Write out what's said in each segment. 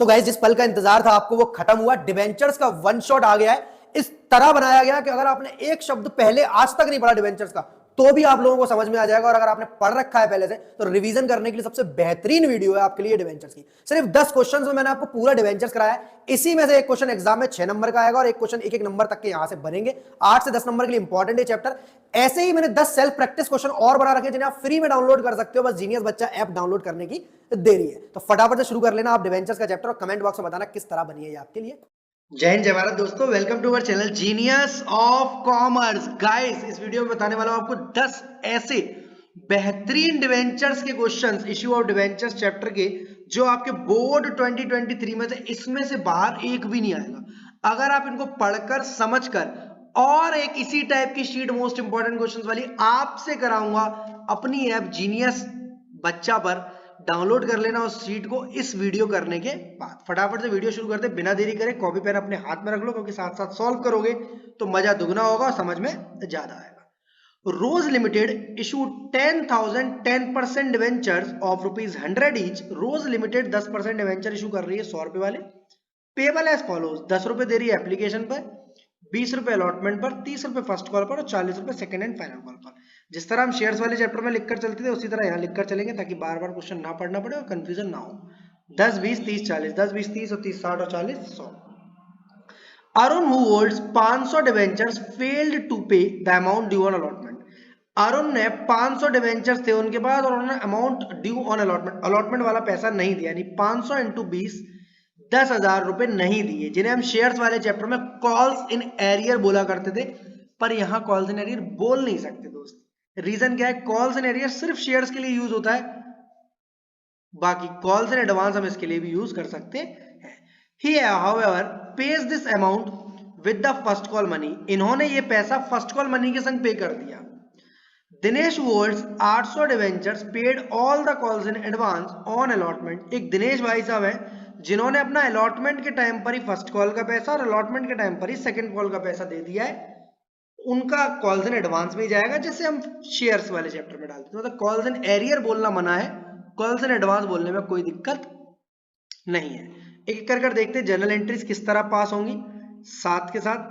तो गाइस जिस पल का इंतजार था आपको वो खत्म हुआ। डिवेंचर्स का वन शॉट आ गया है। इस तरह बनाया गया कि अगर आपने एक शब्द पहले आज तक नहीं पढ़ा डिवेंचर्स का तो भी आप लोगों को समझ में आ जाएगा, और अगर आपने पढ़ रखा है पहले से तो रिवीजन करने के लिए सबसे बेहतरीन वीडियो है आपके लिए डिवेंचर्स की। सिर्फ 10 क्वेश्चंस में मैंने आपको पूरा डिवेंचर्स कराया है। इसी में से एक क्वेश्चन एग्जाम में 6 नंबर का आएगा और एक क्वेश्चन एक नंबर तक के यहां से बनेंगे। 8 से 10 नंबर के लिए इंपॉर्टेंट है चैप्टर। ऐसे ही मैंने 10 सेल्फ प्रैक्टिस क्वेश्चन और बना रखे जिन्हें आप फ्री में डाउनलोड कर सकते हो। बस जीनियस बच्चा ऐप डाउनलोड करने की देरी है। तो फटाफट से शुरू कर लेना आप डिवेंचर्स का चैप्टर और कमेंट बॉक्स में बताना किस तरह बनी है ये आपके लिए। जय हिंद जय भारत दोस्तों, welcome to our channel genius of commerce. Guys, इस वीडियो में बताने वाला हूं आपको 10 ऐसे बेहतरीन डिवेंचर्स के questions, issue of debentures chapter के, जो आपके बोर्ड 2023 में से इसमें से बाहर एक भी नहीं आएगा। अगर आप इनको पढ़कर समझकर और एक इसी टाइप की शीट मोस्ट इंपॉर्टेंट क्वेश्चंस वाली आपसे कराऊंगा अपनी ऐप जीनियस बच्चा पर। डाउनलोड कर लेना उस शीट को इस वीडियो करने के बाद। फटाफट से वीडियो शुरू करते बिना देरी करे। कॉपी पेन अपने हाथ में रख लो, क्योंकि साथ साथ सॉल्व करोगे तो मजा दुगना होगा और समझ में ज्यादा आएगा। Rose limited issued 10,000 10% debentures of ₹100 each. Rose limited 10% debenture issue कर रही है 100 रुपए वाले। पेबल एज फॉलोज: 10 रुपए दे रही है एप्लीकेशन पर, 20 रुपए अलॉटमेंट पर, 30 रुपए फर्स्ट कॉल पर और 40 रुपए सेकंड एंड फाइनल कॉल पर। जिस तरह हम शेयर्स वाले चैप्टर में लिखकर चलते थे उसी तरह यहाँ लिखकर चलेंगे, ताकि बार बार क्वेश्चन ना पढ़ना पड़े और कंफ्यूजन ना हो। 10 20 30 40, 10 20 30 और 30 60 और 40 100। Arun who holds 500 debentures failed to pay the amount due on allotment. Arun ने 500 डिवेंचर्स थे उनके पास और उन्होंने amount due on allotment, allotment वाला पैसा नहीं दिया, यानी 500 इंटू 20 10,000 रुपए नहीं दिए, जिन्हें हम शेयर्स वाले चैप्टर में कॉल्स इन एरियर बोला करते थे। पर यहां कॉल्स इन एरियर बोल नहीं सकते दोस्त। रीजन क्या है? कॉल्स इन एरियर सिर्फ शेयर्स के लिए यूज होता है, बाकी कॉल्स इन एडवांस हम इसके लिए भी यूज कर सकते हैं। He however pays this amount with the first call money. इन्होंने ये पैसा फर्स्ट कॉल मनी के संग पे कर दिया। Dinesh holds 800 debentures paid all the calls in advance on allotment. एक दिनेश भाई साहब हैं जिन्होंने अपना अलॉटमेंट के टाइम पर ही फर्स्ट कॉल का पैसा और अलॉटमेंट के टाइम पर ही सेकंड कॉल का पैसा दे दिया है। उनका कॉल्स इन एडवांस में जाएगा, जैसे हम शेयर्स वाले चैप्टर में डालते हैं। मतलब कॉल्स इन एरियर बोलना मना है, कॉल्स इन एडवांस बोलने में कोई दिक्कत नहीं है। एक एक कर देखते हैं जर्नल एंट्रीज किस तरह पास होंगी साथ के साथ।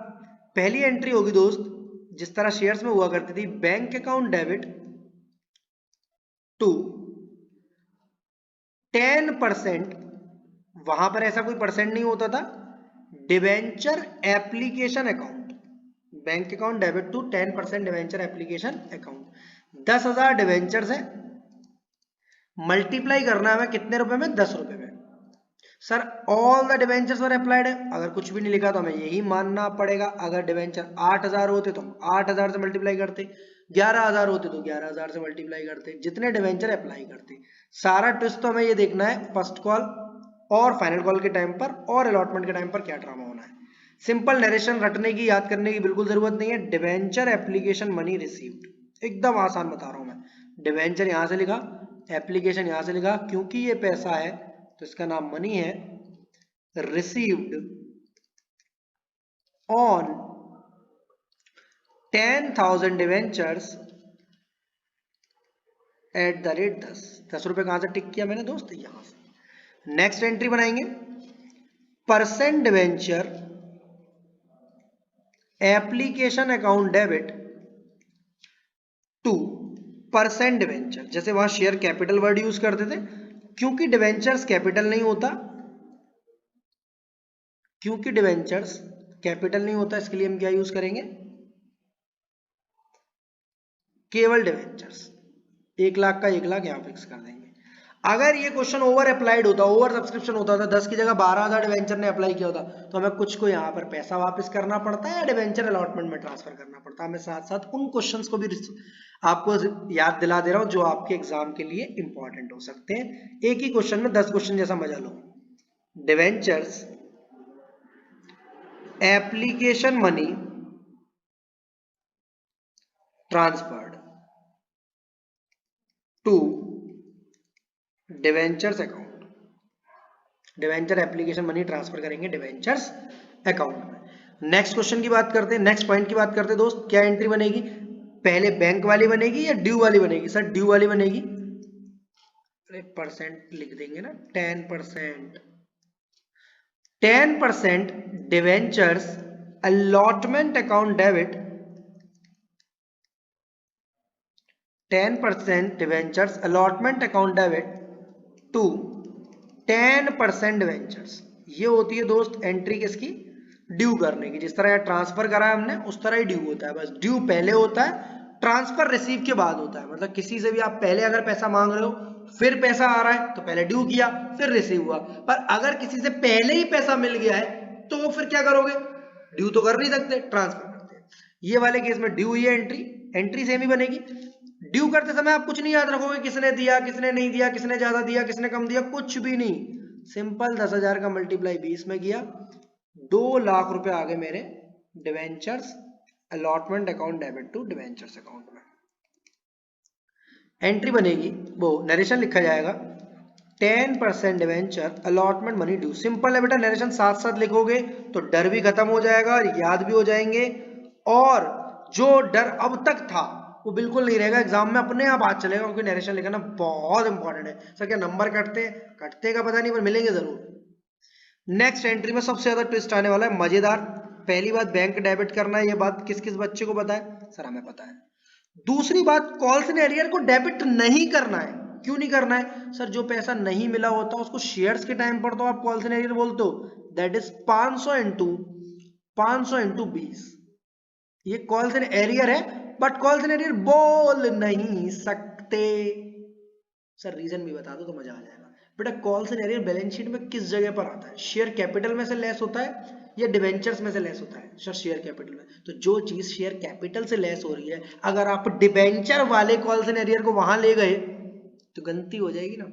पहली एंट्री होगी दोस्त जिस तरह शेयर्स में हुआ करती थी, बैंक अकाउंट डेबिट टू 10%। वहां पर ऐसा कोई परसेंट नहीं होता था। Debenture application account, bank account debit to 10% debenture application account. 10,000 debentures है, मल्टीप्लाई करना है कितने रुपए में? 10 रुपए में। Sir all the debentures were applied है, अगर कुछ भी नहीं लिखा तो हमें यही मानना पड़ेगा। अगर डिवेंचर 8,000 होते तो हम 8,000 से मल्टीप्लाई करते, 11,000 होते तो 11,000 से मल्टीप्लाई करते, जितने डिवेंचर अप्लाई करते। सारा ट्विस्ट तो हमें ये देखना है फर्स्ट कॉल और फाइनल कॉल के टाइम पर और अलॉटमेंट के टाइम पर क्या ड्रामा होना है। सिंपल नरेशन रटने की, याद करने की बिल्कुल जरूरत नहीं है। डिवेंचर एप्लीकेशन मनी रिसीव्ड, एकदम आसान बता रहा हूं मैं। डिवेंचर यहां से लिखा, एप्लीकेशन यहां से लिखा, क्योंकि ये पैसा है तो इसका नाम मनी है। Received on 10,000 debentures at the rate 10। 10 रुपए कहां से टिक किया मैंने दोस्त? यहां से। नेक्स्ट एंट्री बनाएंगे, percent debenture application account debit to percent debenture. जैसे वहां शेयर कैपिटल वर्ड यूज करते थे, क्योंकि डिवेंचर्स कैपिटल नहीं होता, क्योंकि डिवेंचर्स कैपिटल नहीं होता, इसके लिए हम क्या यूज करेंगे? केवल डिवेंचर्स। 1 लाख का 1 लाख यहां फिक्स कर देंगे। अगर ये क्वेश्चन ओवर अप्लाइड होता, ओवर सब्सक्रिप्शन होता था, 10 की जगह 12,000 डिवेंचर ने अप्लाई किया होता, तो हमें कुछ को यहाँ पर पैसा वापस करना पड़ता है या डिवेंचर अलॉटमेंट में ट्रांसफर करना पड़ता है। मैं साथ साथ उन क्वेश्चंस को भी आपको याद दिला दे रहा हूं जो आपके एग्जाम के लिए इंपॉर्टेंट हो सकते हैं। एक ही क्वेश्चन में 10 क्वेश्चन जैसा मजा लो। Debentures application money transferred to debentures account. Debenture application money transfer करेंगे डिवेंचर्स अकाउंट में। नेक्स्ट क्वेश्चन की बात करते हैं, नेक्स्ट पॉइंट की बात करते हैं दोस्त। क्या एंट्री बनेगी? पहले बैंक वाली बनेगी या ड्यू वाली बनेगी? सर ड्यू वाली बनेगी। अरे परसेंट लिख देंगे ना, 10%। 10% debentures allotment account debit, 10% debentures allotment account debit to 10% debentures. ये होती है दोस्त एंट्री किसकी, ड्यू करने की। जिस तरह ट्रांसफर करा है हमने उस तरह ही ड्यू होता है, बस ड्यू पहले होता है, ट्रांसफर रिसीव के बाद होता है। मतलब किसी से भी आप पहले अगर पैसा मांग रहे हो, फिर पैसा आ रहा है तो पहले ड्यू किया फिर रिसीव हुआ। पर अगर किसी से पहले ही पैसा मिल गया है तो फिर क्या करोगे, ड्यू तो कर नहीं सकते, ट्रांसफर करते हैं। ये वाले केस में ड्यू, ये एंट्री, एंट्री सेम ही बनेगी। ड्यू करते समय आप कुछ नहीं याद रखोगे, किसने दिया किसने नहीं दिया, किसने ज्यादा दिया किसने कम दिया, कुछ भी नहीं। सिंपल 10,000 का मल्टीप्लाई 20 में किया, 2 लाख रुपए आ गए मेरे debentures allotment account debit to debentures account में। एंट्री बनेगी, वो नरेशन लिखा जाएगा 10% debenture allotment money due. Simple है बेटा, नरेशन साथ साथ लिखोगे तो डर भी खत्म हो जाएगा और याद भी हो जाएंगे, और जो डर अब तक था वो बिल्कुल नहीं रहेगा, एग्जाम में अपने आप हाथ चलेगा। क्योंकि नरेशन लिखना बहुत इंपॉर्टेंट है। सर क्या नंबर कटते का पता नहीं, पर मिलेंगे जरूर। नेक्स्ट एंट्री में सबसे ज्यादा ट्विस्ट आने वाला है, मजेदार। पहली बात बैंक डेबिट करना है, ये बात किस किस बच्चे को पता है, सर हमें पता है। दूसरी बात, कॉल्स इन एरियर को डेबिट नहीं करना है। क्यों नहीं करना है, सर जो पैसा नहीं मिला होता उसको शेयर्स के टाइम पर तो आप कॉल्स इन एरियर बोलते हो, दैट इज 500 इंटू 20। ये कॉल्स इन एरियर है, बट कॉल्स इन एरियर बोल नहीं सकते। सर रीजन भी बता दो तो मजा आ जाएगा। बेटा calls in arrear balance sheet में किस जगह पर आता है, शेयर कैपिटल में से लेस होता है या डिवेंचर्स में से लेस होता है, सर शेयर कैपिटल में। तो जो चीज शेयर कैपिटल से लेस हो रही है, अगर आप डिवेंचर वाले कॉल्स इन एरियर को वहां ले गए तो गलती हो जाएगी ना।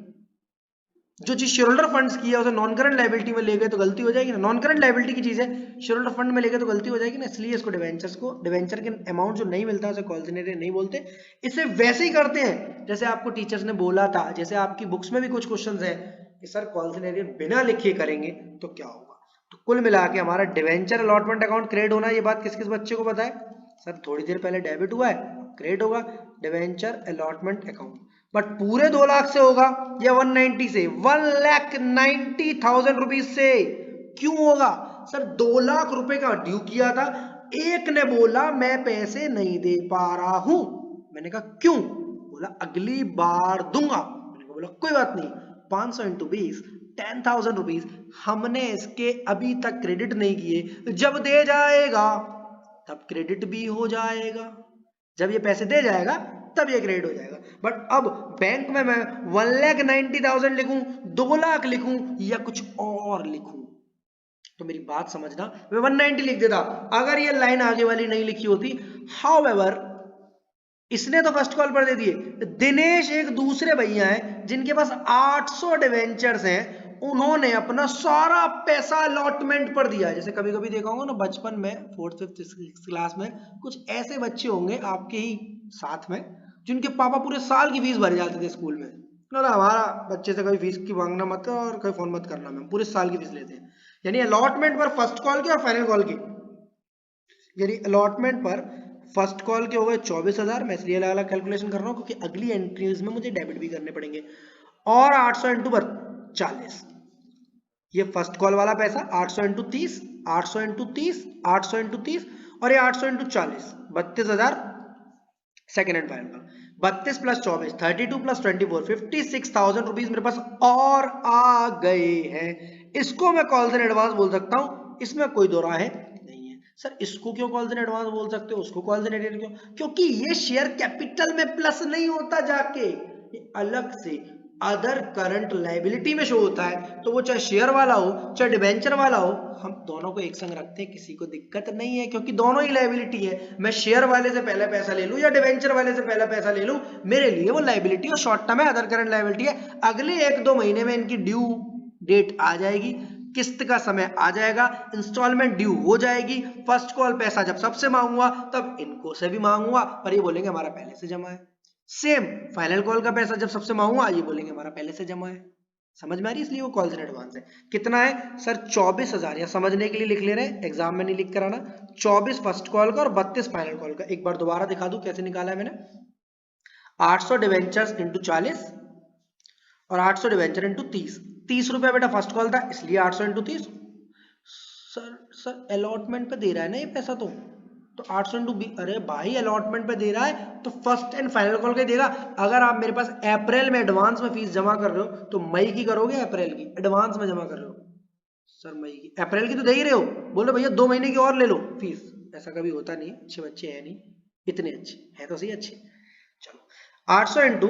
जो चीज शेयर होल्डर फंड्स की है उसे नॉन करंट लायबिलिटी में ले गए तो गलती हो जाएगी ना। नॉन करंट लायबिलिटी की चीज है, शेयर होल्डर फंड में ले गए तो गलती हो जाएगी ना। इसलिए इसको डिवेंचर के अमाउंट जो नहीं मिलता उसे कॉल्स इन एरियर नहीं बोलते। इसे वैसे ही करते हैं जैसे आपको टीचर्स ने बोला था, जैसे आपकी बुक्स में भी कुछ क्वेश्चंस है कि सर कॉल्स इन एरियर बिना लिखे करेंगे तो क्या होगा। तो कुल मिला के हमारा डिवेंचर अलॉटमेंट अकाउंट क्रिएट होना, ये बात किस किस बच्चे को पता है, सर थोड़ी देर पहले डेबिट हुआ है, क्रिएट होगा डिवेंचर अलॉटमेंट अकाउंट। बट पूरे 2 लाख से होगा या 190 से, 1,90,000 रुपीज से। क्यों होगा, सर 2 लाख रुपए का ड्यू किया था, एक ने बोला मैं पैसे नहीं दे पा रहा हूं। मैंने कहा क्यों, बोला अगली बार दूंगा। मैंने कहा बोला कोई बात नहीं, 500 इंटू 20 10,000 रुपीज हमने इसके अभी तक क्रेडिट नहीं किए, जब दे जाएगा तब क्रेडिट भी हो जाएगा। जब ये पैसे दे जाएगा तब ये क्रेडिट हो जाएगा। बट अब बैंक में मैं 1,90,000 लिखूं, 2 लाख लिखूं या कुछ और लिखूं, तो मेरी बात समझना, मैं 190 लिख देता अगर ये लाइन आगे वाली नहीं लिखी होती। हाउएवर इसने तो फर्स्ट कॉल पर दे दिए। दिनेश एक दूसरे भैया हैं जिनके पास 800 डिवेंचर्स हैं, उन्होंने अपना सारा पैसा अलॉटमेंट पर दिया। जैसे कभी कभी देखा होगा ना बचपन में 4th 5th 6th क्लास में कुछ ऐसे बच्चे होंगे आपके ही साथ में जिनके पापा पूरे साल की फीस भर जाते थे स्कूल में। ना हमारा बच्चे से कभी फीस की मांगना मत और कभी फोन मत करना, मैं पूरे साल की फीस लेते हैं। यानी अलॉटमेंट पर फर्स्ट कॉल की और फाइनल कॉल की, यानी अलॉटमेंट पर फर्स्ट कॉल के हो गए 24,000। मैं इसलिए अलग अलग कैलकुलेशन कर रहा हूँ क्योंकि अगली एंट्रीज में मुझे डेबिट भी करने पड़ेंगे। और 800 इंटू 40, ये फर्स्ट कॉल वाला पैसा 800 इंटू 30, 800 इंटू 30, 800 इंटू 30 और ये 800 into 40, 32,000 second and final call. 32 plus 24 32 plus 24 56,000 rupees मेरे पास और आ गए हैं। इसको मैं कॉल्स इन एडवांस बोल सकता हूं, इसमें कोई दो राय नहीं है। सर इसको क्यों कॉल्स इन एडवांस बोल सकते हो, उसको कॉल्स इन एडवांस क्यों, क्योंकि ये शेयर कैपिटल में प्लस नहीं होता जाके, ये अलग से अदर करंट लायबिलिटी में शो होता है। तो वो चाहे शेयर वाला हो चाहे डिबेंचर वाला हो, हम दोनों को एक संग रखते हैं, किसी को दिक्कत नहीं है क्योंकि दोनों ही लायबिलिटी है। मैं शेयर वाले से पहले पैसा ले लूं या डिबेंचर वाले से पहले पैसा ले लूं, मेरे लिए वो लायबिलिटी और शॉर्ट टर्म है, अदर करंट लायबिलिटी है। अगले 1-2 महीने में इनकी ड्यू डेट आ जाएगी, किस्त का समय आ जाएगा, इंस्टॉलमेंट ड्यू हो जाएगी। फर्स्ट कॉल पैसा जब सबसे मांगूंगा तब इनको से भी मांगूंगा, पर ये बोलेंगे हमारा पहले से जमा है। सेम फाइनल कॉल का पैसा जब सबसे मांगूंगा ये बोलेंगे हमारा पहले से जमा है। समझ में आ रही है, इसलिए वो कॉल्स इन एडवांस है। कितना है सर 24,000, या समझने के लिए लिख ले रहे हैं, एग्जाम में नहीं लिख कर आना। 24 फर्स्ट कॉल का और 32 फाइनल कॉल का। एक बार दोबारा दिखा दूं कैसे निकाला है मैंने। 800 डिवेंचर्स इंटू 40 और 800 डिवेंचर इंटू 30। 30 रुपया बेटा फर्स्ट कॉल था इसलिए 800 इंटू 30, सर अलॉटमेंट पे दे रहा है ना ये पैसा, तो 800 इंटू 20, अरे भाई अलॉटमेंट पे दे रहा है तो फर्स्ट एंड फाइनल कॉल का ही देगा। अगर आप मेरे पास अप्रैल में एडवांस में फीस जमा कर रहे हो तो मई की करोगे, अप्रैल की एडवांस में जमा कर रहे हो? सर मई की, अप्रैल की तो दे ही रहे हो, बोलो भैया 2 महीने की और ले लो फीस। ऐसा कभी होता नहीं, अच्छे बच्चे हैं नहीं, इतने अच्छे हैं तो सही अच्छे। चलो 800 इंटू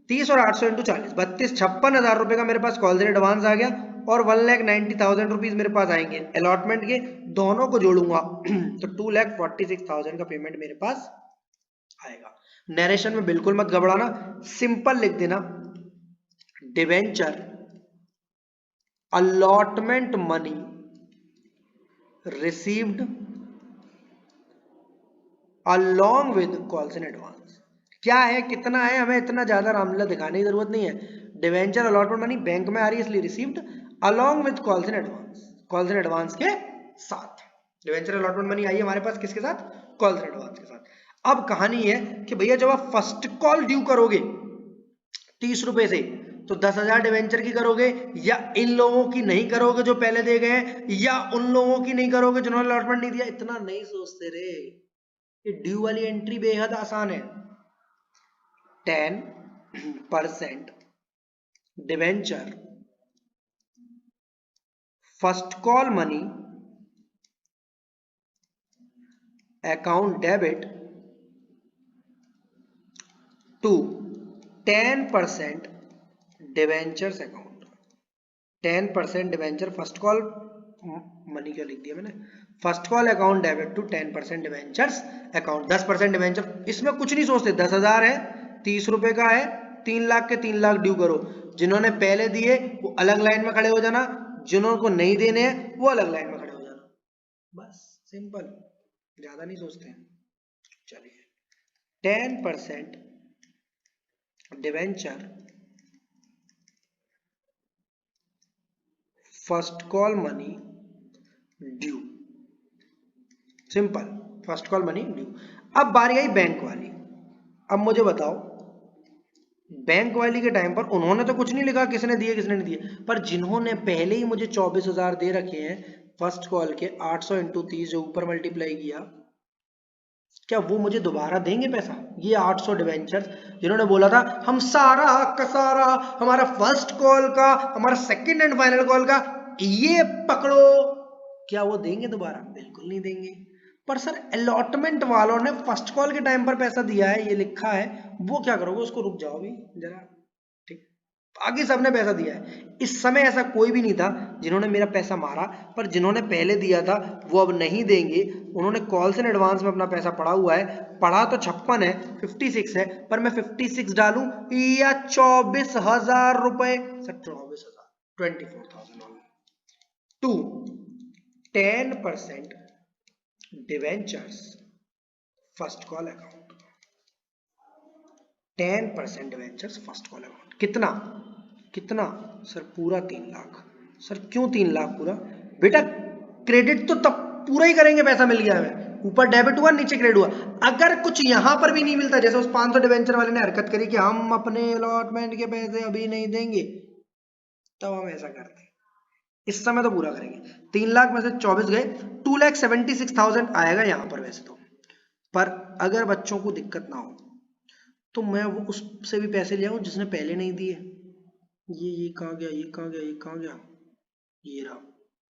30 और 800 इंटू 40, 32-56,000 रुपए का मेरे पास कॉल से एडवांस आ गया और 1,90,000 रुपीज मेरे पास आएंगे अलॉटमेंट के। दोनों को जोड़ूंगा तो 2,46,000 का पेमेंट मेरे पास आएगा। नरेशन में बिल्कुल मत घबराना, सिंपल लिख देना debenture allotment money received along with calls in advance। क्या है, कितना है, हमें इतना ज्यादा रामलीला दिखाने की जरूरत नहीं है। डिवेंचर अलॉटमेंट मनी बैंक में आ रही है इसलिए received along with calls in advance, calls in advance के साथ। डिवेंचर अलॉटमेंट मनी आई है हमारे पास किसके साथ, कॉल्स इन एडवांस के साथ। अब कहानी है कि भैया जब आप फर्स्ट कॉल ड्यू करोगे 30 रुपए से तो 10,000 डिवेंचर की करोगे या इन लोगों की नहीं करोगे जो पहले दे गए हैं, या उन लोगों की नहीं करोगे जिन्होंने अलॉटमेंट नहीं दिया? इतना नहीं सोचते रे, ये ड्यू वाली एंट्री बेहद आसान है। 10% debenture first call money account debit to 10% debentures account. 10% debenture first call money क्या लिख दिया मैंने, first call account debit to 10% debentures account. 10% debenture, इसमें कुछ नहीं सोचते, 10,000 है, 30 रुपए का है, 3 लाख के 3 लाख ड्यू करो। जिन्होंने पहले दिए वो अलग लाइन में खड़े हो जाना, जिन्होंने नहीं देने हैं वो अलग लाइन में खड़े हो जाना, बस सिंपल, ज्यादा नहीं सोचते हैं। चलिए 10% debenture first call money due, simple, first call money due. अब बारी आई बैंक वाली। अब मुझे बताओ, बैंक वाली के टाइम पर उन्होंने तो कुछ नहीं लिखा किसने दिए किसने नहीं दिए, पर जिन्होंने पहले ही मुझे 24,000 दे रखे हैं फर्स्ट कॉल के, 800 इंटू 30 जो ऊपर मल्टीप्लाई किया, क्या वो मुझे दोबारा देंगे पैसा? ये 800 डिवेंचर्स जिन्होंने बोला था हम सारा का सारा हमारा फर्स्ट कॉल का, हमारा सेकंड एंड फाइनल कॉल का ये पकड़ो, क्या वो देंगे दोबारा? बिल्कुल नहीं देंगे। पर सर अलॉटमेंट वालों ने फर्स्ट कॉल के टाइम पर पैसा दिया है, ये लिखा है, वो क्या करोगे? उसको रुक जाओ भी जरा, ठीक, बाकी सबने पैसा दिया है। इस समय ऐसा कोई भी नहीं था जिन्होंने मेरा पैसा मारा, पर जिन्होंने पहले दिया था वो अब नहीं देंगे। उन्होंने कॉल्स इन एडवांस में अपना पैसा पड़ा हुआ है, पड़ा तो 56 है, 56 है, पर मैं 56 डालूं या 24,000 रुपए, sir 24,000, 24,000 to 10% debentures first call account. 10% debentures first call account, कितना कितना सर? पूरा 3 लाख। सर क्यों 3 लाख पूरा? बेटा क्रेडिट तो तब पूरा ही करेंगे, पैसा मिल गया हमें, ऊपर डेबिट हुआ नीचे क्रेडिट हुआ। अगर कुछ यहां पर भी नहीं मिलता, जैसे उस 500 डिवेंचर वाले ने हरकत करी कि हम अपने अलॉटमेंट के पैसे अभी नहीं देंगे, तब हम ऐसा करते, इस समय तो पूरा करेंगे। 3 लाख में से 24 गए, 2,76,000 आएगा यहां पर वैसे तो। पर अगर बच्चों को दिक्कत ना हो तो मैं वो उससे भी पैसे ले आऊं जिसने पहले नहीं दिए। ये कहाँ गया, ये कहाँ गया, ये कहाँ गया, ये रहा,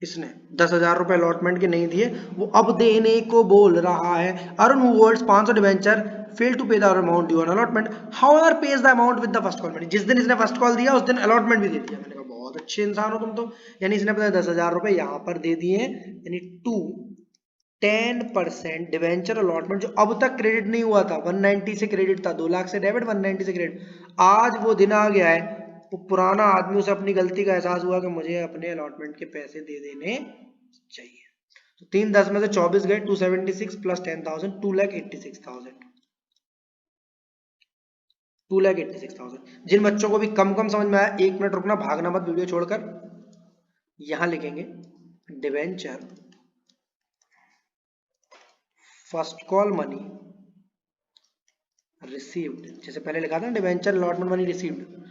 इसने 10,000 रुपए अलॉटमेंट के नहीं दिए, वो अब देने को बोल रहा है। Arun holds 500 debenture fail to pay the amount due on allotment, however pays the amount with the first call money. जिस दिन इसने फर्स्ट कॉल दिया उस दिन अलॉटमेंट भी दे दिया। मैंने कहा बहुत अच्छे इंसान हो तुम तो, यानी इसने पता 10,000 रुपए यहाँ पर दे दिए, यानी टू 10% डिवेंचर अलॉटमेंट जो अब तक क्रेडिट नहीं हुआ था, 190 से क्रेडिट था, 2 लाख से डेबिट, 190 से क्रेडिट। आज वो दिन आ गया है, वो पुराना आदमी, उसे अपनी गलती का एहसास हुआ कि मुझे अपने अलॉटमेंट के पैसे दे देने चाहिए। तो 3 10 में से 24 गए, 276 प्लस 10,000, 2,86,000, 2,86,000। जिन बच्चों को भी कम कम समझ में आया, 1 मिनट रुकना, भागना मत वीडियो छोड़कर, यहां लिखेंगे debenture first call money received, जैसे पहले लिखा था debenture allotment money received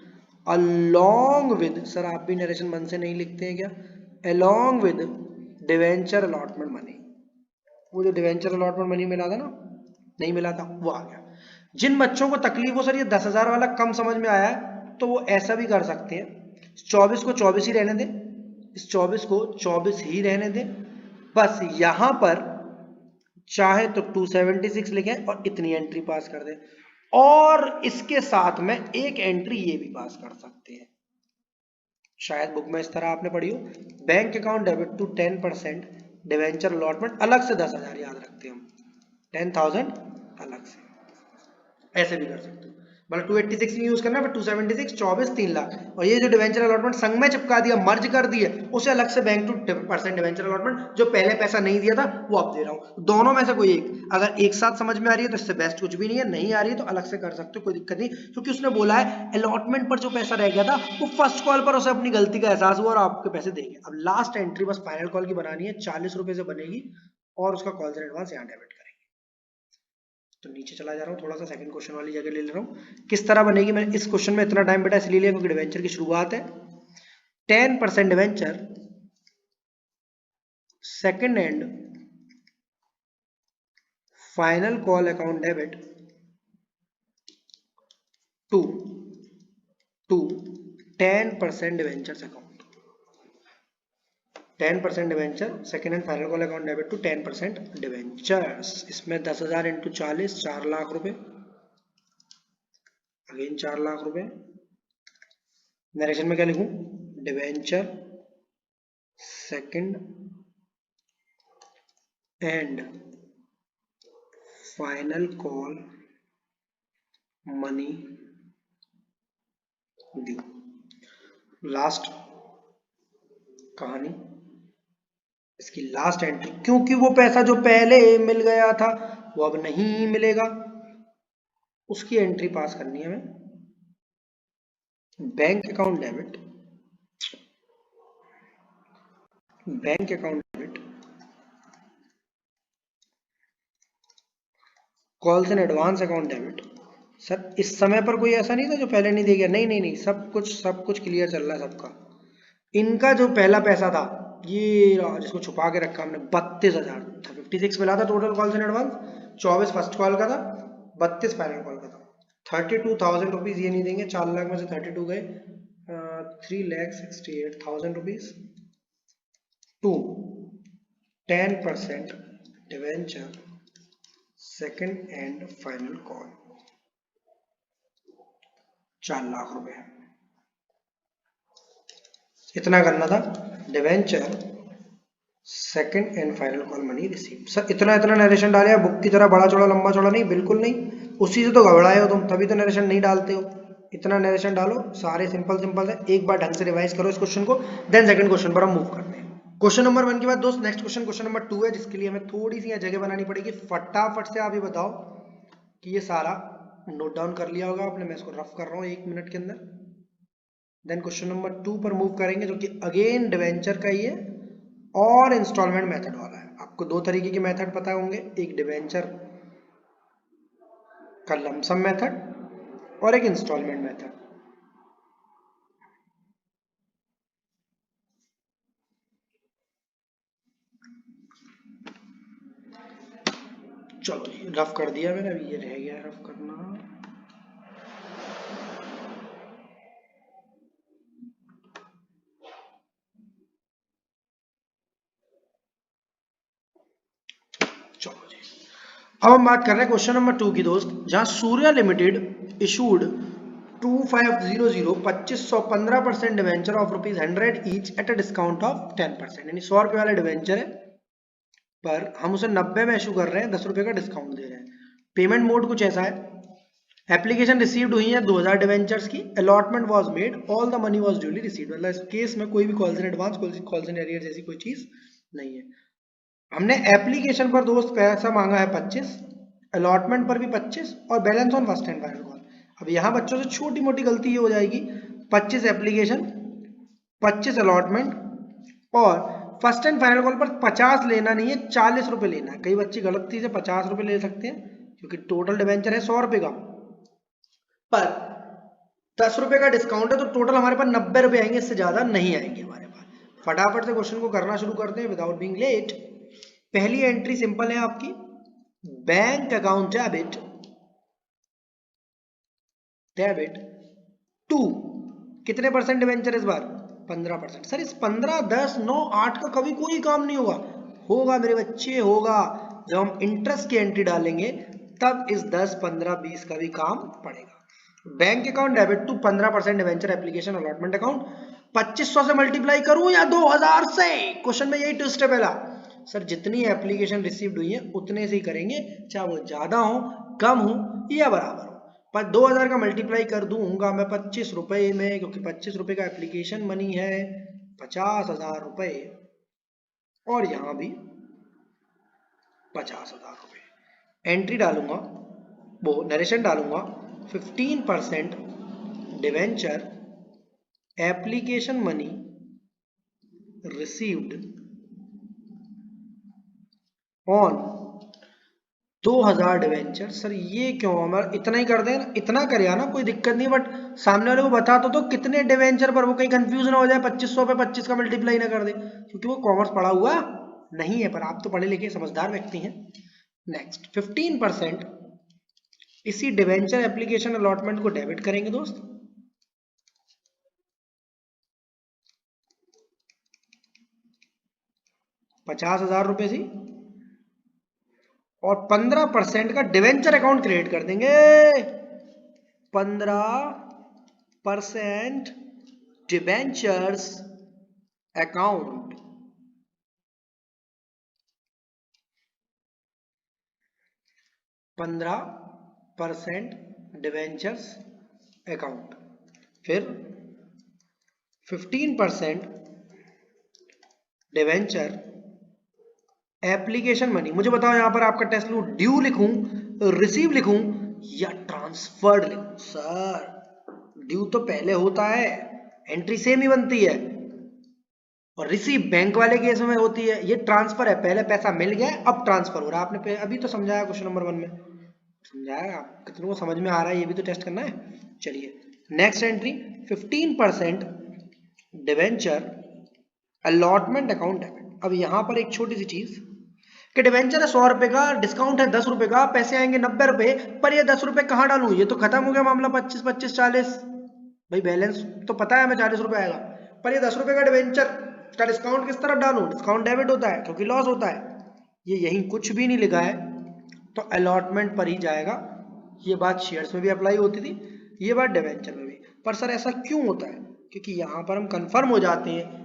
along with, sir आप भी नरेशन मन से नहीं लिखते हैं क्या? Along with debenture allotment money, वो जो डिवेंचर अलॉटमेंट मनी मिला था ना, नहीं मिला था, वो आ गया। जिन बच्चों को तकलीफ हो सर ये 10,000 वाला कम समझ में आया है, तो वो ऐसा भी कर सकते हैं, 24 को 24 ही रहने दें, इस 24 को 24 ही रहने दें, बस यहां पर चाहे तो 276 लिखें और इतनी एंट्री पास कर दें, और इसके साथ में एक एंट्री ये भी पास कर सकते हैं, शायद बुक में इस तरह आपने पढ़ी हो, bank account debit to 10% debenture allotment, अलग से 10,000 याद रखते हैं हम, 10,000 अलग से, ऐसे भी कर सकते हो, मतलब 286 नहीं यूज करना, बट 276 24 3 लाख, और ये जो डिवेंचर अलॉटमेंट संग में चिपका दिया, मर्ज कर दिया, उसे अलग से bank two percent debenture allotment, जो पहले पैसा नहीं दिया था वो अब दे रहा हूं, दोनों में से कोई एक, अगर एक साथ समझ में आ रही है तो इससे बेस्ट कुछ भी नहीं है, नहीं आ रही है तो अलग से कर सकते हो, कोई दिक्कत नहीं, क्योंकि उसने बोला है अलॉटमेंट पर जो पैसा रह गया था वो फर्स्ट कॉल पर उसे अपनी गलती का एहसास हुआ और आपके पैसे देंगे। अब लास्ट एंट्री बस फाइनल कॉल की बनानी है, 40 रुपए से बनेगी, और उसका कॉल्स एंड एडवांस यहाँ डेबिट करेंगे। तो नीचे चला जा रहा हूँ, थोड़ा सा सेकंड क्वेश्चन वाली जगह ले ले रहा हूँ, किस तरह बनेगी। मैंने इस क्वेश्चन में इतना टाइम बेटा इसलिए लिया क्योंकि डिवेंचर की शुरुआत है, 10% debenture second and final call account debit to 10% debentures account, 10% debenture second and final call account debit to 10% debentures, इसमें 10,000 इंटू 40 4 लाख रुपए, अगेन 4 लाख रुपए, नरेशन में क्या लिखूं, debenture second and final call money due, last कहानी, इसकी लास्ट एंट्री, क्योंकि वो पैसा जो पहले मिल गया था वो अब नहीं मिलेगा, उसकी एंट्री पास करनी है हमें, bank account debit, bank account debit calls and advance account debit. Sir इस समय पर कोई ऐसा नहीं था जो पहले नहीं दे गया, नहीं नहीं नहीं, सब कुछ क्लियर चल रहा है सबका। इनका जो पहला पैसा था ये जिसको छुपा के रखा हमने, 32,000 था, 56 मिला था total calls and advance, 24 first call का था, 32 फाइनल कॉल का था, 32,000 रुपीज ये नहीं देंगे, 4 लाख में से 32 गए, 3,68,000 rupees to 10% debenture second and final call, 4 lakh रुपए, इतना करना था, debenture second and final call money receive. Sir इतना नरेशन डाले बुक की तरह बड़ा चौड़ा लंबा चौड़ा नहीं, बिल्कुल नहीं, उसी से तो घबराए हो तुम, तभी तो नरेशन नहीं डालते हो, इतना नरेशन डालो, सारे सिंपल है, एक बार ढंग से रिवाइज करो इस क्वेश्चन को, देन सेकंड क्वेश्चन पर हम मूव करते हैं। क्वेश्चन नंबर 1 के बाद दोस्त नेक्स्ट क्वेश्चन नंबर 2 है, जिसके लिए हमें थोड़ी सी जगह बनानी पड़ेगी, फटाफट से आप ही बताओ कि ये सारा नोट डाउन कर लिया होगा आपने, मैं इसको रफ कर रहा हूँ 1 मिनट के अंदर। देन क्वेश्चन नंबर 2 पर मूव करेंगे, जो कि अगेन डिवेंचर का ही है और इंस्टॉलमेंट मेथड वाला है। आपको 2 तरीके के मेथड पता होंगे, एक डिवेंचर का लमसम मेथड और एक इंस्टॉलमेंट मेथड। चलो ये रफ कर दिया मैंने, अभी ये रह गया रफ करना। चलो जी, अब हम बात कर रहे हैं क्वेश्चन नंबर 2 की दोस्त, जहां Surya limited issued 2500 2515% debenture of ₹100 each at a discount of 10%, यानी 100 रुपए वाला डिवेंचर है पर हम उसे 90 में इशू कर रहे हैं, 10 रुपए का डिस्काउंट दे रहे हैं। पेमेंट मोड कुछ ऐसा है, एप्लीकेशन रिसीव्ड हुई है 2000 डिवेंचर्स की, allotment was made, all the money was duly received, मतलब इस केस में कोई भी calls in advance calls in arrear जैसी कोई चीज नहीं है। हमने एप्लीकेशन पर दोस्त पैसा मांगा है 25, अलॉटमेंट पर भी 25 और balance on first and final call. अब यहाँ बच्चों से छोटी मोटी गलती ये हो जाएगी, 25 एप्लीकेशन 25 अलॉटमेंट और फर्स्ट एंड फाइनल कॉल पर 50 लेना नहीं है, 40 रुपए लेना है। कई बच्चे गलती से 50 रुपए ले सकते हैं क्योंकि टोटल डिवेंचर है 100 रुपए का, पर 10 रुपए का डिस्काउंट है तो टोटल हमारे पास 90 रुपए आएंगे, इससे ज्यादा नहीं आएंगे हमारे पास। फटाफट से क्वेश्चन को करना शुरू करते हैं विदाउट बीइंग लेट। पहली एंट्री सिंपल है आपकी, बैंक अकाउंट डेबिट टू कितने परसेंट डिवेंचर इस बार 15%। सर इस 15, 10, 9, 8 का कभी कोई काम नहीं होगा। होगा मेरे बच्चे, होगा। जब हम इंटरेस्ट की एंट्री डालेंगे तब इस 10, 15, 20 का भी काम पड़ेगा। Bank account debit to 15% debenture application allotment account. 2500 से मल्टीप्लाई करूं या 2000 से? क्वेश्चन में यही ट्विस्ट है पहला। सर जितनी एप्लीकेशन रिसीव्ड हुई है उतने से ही करेंगे, चाहे वो ज्यादा हो, कम हो या बराबर हो। पर 2000 का मल्टीप्लाई कर दूंगा मैं 25 रुपए में, क्योंकि 25 रुपए का एप्लीकेशन मनी है, 50,000 रुपए, और यहां भी 50,000 रुपए। एंट्री डालूंगा, वो नरेशन डालूंगा, 15% debenture application money received on 2000 debenture. Sir ये क्यों, हमारा इतना ही कर दें, इतना करे ना कोई दिक्कत नहीं, बट सामने वाले को बता तो कितने डिवेंचर पर, वो कहीं कंफ्यूज ना हो जाए, 2500 पे 25 का मल्टीप्लाई ना कर दे, क्योंकि वो कॉमर्स पढ़ा हुआ नहीं है, पर आप तो पढ़े लिखे समझदार व्यक्ति हैं। नेक्स्ट 15% इसी डिवेंचर एप्लीकेशन अलॉटमेंट को डेबिट करेंगे दोस्त, 50,000 रुपए से, और 15% का डिवेंचर अकाउंट क्रिएट कर देंगे। 15% डिवेंचर्स अकाउंट, 15% डिवेंचर्स अकाउंट, फिर 15% डिवेंचर एप्लीकेशन मनी। मुझे बताओ यहां पर आपका टेस्ट लूं, ड्यू लिखूं, रिसीव लिखूं या ट्रांसफर्ड लिखूं? सर ड्यू तो पहले होता है, एंट्री सेम ही बनती है, और रिसीव बैंक वाले केस में होती है। ये ट्रांसफर है, पहले पैसा मिल गया अब ट्रांसफर हो रहा है। आपने अभी तो समझाया क्वेश्चन नंबर 1 में, समझाया, आप कितनों को समझ में आ रहा है ये भी तो टेस्ट करना है। चलिए next entry, 15% debenture allotment account debit. अब यहां पर एक छोटी सी चीज कि डिवेंचर है 100 रुपए का, डिस्काउंट है 10 रुपए का, पैसे आएंगे 90 रुपए, पर ये 10 रुपए कहां डालूं? ये तो खत्म हो गया मामला, 25, 25, 40। भाई बैलेंस तो पता है हमें 40 रुपए आएगा, पर ये 10 रुपए का डिवेंचर का डिस्काउंट किस तरफ डालूं? डिस्काउंट डेबिट होता है क्योंकि लॉस होता है। ये यहीं कुछ भी नहीं लिखा है तो अलॉटमेंट पर ही जाएगा। ये बात शेयर्स में भी अप्लाई होती थी, ये बात डिवेंचर में भी। पर सर ऐसा क्यों होता है? क्योंकि यहां पर हम कंफर्म हो जाते हैं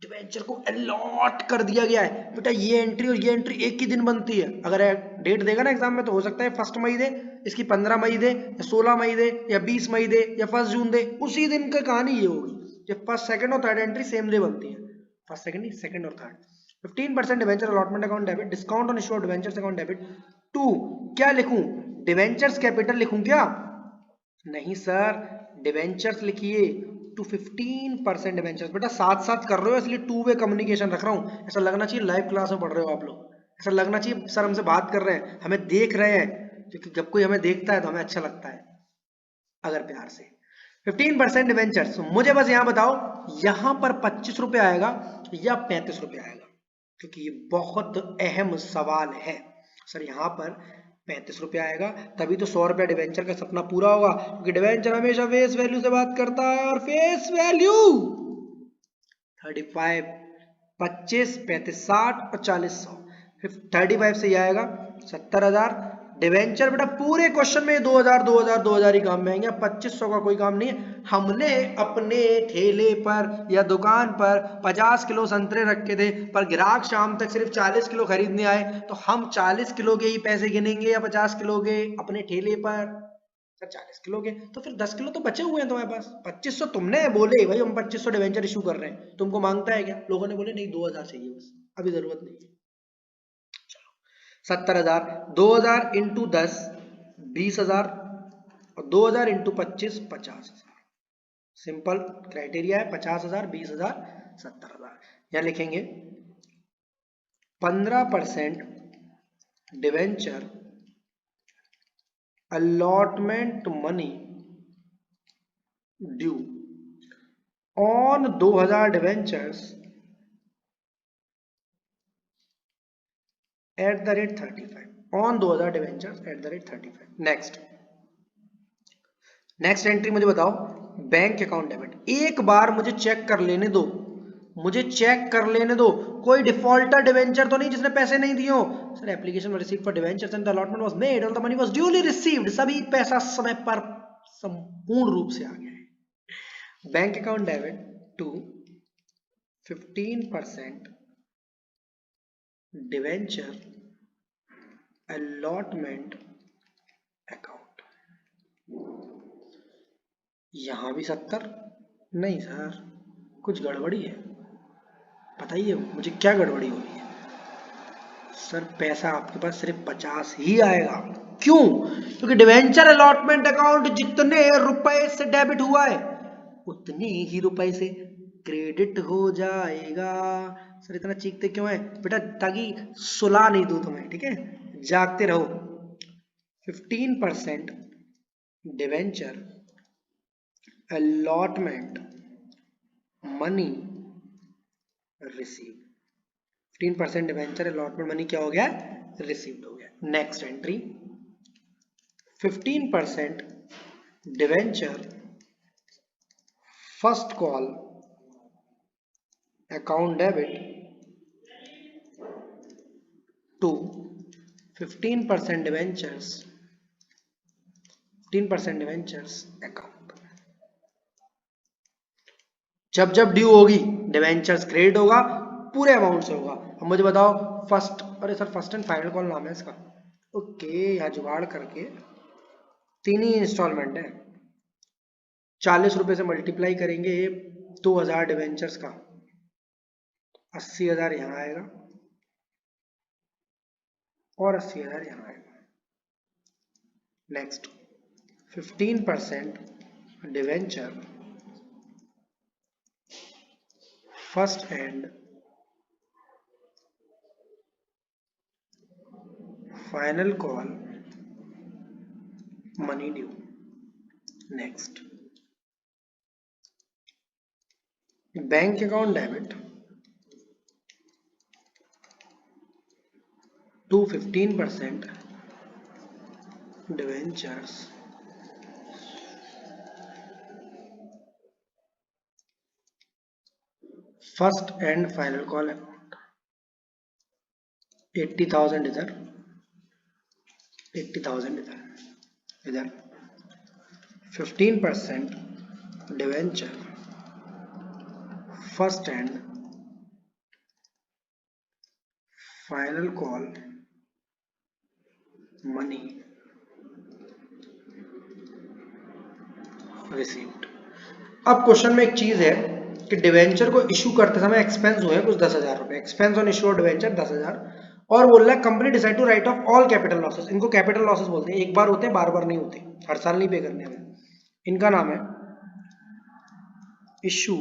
डिवेंचर को अलॉट कर दिया गया है। बेटा ये एंट्री और ये एंट्री एक ही दिन बनती है। अगर डेट देगा ना एग्जाम में तो हो सकता है 1 मई दे, इसकी 15 मई दे, या 16 मई दे, या 20 मई दे, या 1 जून दे, उसी दिन का कहानी ये होगी। जब फर्स्ट, सेकंड और थर्ड एंट्री सेम डे बनती है, फर्स्ट सेकंड नहीं, सेकंड और third. 15% debenture allotment account debit, discount on issue of debentures account debit to, क्या लिखूं? डिवेंचर्स कैपिटल लिखूं क्या? नहीं सर, डिवेंचर्स लिखिए टू 15% डिवेंचर्स। बेटा साथ साथ कर रहे हो इसलिए टू वे कम्युनिकेशन रख रहा हूं, ऐसा लगना चाहिए लाइव क्लास में पढ़ रहे हो आप लोग, ऐसा लगना चाहिए सर हमसे बात कर रहे हैं, हमें देख रहे हैं, क्योंकि जब कोई हमें देखता है तो हमें अच्छा लगता है अगर प्यार से। 15% डिवेंचर्स, मुझे बस यहां बताओ यहां पर 25 रुपए आएगा या 35 रुपए आएगा, क्योंकि ये बहुत अहम सवाल है। सर यहां पर 35 रुपया आएगा, तभी तो 100 रुपया डिवेंचर का सपना पूरा होगा, क्योंकि डिवेंचर हमेशा फेस वैल्यू से बात करता है, और फेस वैल्यू 35, 25, 35, 60 और 40, 100, 35 से ये आएगा 70,000। डिवेंचर बेटा पूरे क्वेश्चन में 2000 2000 2000 ही काम में आएंगे, 2500 का कोई काम नहीं है। हमने अपने ठेले पर या दुकान पर 50 किलो संतरे रखे थे, पर ग्राहक शाम तक सिर्फ 40 किलो खरीदने आए, तो हम 40 किलो के ही पैसे गिनेंगे या 50 किलो के अपने ठेले पर? सर 40 किलो के, तो फिर 10 किलो तो बचे हुए हैं तुम्हारे पास। 2500 तुमने बोले भाई हम 2500 डिवेंचर इशू कर रहे हैं, तुमको मांगता है क्या? लोगों ने बोले नहीं 2000 चाहिए बस, अभी जरूरत नहीं है। 70,000, 2000 इंटू 10 20,000, और 2000 इंटू 25 50,000। सिंपल क्राइटेरिया है, 50,000, 20,000, 70,000। यहां लिखेंगे 15% debenture allotment money due on 2000 debentures 35 on 2000 debentures @35। Next entry मुझे बताओ, बैंक अकाउंट डेबिट। एक बार मुझे चेक कर लेने दो, कोई डिफॉल्टर डिवेंचर तो नहीं जिसने पैसे नहीं दिए हो। Sir application received for debentures and the allotment was made और the money was duly received. सभी पैसा समय पर संपूर्ण रूप से आ गया है। Bank account debit to 15% debenture allotment account. यहां भी 70? नहीं सर, कुछ गड़बड़ी है। बताइए मुझे क्या गड़बड़ी हो रही है। सर पैसा आपके पास सिर्फ 50 ही आएगा। क्यों? क्योंकि डिवेंचर अलॉटमेंट अकाउंट जितने रुपए से डेबिट हुआ है उतने ही रुपए से क्रेडिट हो जाएगा। सर इतना चीखते क्यों है बेटा? ताकि सुला नहीं दूं तुम्हें, ठीक है, जागते रहो। 15% debenture allotment money receive. 15% debenture allotment money क्या हो गया? रिसीव्ड हो गया। Next entry 15% debenture first call account debit to 15% debentures account. जब जब ड्यू होगी डिवेंचर्स क्रेडिट होगा, पूरे अमाउंट से होगा। अब मुझे बताओ फर्स्ट, अरे sir first and final call नाम है इसका। ओके, यहाँ जुगाड़ करके 3 ही इंस्टॉलमेंट है, 40 रुपए से मल्टीप्लाई करेंगे 2000 डिवेंचर्स का, 80,000 यहाँ आएगा और 80,000 यहाँ आएगा। Next 15% debenture first and final call money due. Next bank account debit to 15% debentures first and final call account. 80,000 इधर, 80,000 इधर 15% debenture first and final call money received. अब क्वेश्चन में एक चीज है कि डिवेंचर को इशू करते समय एक्सपेंस हुए कुछ 10,000 रुपए, expense on issue of debenture 10,000, और बोल रहा है company decide to write off all capital losses. इनको कैपिटल लॉसेस बोलते हैं, एक बार होते हैं, बार बार नहीं होते, हर साल नहीं पे करने हमें। इनका नाम है इशू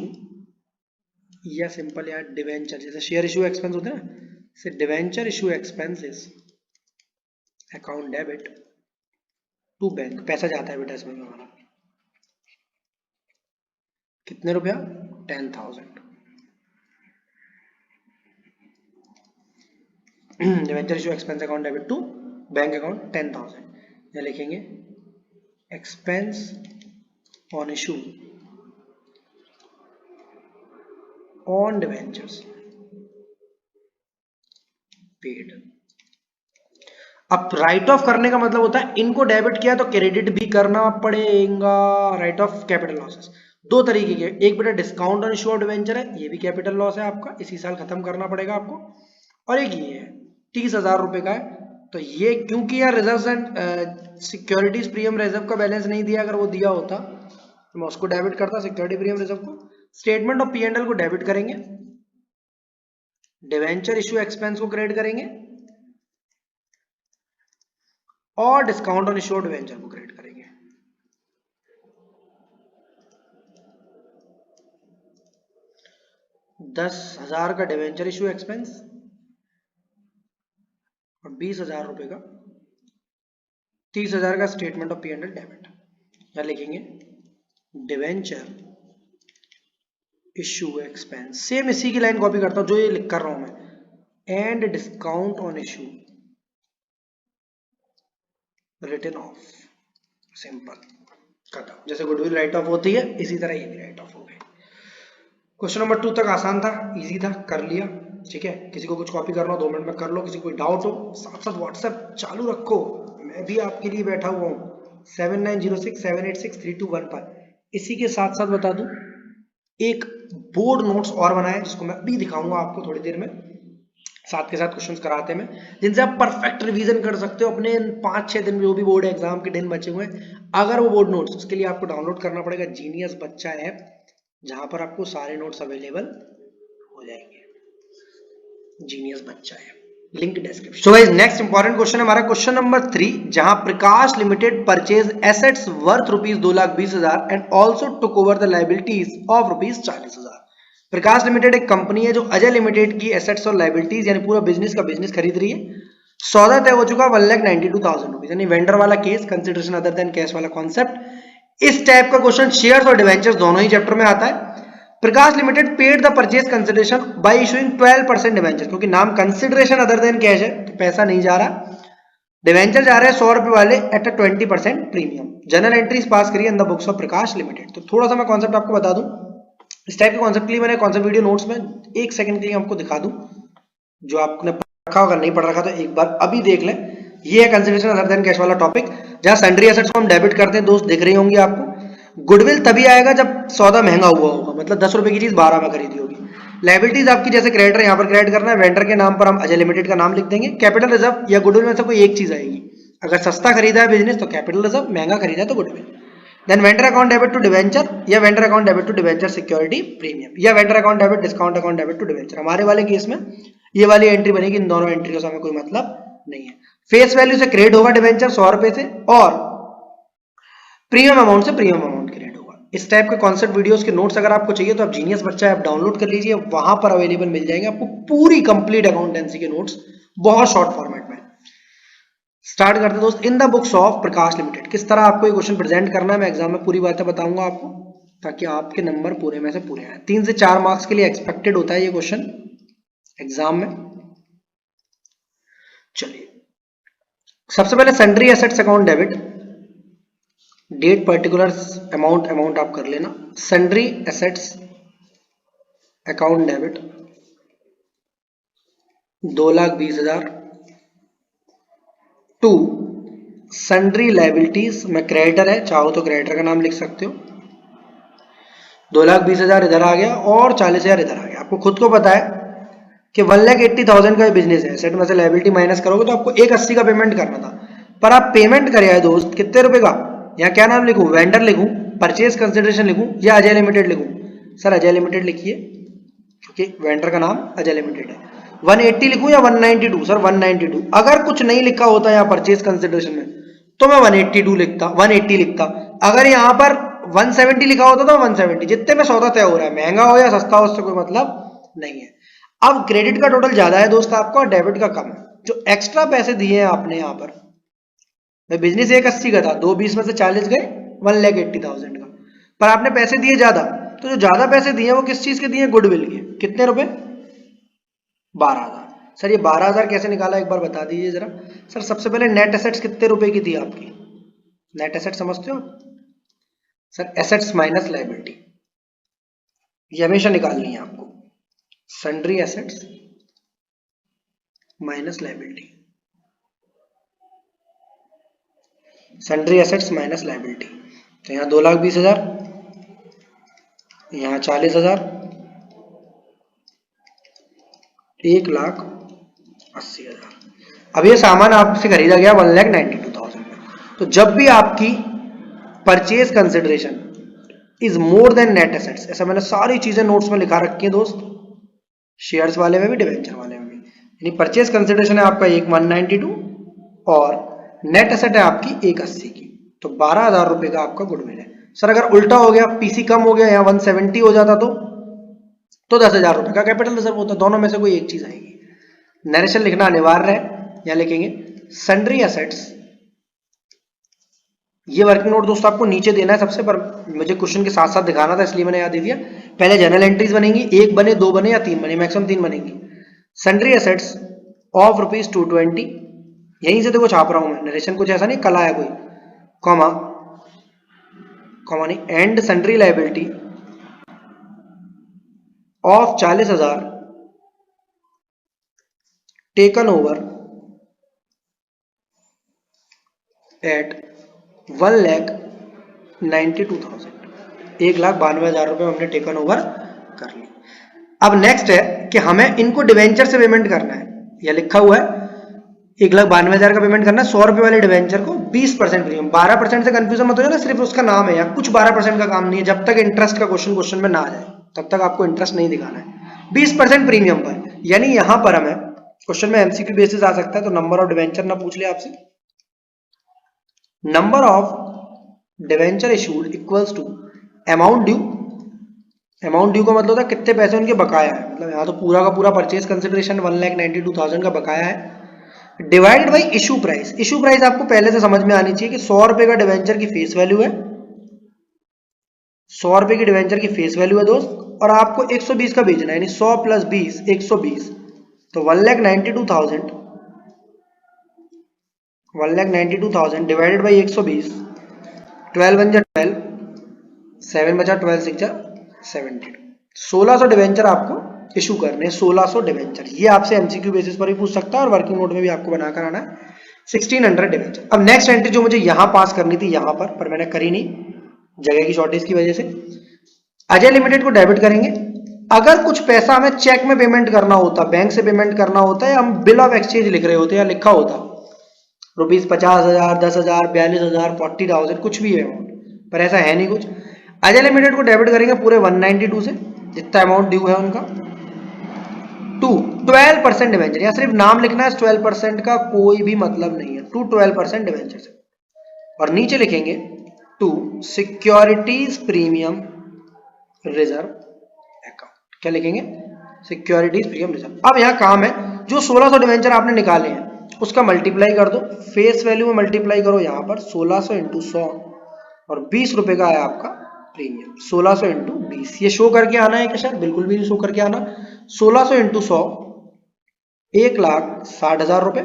या सिंपल यार डिवेंचर, जैसे शेयर इशू एक्सपेंस होते हैं ना, से debenture issue expenses account debit to bank. पैसा जाता है बेटा इसमें हमारा, कितने रुपया? 10,000। Debenture issue expense account debit to bank account 10,000। यहाँ लिखेंगे expense on issue on debentures paid. अब राइट ऑफ करने का मतलब होता है इनको डेबिट किया तो क्रेडिट भी करना पड़ेगा। राइट ऑफ कैपिटल लॉसेस दो तरीके के, एक बेटा discount on issue of debenture है, ये भी कैपिटल लॉस है आपका, इसी साल खत्म करना पड़ेगा आपको, और एक ये है 30,000 रुपए का है। तो ये क्योंकि यार reserve and securities premium reserve का बैलेंस नहीं दिया, अगर वो दिया होता तो मैं उसको डेबिट करता, सिक्योरिटी प्रीमियम रिजर्व को। स्टेटमेंट ऑफ P&L को डेबिट करेंगे, डिवेंचर इशू एक्सपेंस को क्रेडिट करेंगे और discount on issue of debenture को क्रेडिट करेंगे। $10,000 का डिवेंचर इशू एक्सपेंस और 20,000 रुपए का 30,000 का स्टेटमेंट ऑफ P&L डेबिट। क्या लिखेंगे? डिवेंचर इशू एक्सपेंस, सेम इसी की लाइन कॉपी करता हूं जो ये लिख कर रहा हूं मैं, and discount on issue written off, simple, खत्म। जैसे गुडविल राइट ऑफ होती है इसी तरह ये भी राइट ऑफ हो गई। क्वेश्चन नंबर 2 तक आसान था, इजी था, कर लिया, ठीक है। किसी को कुछ कॉपी करना हो 2 मिनट में कर लो, किसी को कोई डाउट हो साथ साथ व्हाट्सएप चालू रखो, मैं भी आपके लिए बैठा हुआ हूँ 7906786321 पर। इसी के साथ साथ बता दूं, एक बोर्ड नोट्स और बनाया जिसको मैं अभी दिखाऊंगा आपको थोड़ी देर में, साथ के साथ क्वेश्चंस कराते हैं, जिनसे आप परफेक्ट रिवीजन कर सकते हो अपने 5-6 दिन जो भी बोर्ड एग्जाम के दिन बचे हुए हैं। अगर वो बोर्ड नोट्स, उसके लिए आपको डाउनलोड करना पड़ेगा जीनियस बच्चा ऐप, जहां पर आपको सारे नोट्स अवेलेबल हो जाएंगे। जीनियस बच्चा है, link description. So guys, next important question है हमारा क्वेश्चन नंबर 3, जहां Prakash limited purchase assets worth ₹2,20,000 and also took over the liabilities of ₹40,000। Prakash limited एक कंपनी है जो अजय लिमिटेड की एसेट्स और लायबिलिटीज यानी पूरा बिजनेस का बिजनेस खरीद रही है। सौदा तय हो चुका ₹1,92,000 यानी वेंडर वाला case, consideration other than cash वाला कॉन्सेप्ट। इस टाइप का क्वेश्चन शेयर्स और डिवेंचर्स दोनों ही चैप्टर में आता है। Prakash limited paid the purchase consideration by issuing 12% debenture, क्योंकि नाम कंसिडरेशन अदर देन कैश है तो पैसा नहीं जा रहा, डिवेंचर जा रहे हैं ₹100 वाले at 20% premium. General entries pass करिए in the books of Prakash limited. तो थोड़ा सा मैं कॉन्सेप्ट आपको बता दूं, इस टाइप के कॉन्सेप्ट के लिए मैंने कॉन्सेप्ट वीडियो नोट्स में 1 सेकंड के लिए आपको दिखा दूं, जो आपने रखा अगर नहीं पढ़ रखा तो एक बार अभी देख लें। ये है कंसिडरेशन अदर देन कैश वाला टॉपिक, जहां सन्ड्री एसेट्स को हम डेबिट करते हैं दोस्त, दिख रही होंगी आपको। गुडविल तभी आएगा जब सौदा महंगा हुआ होगा, मतलब 10 रुपए की चीज 12 में खरीदी होगी। लायबिलिटीज आपकी जैसे क्रेडिटर यहाँ पर क्रेडिट करना है, वेंडर के नाम पर हम अजय लिमिटेड का नाम लिख देंगे। कैपिटल रिजर्व या गुडविल में से कोई एक चीज आएगी, अगर सस्ता खरीदा है बिजनेस तो कैपिटल रिजर्व, महंगा खरीदा है तो goodwill. Then vendor account debit to debenture या vendor account debit to debenture security premium, या vendor account debit discount account debit to debenture. हमारे वाले केस में ये वाली एंट्री बनेगी, इन दोनों एंट्री से हमें कोई मतलब नहीं है। फेस वैल्यू से क्रेडिट होगा डिवेंचर ₹100 से, और प्रीमियम अमाउंट से प्रीमियम अमाउंट क्रेडिट होगा। इस टाइप के कॉन्सेप्ट वीडियोस के नोट्स अगर आपको चाहिए तो आप जीनियस बच्चा ऐप डाउनलोड कर लीजिए, वहां पर अवेलेबल मिल जाएंगे आपको पूरी कंप्लीट अकाउंटेंसी के नोट्स बहुत शॉर्ट फॉर्मेट में। स्टार्ट करते हैं दोस्त, इन the books of Prakash limited. किस तरह आपको ये क्वेश्चन प्रेजेंट करना है मैं एग्जाम में पूरी बातें बताऊंगा आपको, ताकि आपके नंबर पूरे में से पूरे आए। 3 से 4 मार्क्स के लिए एक्सपेक्टेड होता है ये क्वेश्चन एग्जाम में। चलिए, सबसे पहले sundry assets account debit, date particular amount आप कर लेना। Sundry assets account debit 2,20,000 to sundry liabilities में क्रेडिटर है, चाहो तो क्रेडिटर का नाम लिख सकते हो। 2,20,000 इधर आ गया और 40,000 इधर आ गया। आपको खुद को पता है कि 1,80,000 का बिजनेस है, सेट में से लायबिलिटी माइनस करोगे तो आपको 180 का पेमेंट करना था, पर आप पेमेंट करे आए दोस्त कितने रुपए का। यहाँ क्या नाम लिखूं, वेंडर लिखूं, परचेज कंसिडरेशन लिखूं या अजय लिमिटेड लिखूं। सर अजय लिमिटेड लिखिए, क्योंकि वेंडर का नाम अजय लिमिटेड है। 180 लिखूं या 192, सर 192। अगर कुछ नहीं लिखा होता यहाँ परचेज कंसिडरेशन में तो मैं 180 लिखता। अगर यहाँ पर 170 लिखा होता तो 170, जितने में सौदा तय हो रहा है, महंगा हो या सस्ता हो उससे कोई मतलब नहीं है। अब क्रेडिट का टोटल ज्यादा है दोस्त आपका और डेबिट का कम है। जो एक्स्ट्रा पैसे दिए हैं आपने यहाँ पर, बिजनेस 180 का था, 220 में से 40 गए 1,80,000 का, पर आपने पैसे दिए ज्यादा, तो जो ज्यादा पैसे दिए वो किस चीज के दिए, गुडविल के। कितने रुपए, 12,000। सर ये 12,000 कैसे निकाला एक बार बता दीजिए जरा। सर सबसे पहले नेट एसेट्स कितने रुपए की थी आपकी, नेट एसेट समझते हो सर, एसेट्स माइनस लायबिलिटी, ये हमेशा निकालनी है आपको। Sundry assets minus liability, sundry assets minus liability. तो यहाँ 2,20,000, यहाँ 40,000, 1,80,000। अब ये सामान आपसे खरीदा गया 1,92,000 में। तो जब भी आपकी purchase consideration is more than net assets, ऐसा मैंने सारी चीजें नोट्स में लिखा रखी है दोस्त, शेयर्स वाले में भी डिवेंचर वाले में भी। यानी परचेज कंसिडरेशन है आपका 1,92 और नेट एसेट है आपकी 180 की, तो 12,000 रुपए का आपका गुडविल है। सर अगर उल्टा हो गया, पीसी कम हो गया, यहाँ 170 हो जाता तो 10,000 रुपए का कैपिटल रिजर्व होता, दोनों में से कोई एक चीज आएगी। नरेशन लिखना अनिवार्य है, यहाँ लिखेंगे सन्ड्री एसेट्स। ये वर्किंग नोट दोस्तों आपको नीचे देना है सबसे, पर मुझे क्वेश्चन के साथ साथ दिखाना था इसलिए मैंने याद दे दिया। पहले जनरल एंट्रीज बनेंगी, 1 बने, 2 बने या 3 बने, मैक्सिमम 3 बनेंगी। सन्ड्री एसेट्स ऑफ ₹220 यहीं से देखो छाप रहा हूं मैं, नरेशन कुछ ऐसा नहीं कल आया कोई, कॉमा कॉमा नहीं, and sundry liability of 40,000 taken over at 1,92,000, 1,92,000 रुपए हमने टेकन ओवर कर ली। अब नेक्स्ट है कि हमें इनको डिवेंचर से पेमेंट करना है, यह लिखा हुआ है 1,92,000 का पेमेंट करना है 100 रुपए वाले डिवेंचर को 20% प्रीमियम। 12% से कंफ्यूजन मत हो जाना, सिर्फ उसका नाम है या कुछ 12% का काम नहीं है, जब तक इंटरेस्ट का क्वेश्चन में ना आ जाए तब तक आपको इंटरेस्ट नहीं दिखाना है। 20% प्रीमियम पर, यानी यहां पर हमें क्वेश्चन में एमसीक्यू बेसिस आ सकता है, तो नंबर ऑफ डिवेंचर ना पूछ ले आपसे, number of debenture issued equals to amount due. Amount due का मतलब होता है कितने पैसे उनके बकाया है, मतलब यहाँ तो पूरा का पूरा परचेज कंसिडरेशन 1,92,000 का बकाया है, divided by issue price. Issue price आपको पहले से समझ में आनी चाहिए कि 100 रुपए का डिवेंचर की फेस वैल्यू है, 100 रुपए की डिवेंचर की फेस वैल्यू है दोस्त, और आपको 120 का बेचना है, यानी 100 प्लस 20 120, तो 1,92,000 डिवाइडेड बाई 120, 12 बन जा 12, 7 बचा 12 6 जा 72, 1600 डिवेंचर आपको इशू करने हैं, 1600 डिवेंचर। ये आपसे एमसीक्यू बेसिस पर भी पूछ सकता है और वर्किंग नोट में भी आपको बनाकर आना है 1600 डिवेंचर। अब नेक्स्ट एंट्री जो मुझे यहां पास करनी थी यहां पर मैंने करी नहीं जगह की शॉर्टेज की वजह से। अजय लिमिटेड को डेबिट करेंगे। अगर कुछ पैसा हमें चेक में पेमेंट करना होता, बैंक से पेमेंट करना होता है, हम बिल ऑफ एक्सचेंज लिख रहे होते या लिखा होता ₹50,000 10,000 42,000 40,000 कुछ भी है अमाउंट, पर ऐसा है नहीं कुछ। अजय लिमिटेड को डेबिट करेंगे पूरे 192 से, जितना अमाउंट ड्यू है उनका, टू 12% डिवेंचर, या सिर्फ नाम लिखना है, 12% का कोई भी मतलब नहीं है, टू 12% डिवेंचर से, और नीचे लिखेंगे to securities premium reserve account. क्या लिखेंगे? Securities premium reserve. अब यहां काम है, जो 1600 डिवेंचर आपने निकाले हैं उसका मल्टीप्लाई कर दो, फेस वैल्यू में मल्टीप्लाई करो, यहां पर 1600 इंटू 100 और 20 रुपए का है आपका प्रीमियम, 1600 इंटू 20। ये शो करके आना है क्या? शायद बिल्कुल भी नहीं शो करके आना। 1600 इंटू 100 1,60,000 रुपए,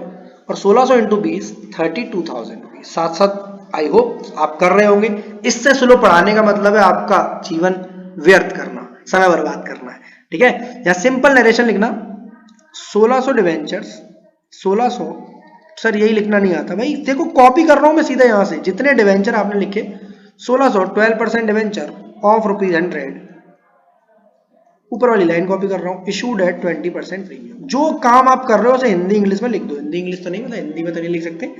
और 1600 इंटू 20 32,000 रुपीज। साथ साथ आई होप आप कर रहे होंगे। इससे स्लो पढ़ाने का मतलब है आपका जीवन व्यर्थ करना, समय बर्बाद करना है, ठीक है। या सिंपल नरेशन लिखना, 1600 डिवेंचर्स 1600, सर यही लिखना नहीं आता भाई, देखो कॉपी कर रहा हूं मैं सीधा यहां से, जितने डिवेंचर आपने लिखे 1600 12% डिवेंचर ऑफ ₹100, ऊपर वाली लाइन कॉपी कर रहा हूं, इशूड एट 20% प्रीमियम। जो काम आप कर रहे हो उसे हिंदी इंग्लिश में लिख दो, हिंदी इंग्लिश तो नहीं, मतलब हिंदी में तो नहीं लिख सकते,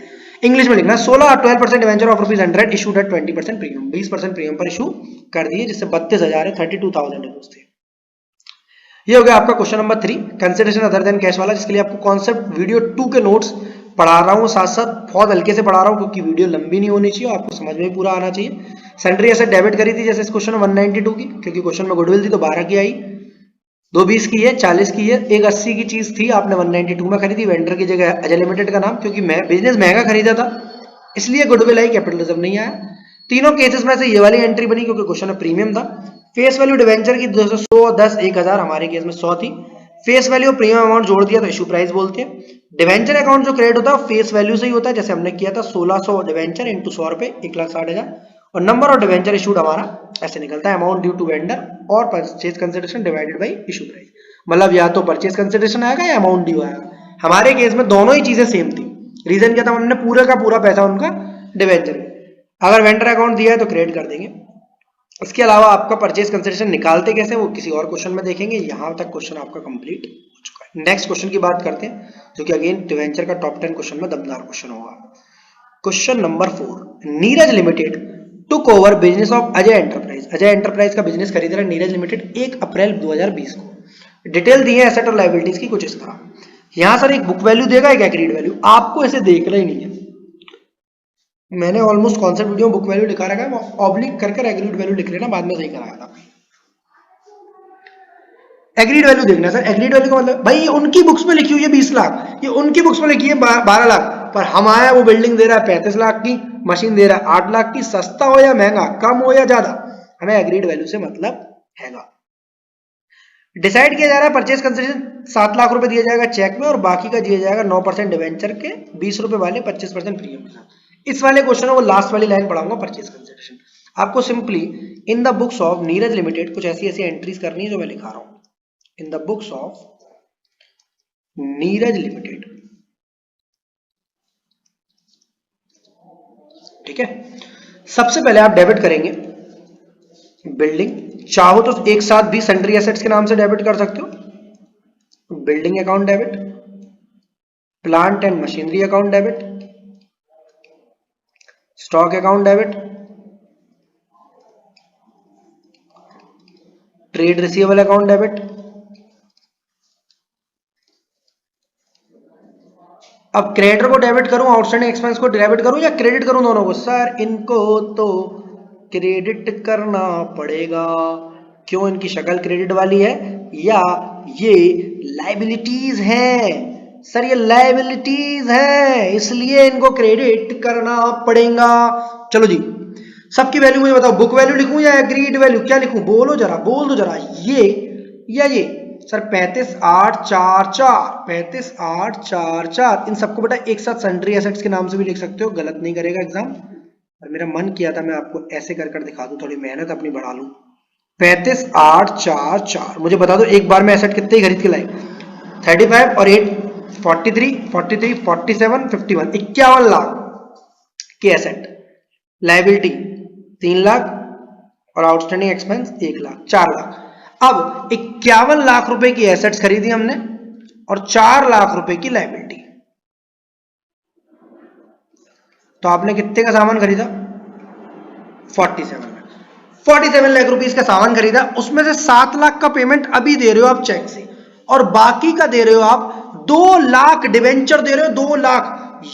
इंग्लिश में लिखना। 12% debenture of ₹100 issued at 20% premium, 20% premium पर इशू कर दिए, जिससे 32,000 है, 32,000 है दोस्तों। ये हो गया आपका question number 3, consideration other than cash वाला, जिसके लिए आपको कॉन्सेप्ट वीडियो 2 के नोट्स पढ़ा रहा हूँ, साथ साथ बहुत हल्के से पढ़ा रहा हूँ क्योंकि वीडियो लंबी नहीं होनी चाहिए, आपको समझ में पूरा आना चाहिए। सैंड्री एसेट डेबिट करी थी जैसे इस क्वेश्चन में 192 की, क्योंकि क्वेश्चन में गुडविल थी तो 12 की आई, 2 20 की है, 40 की है, एक 80 की चीज थी आपने 192 में खरीदी, वेंडर की जगह अजय लिमिटेड का नाम, क्योंकि मैं बिजनेस महंगा खरीदा था इसलिए गुडविल आई, कैपिटल रिजर्व नहीं आया। तीनों केसेस में से ये वाली एंट्री बनी क्योंकि क्वेश्चन में प्रीमियम था। फेस वैल्यू डिवेंचर की 200 10 1000, हमारे केस में 100 थी। फेस वैल्यू प्रीमियम अमाउंट जोड़ दिया तो इशू प्राइस बोलते हैं। डिवेंचर अकाउंट जो क्रेडिट होता है फेस वैल्यू से ही होता है, जैसे हमने किया था 1600 डिवेंचर इंटू 100 रुपए 1,60,000, और नंबर ऑफ डिवेंचर इशूड हमारा ऐसे निकलता है, अमाउंट ड्यू टू वेंडर और purchase consideration divided by issue price. मतलब या तो परचेज कंसिडरेशन आएगा या अमाउंट ड्यू आएगा, हमारे केस में दोनों ही चीजें सेम थी। रीजन क्या था? हमने पूरे का पूरा पैसा उनका डिवेंचर, अगर वेंडर अकाउंट दिया है तो क्रेडिट कर देंगे। इसके अलावा आपका परचेज कंसिडरेशन निकालते कैसे वो किसी और क्वेश्चन में देखेंगे। यहां तक क्वेश्चन आपका कंप्लीट हो चुका है। नेक्स्ट क्वेश्चन की बात करते हैं जो कि अगेन डिवेंचर का टॉप 10 क्वेश्चन में दमदार क्वेश्चन होगा। Question number 4, Neeraj limited took over business of Ajay enterprise. Ajay enterprise का बिजनेस खरीद रहा है नीरज लिमिटेड 1 अप्रैल 2020 को। डिटेल दी है एसेट और लायबिलिटीज की कुछ इस तरह। यहां सर एक बुक वैल्यू देगा, एक एग्रीड वैल्यू, आपको ऐसे देखना ही नहीं है। मैंने ऑलमोस्ट कॉन्सेप्ट वीडियो में बुक वैल्यू लिखा रखा है, ऑब्लिक करके एग्रीड वैल्यू लिख लेना, बाद में सही कराया था। एग्रीड वैल्यू देखना सर, एग्रीड वैल्यू का मतलब भाई ये उनकी बुक्स में लिखी हुई है 20 लाख, ये उनकी बुक्स में लिखी है 12 लाख, पर हमारा वो बिल्डिंग दे रहा है 35 लाख की, मशीन दे रहा है 8 लाख की, सस्ता हो या महंगा, कम हो या ज्यादा, हमें एग्रीड वैल्यू से मतलब हैगा। डिसाइड किया जा रहा है परचेज कंसिडरेशन 7 लाख रुपए दिया जाएगा चेक में और बाकी का दिया जाएगा 9% डिवेंचर के 20 रुपए वाले 25% प्रीमियम के साथ। इस वाले क्वेश्चन में वो लास्ट वाली लाइन पढ़ाऊंगा परचेज कंसिडरेशन। आपको simply in the books of Neeraj limited कुछ ऐसी ऐसी एंट्रीज करनी है जो मैं लिखा रहा हूं। इन the books of Neeraj limited, ठीक है। सबसे पहले आप डेबिट करेंगे बिल्डिंग, चाहो तो एक साथ भी सन्ड्री एसेट्स के नाम से डेबिट कर सकते हो। Building account debit, plant and machinery account debit, stock account debit, trade receivable account debit. अब क्रेडिटर को डेबिट करूं, आउटस्टैंडिंग एक्सपेंस को डेबिट करूं या क्रेडिट करूं दोनों को? सर इनको तो क्रेडिट करना पड़ेगा। क्यों? इनकी शक्ल क्रेडिट वाली है या ये लायबिलिटीज है? सर ये लायबिलिटीज है इसलिए इनको क्रेडिट करना पड़ेगा। चलो जी, सबकी वैल्यू मुझे बताओ, बुक वैल्यू लिखूं या एग्रीड वैल्यू, क्या लिखूं? बोलो जरा, बोल दो जरा, ये या ये? सर 35,844, 35,844 इन सबको बेटा एक साथ सन्ड्री एसेट्स के नाम से भी लिख सकते हो, गलत नहीं करेगा एग्जाम। और मेरा मन किया था मैं आपको ऐसे कर कर दिखा दूं, थोड़ी मेहनत अपनी बढ़ा लूं। 35,844 मुझे बता दो एक बार में एसेट कितने खरीद के लाए? 35 और 8 43 43 47 51 51 लाख के एसेट। लायबिलिटी 3 लाख और आउटस्टैंडिंग एक्सपेंस 1 लाख, 4 लाख। अब 51 लाख रुपए की एसेट्स खरीदी हमने और 4 लाख रुपए की लायबिलिटी। तो आपने कितने का सामान खरीदा? 47 लाख रुपीस का सामान खरीदा, उसमें से 7 लाख का पेमेंट अभी दे रहे हो आप चेक से और बाकी का दे रहे हो आप 2 लाख डिवेंचर दे रहे हो। 2 लाख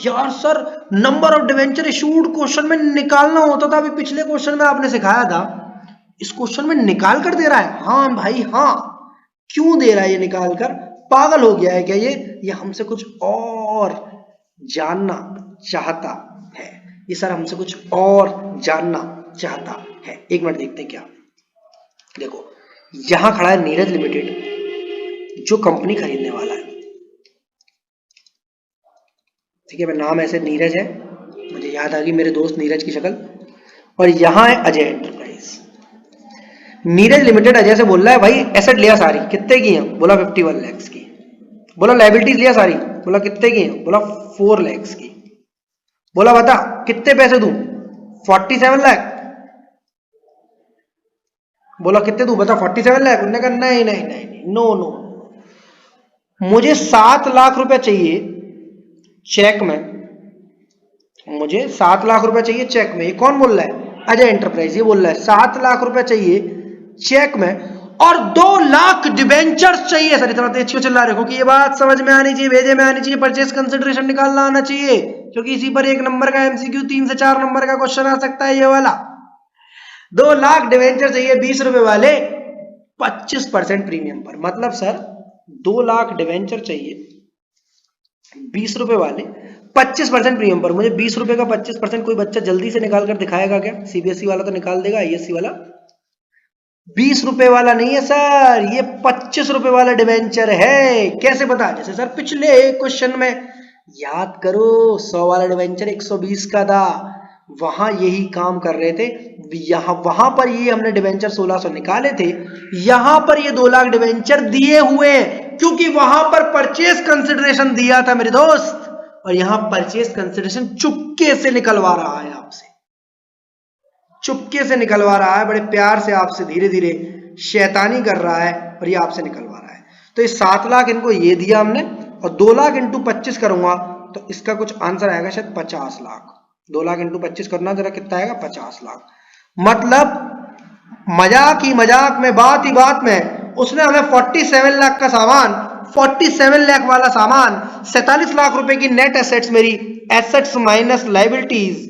यार sir, number of debenture issued question में निकालना होता था, अभी पिछले क्वेश्चन में आपने सिखाया था, इस क्वेश्चन में निकाल कर दे रहा है। हाँ भाई हाँ, क्यों दे रहा है ये निकाल कर? पागल हो गया है क्या ये हमसे कुछ और जानना चाहता है। ये सर हमसे कुछ और जानना चाहता है। एक मिनट देखते हैं क्या। देखो यहां खड़ा है नीरज लिमिटेड जो कंपनी खरीदने वाला है, ठीक है। मैं नाम ऐसे नीरज है, मुझे याद आ गई मेरे दोस्त नीरज की शक्ल। और यहां है अजय एंटरप्राइज। नीरज लिमिटेड अजय से बोल रहा है भाई एसेट लिया सारी, कितने की है? बोला 51 लाख की। बोला लायबिलिटीज लिया सारी, बोला कितने की है? बोला 4 लाख की। बोला बता कितने पैसे दूं? 47 लाख। बोला कितने दूं? बता 47 लाख। उन्होंने कहा नहीं नहीं नहीं, नो नो, मुझे 7 लाख रुपए चाहिए चेक में, मुझे 7 लाख रुपए चाहिए चेक में। ये कौन बोल रहा है? अजय एंटरप्राइज ये बोल रहा है 7 लाख रुपए चाहिए चेक में और 2 लाख डिबेंचर्स चाहिए। सर इतना तेज क्यों चिल्ला रहे हो? क्योंकि ये बात समझ में आनी चाहिए, भेजे में आनी चाहिए, परचेस कंसिडरेशन निकालना आना चाहिए, क्योंकि इसी पर 1 नंबर का एमसीक्यू 3 से 4 नंबर का क्वेश्चन आ सकता है ये वाला। 2 लाख डिवेंचर चाहिए 20 रुपए वाले 25% प्रीमियम पर। मतलब सर 2 लाख डिवेंचर चाहिए 20 रुपए वाले 25% प्रीमियम पर। मुझे 20 रुपए का 25% कोई बच्चा जल्दी से निकाल कर दिखाएगा क्या? सीबीएसई वाला तो निकाल देगा, आईएससी वाला 20 रुपए वाला नहीं है सर, ये 25 रुपए वाला डिवेंचर है। कैसे पता? जैसे सर पिछले क्वेश्चन में याद करो 100 वाला डिवेंचर 120 का था, वहां यही काम कर रहे थे। वहां पर ये हमने डिवेंचर 1600 निकाले थे, यहां पर ये 2 लाख डिवेंचर दिए हुए हैं, क्योंकि वहां पर परचेस कंसिडरेशन दिया था मेरे दोस्त, और यहां परचेस कंसिडरेशन चुपके से निकलवा रहा है आपसे, चुपके से निकलवा रहा है, बड़े प्यार से आपसे धीरे धीरे शैतानी कर रहा है और ये आपसे निकलवा रहा है। तो ये 7 लाख इनको ये दिया हमने और 2 लाख इंटू 25 करूंगा तो इसका कुछ आंसर आएगा शायद 50 लाख। 2 लाख इंटू 25 करना जरा कितना आएगा? 50 लाख। मतलब मजाक ही मजाक में, बात ही बात में उसने हमें 47 लाख का सामान, 47 लाख वाला सामान, 47 लाख रुपए की नेट एसेट्स, मेरी एसेट्स माइनस लायबिलिटीज,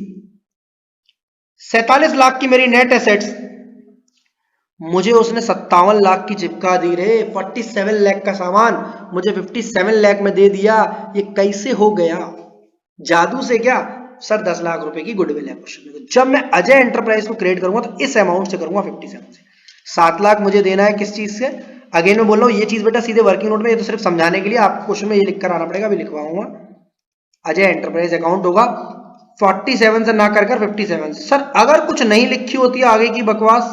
47 लाख की मेरी नेट एसेट्स, मुझे उसने 57 लाख की चिपका दी रे। 47 लाख का सामान मुझे 57 लाख में दे दिया। ये कैसे हो गया? जादू से क्या सर? 10 लाख रुपए की गुडविल है क्वेश्चन में। जब मैं अजय एंटरप्राइज को क्रिएट करूंगा तो इस अमाउंट से करूंगा 57 से। 7 लाख मुझे देना है किस चीज से? अगेन मैं बोल रहा हूँ ये चीज बेटा सीधे वर्किंग नोट में, ये तो सिर्फ समझाने के लिए आपको क्वेश्चन में ये लिख कर आना पड़ेगा, अभी लिखवाऊंगा। अजय एंटरप्राइज अकाउंट होगा 47 से ना कर 57 से। सर अगर कुछ नहीं लिखी होती है आगे की बकवास,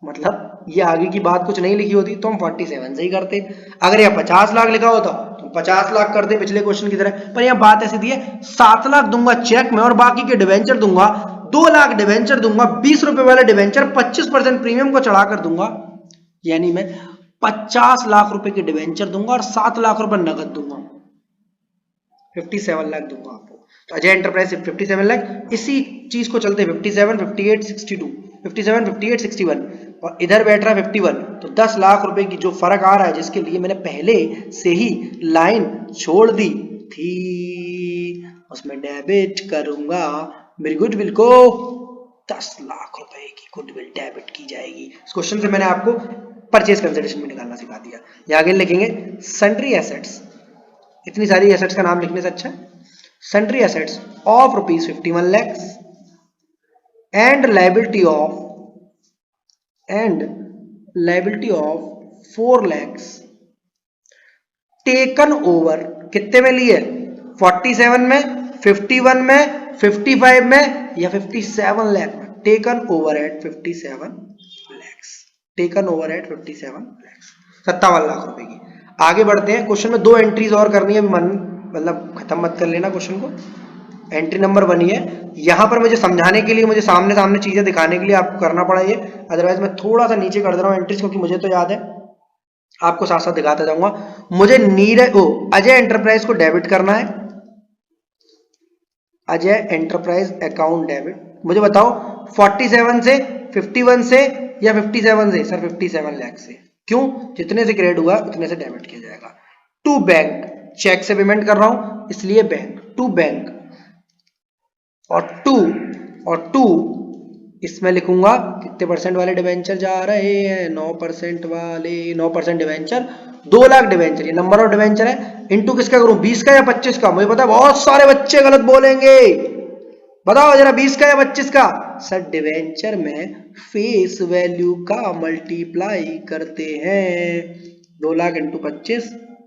मतलब ये आगे की बात कुछ नहीं लिखी होती तो हम 47 से ही करते। अगर यह 50 लाख लिखा होता तो 50 लाख करते पिछले क्वेश्चन की तरह। पर यह बात ऐसी दी है 7 लाख दूंगा चेक में और बाकी के डिवेंचर दूंगा, 2 लाख डिवेंचर दूंगा, 20 रुपए वाले डिवेंचर 25% प्रीमियम को चढ़ा कर दूंगा, यानी मैं 50 लाख रुपए के डिवेंचर दूंगा और 7 लाख रुपए नगद दूंगा, 57 लाख दूंगा आपको। तो अजय एंटरप्राइज 57 लाख, इसी चीज को चलते 57, 58, 62, 57, 58, 61 और इधर बैठ रहा है 51। तो 10 लाख रुपए की जो फर्क आ रहा है, जिसके लिए मैंने पहले से ही लाइन छोड़ दी थी, उसमें डेबिट करूंगा मेरी गुडविल को, 10 लाख रुपए की गुडविल डेबिट की जाएगी। इस क्वेश्चन से मैंने आपको परचेज कंसिडरेशन में निकालना सिखा दिया। यहाँ आगे लिखेंगे सन्ड्री एसेट्स, इतनी सारी एसेट्स का नाम लिखने से अच्छा sundry assets of ₹51 lakhs and liability of 4 lakhs taken over, कितने में लिए? 47 में, 51 में, 55 में या 57 लाख में? Taken over at 57 lakhs, taken over at 57 lakhs, 57 lakh रुपए की। आगे बढ़ते हैं, क्वेश्चन में 2 एंट्रीज और करनी है, मतलब खत्म मत कर लेना क्वेश्चन को। एंट्री नंबर 1 ही है, यहां पर मुझे समझाने के लिए, मुझे सामने सामने चीजें दिखाने के लिए आपको करना पड़ा ये, अदरवाइज मैं थोड़ा सा नीचे कर दे रहा हूँ एंट्रीज, क्योंकि मुझे तो याद है, आपको साथ साथ दिखाता जाऊंगा। मुझे अजय एंटरप्राइज को डेबिट करना है, अजय एंटरप्राइज अकाउंट डेबिट। मुझे बताओ 47 से, 51 से या 57 से? सर 57 लाख से। क्यों? जितने से क्रेडिट हुआ उतने से डेबिट किया जाएगा। टू बैंक, चेक से पेमेंट कर रहा हूं इसलिए बैंक, टू बैंक, और टू इसमें लिखूंगा कितने परसेंट वाले डिवेंचर जा रहे हैं, 9% वाले, 9% डिवेंचर, 2 लाख डिवेंचर, ये नंबर ऑफ डिवेंचर है। इनटू किसका करूं, 20 का या 25 का? मुझे पता है बहुत सारे बच्चे गलत बोलेंगे, बताओ जरा 20 का या 25 का? सर डिवेंचर में फेस वैल्यू का मल्टीप्लाई करते हैं, 2 लाख इंटू 25,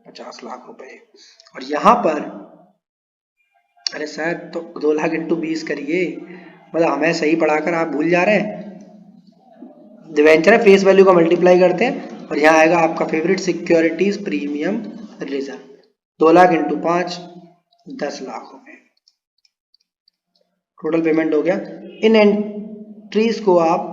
50 लाख रुपए। और यहां पर अरे सर तो 2 लाख इंटू 20 करिए, मतलब हमें सही पढ़ाकर आप भूल जा रहे हैं। डिवेंचर है, फेस वैल्यू का मल्टीप्लाई करते हैं और यहाँ आएगा आपका favourite securities premium reserve, 2 lakh into 5, 10 lakh रुपए टोटल पेमेंट हो गया। इन एंट्रीज को आप,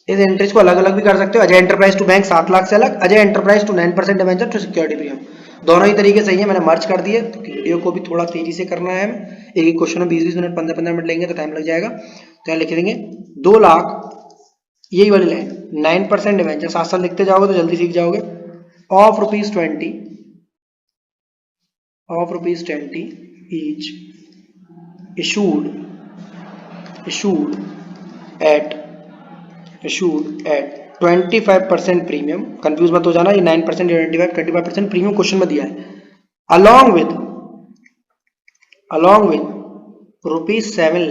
इस एंट्रीज को अलग अलग भी कर सकते हो। Ajay enterprise to bank 7 lakh से अलग, Ajay enterprise to 9% debenture to security premium, दोनों ही तरीके सही है, मैंने मर्ज कर दिए। तो वीडियो को भी थोड़ा तेजी से करना है, एक एक क्वेश्चन में 20-20 मिनट, 15-15 मिनट लेंगे तो टाइम लग जाएगा। तो यहाँ लिख देंगे 2 लाख, यही वाली लाइन, 9% डिवेंचर, साथ साथ लिखते जाओगे तो जल्दी सीख जाओगे, of ₹20 each issued at 25% premium, confuse मत हो जाना, ये 9% या 25% प्रीमियम क्वेश्चन में दिया है, along with ₹7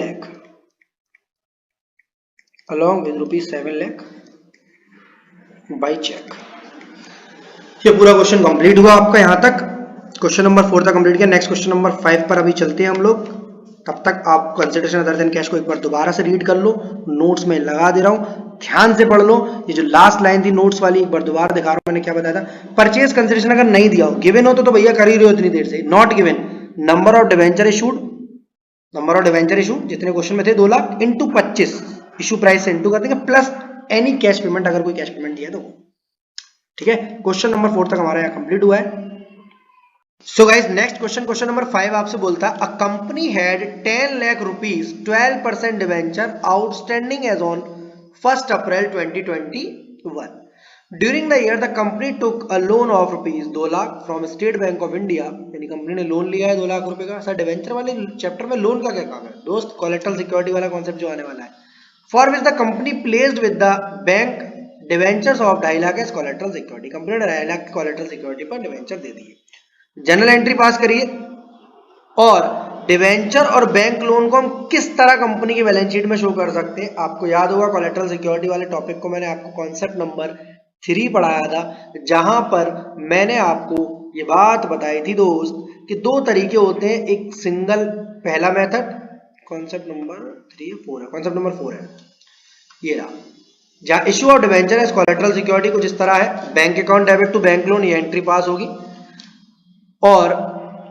lakh, by cheque. ये पूरा क्वेश्चन कंप्लीट हुआ आपका, यहां तक क्वेश्चन नंबर 4 तक कंप्लीट किया। नेक्स्ट क्वेश्चन नंबर 5 पर अभी चलते हैं हम लोग। तब तक आप कंसिडरेशन अदर देन कैश को एक बार दोबारा से रीड कर लो, नोट्स में लगा दे रहा हूं, ध्यान से पढ़ लो। ये जो लास्ट लाइन थी नोट्स वाली, एक बार दोबारा दिखा रहा हूं, मैंने क्या बताया था। परचेज कंसिडरेशन अगर नहीं दिया हो, गिवन हो तो भैया कर ही रहे हो इतनी देर से, not given, number of debenture issued, जितने क्वेश्चन में थे 2 लाख इंटू 25, इशू प्राइस से इंटू कर देंगे, प्लस एनी कैश पेमेंट, अगर कोई कैश पेमेंट दिया तो। ठीक है, क्वेश्चन नंबर 4 तक हमारा यहाँ कंप्लीट हुआ है। So guys, next question number 5 आपसे बोलता है, a company had 10 lakh rupees 12% debenture outstanding as on 1st April 2021. During the year, the company took a loan of rupees 2 lakh from State Bank of India, यानी company ने loan लिया है 2 लाख रुपए का। Sir debenture वाले chapter में loan का क्या काम है दोस्त? कोलेटरल सिक्योरिटी वाला कॉन्सेप्ट जो आने वाला है। For which the company placed with the bank debentures of 2.5 lakh as collateral security, company ने 2.5 लाख की कोलेटरल सिक्योरिटी पर डिवेंचर दे दिए। जनरल एंट्री पास करिए, और डिवेंचर और बैंक लोन को हम किस तरह कंपनी की बैलेंस शीट में शो कर सकते हैं। आपको याद होगा कोलेटरल सिक्योरिटी वाले टॉपिक को मैंने आपको कॉन्सेप्ट नंबर 3 पढ़ाया था, जहां पर मैंने आपको ये बात बताई थी दोस्त कि दो तरीके होते हैं, एक सिंगल, पहला मेथड कॉन्सेप्ट नंबर 3 या 4 है, कॉन्सेप्ट नंबर 4 है, ये रहा, जहां issue of debenture as collateral security कुछ इस तरह है, bank account debit to bank loan, ये एंट्री पास होगी, और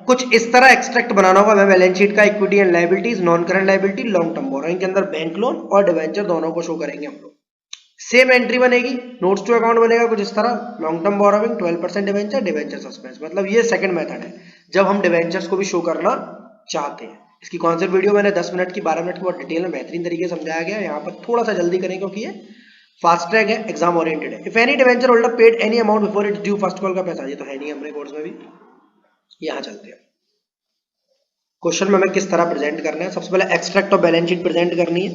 कुछ इस तरह एक्सट्रैक्ट बनाना होगा हमें बैलेंस शीट का, equity and liabilities, non current liability, long term borrowing के अंदर बैंक लोन और डिवेंचर दोनों को शो करेंगे हम लोग। सेम एंट्री बनेगी, नोट्स टू अकाउंट बनेगा कुछ इस तरह, long term borrowing 12% debenture, debenture suspense, मतलब ये सेकंड मेथड है जब हम डिवेंचर्स को भी शो करना चाहते हैं। इसकी कॉन्सेप्ट वीडियो मैंने 10 मिनट की 12 मिनट की बहुत डिटेल में बेहतरीन तरीके से समझाया गया है, यहाँ पर थोड़ा सा जल्दी करें क्योंकि ये फास्ट ट्रैक है, एग्जाम ओरिएंटेड है। If any debenture holder paid any amount before it's due first call का पैसा, ये तो है नहीं अपने कोर्स में भी, यहाँ चलते हैं क्वेश्चन में हमें किस तरह प्रेजेंट करना है। सबसे पहले extract of balance sheet present करनी है,